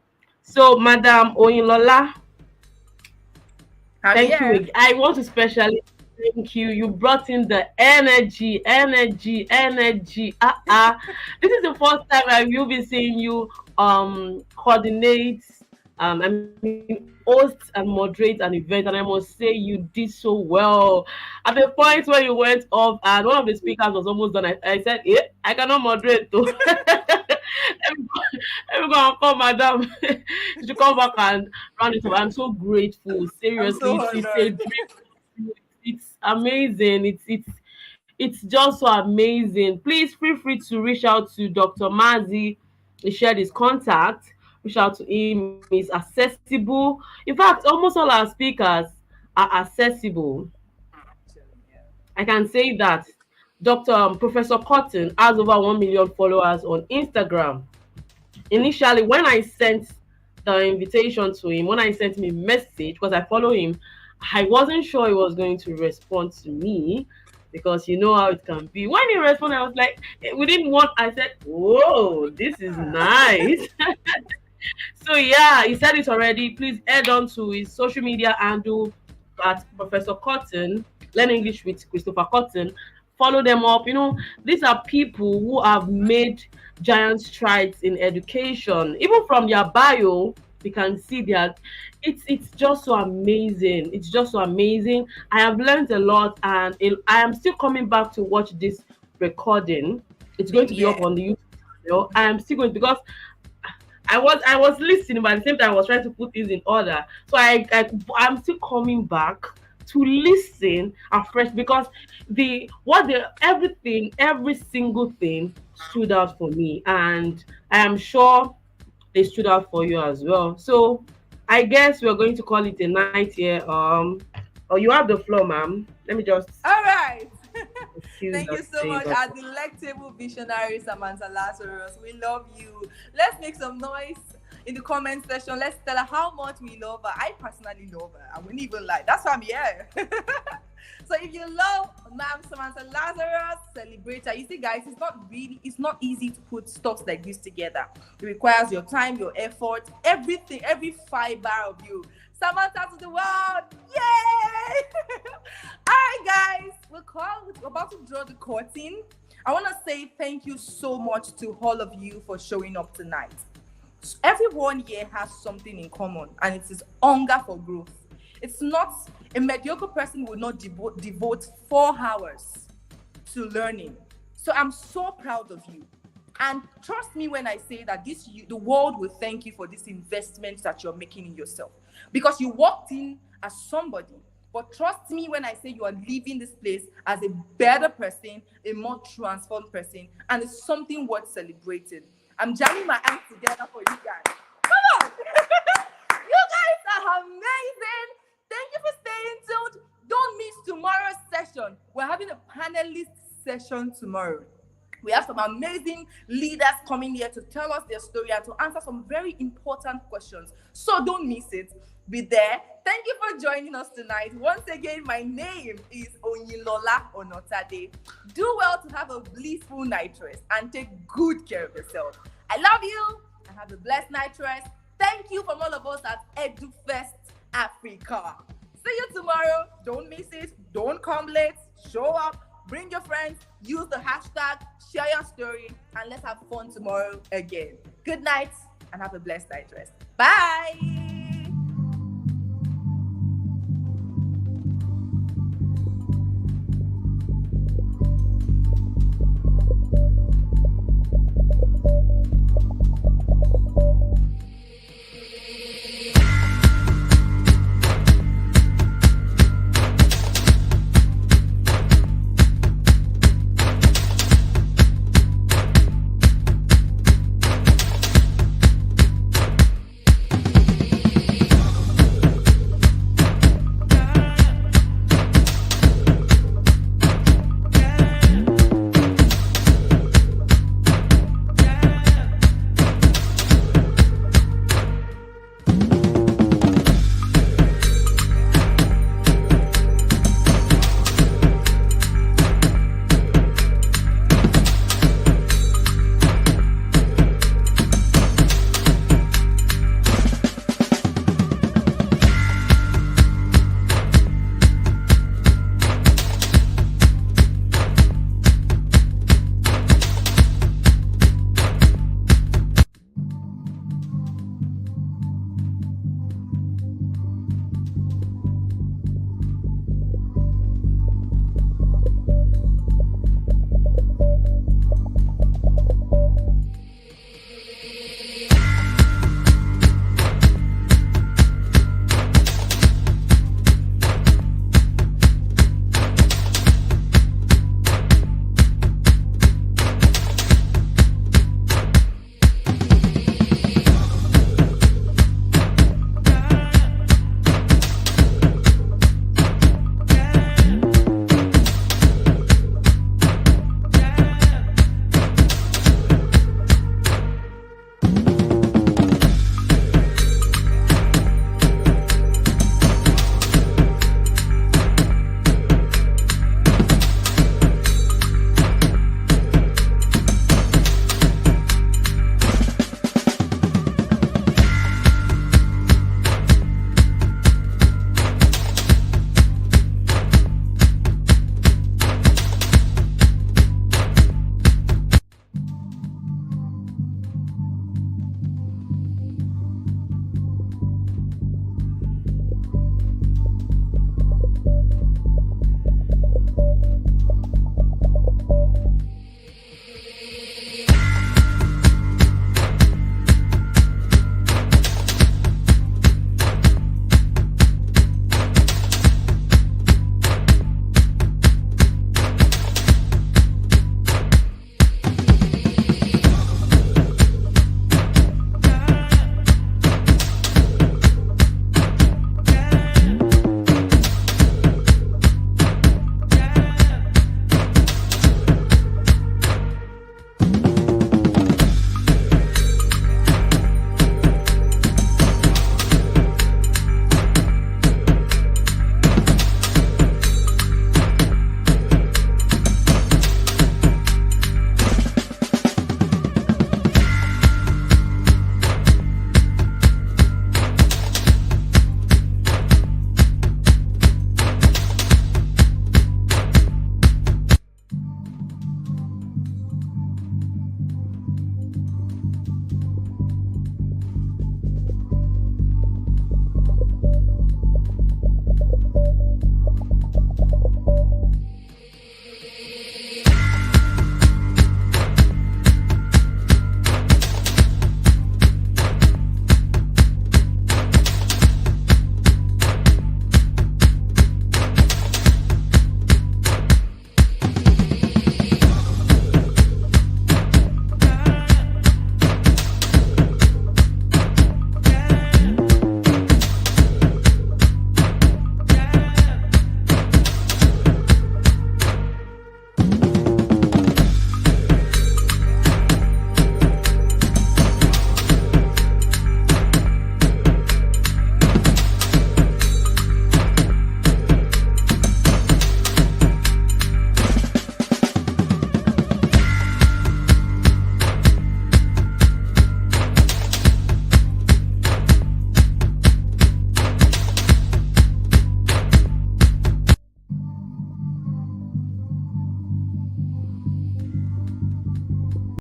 S2: So, Madam Oyinlola, thank you. I want to especially thank you. You brought in the energy. This is the first time I will be seeing you coordinate, I mean, host and moderate an event, and I must say you did so well. At the point where you went off and one of the speakers was almost done, I said, I cannot moderate though. Everyone call madam. You should come back and round it up. I'm so grateful. Seriously, it's a dream. It's amazing. It's just so amazing. Please feel free to reach out to Dr. Mazi. He shared his contact. Reach out to him. He's accessible. In fact, almost all our speakers are accessible. I can say that. Professor Korten has over 1 million followers on Instagram. Initially, when I sent the invitation to him, when I sent him a message, because I follow him, I wasn't sure he was going to respond to me, because you know how it can be. When he responded, I was like, within one, I said, whoa, this is nice. So yeah, he said it already. Please head on to his social media handle at Professor Korten, Learn English with Christopher Korten. Follow them up. These are people who have made giant strides in education. Even from their bio, we can see that it's just so amazing. It's just so amazing. I have learned a lot, and I am still coming back to watch this recording. It's going to be up on the YouTube channel. I am still going, because I was listening, but at the same time I was trying to put things in order. So I'm still coming back to listen afresh, because every single thing stood out for me, and I am sure they stood out for you as well. So I guess we're going to call it a night here. You have the floor, ma'am. Let me just.
S1: All right. Thank you so much, our delectable visionary Samantha Lazarus. We love you. Let's make some noise in the comment section. Let's tell her how much we love her. I personally love her. I wouldn't even lie. That's why I'm here. So if you love Ma'am Samantha Lazarus, celebrate her. You see, guys, it's not easy to put stuff like this together. It requires your time, your effort, everything, every fiber of you. Samantha to the world. Yay! All right, guys, we're about to draw the curtain. I want to say thank you so much to all of you for showing up tonight. Everyone here has something in common, and it is hunger for growth. It's not a mediocre person will not devote 4 hours to learning. So I'm so proud of you. And trust me when I say that the world will thank you for this investment that you're making in yourself. Because you walked in as somebody, but trust me when I say you are leaving this place as a better person, a more transformed person, and it's something worth celebrating. I'm jamming my hands together for you guys. Come on! You guys are amazing. Thank you for staying tuned. Don't miss tomorrow's session. We're having a panelist session tomorrow. We have some amazing leaders coming here to tell us their story and to answer some very important questions. So don't miss it. Be there. Thank you for joining us tonight. Once again, my name is Oyinlola Onotade. Do well to have a blissful night rest and take good care of yourself. I love you and have a blessed night rest. Thank you from all of us at EduFest Africa. See you tomorrow. Don't miss it. Don't come late. Show up. Bring your friends. Use the hashtag. Share your story. And let's have fun tomorrow again. Good night and have a blessed night rest. Bye.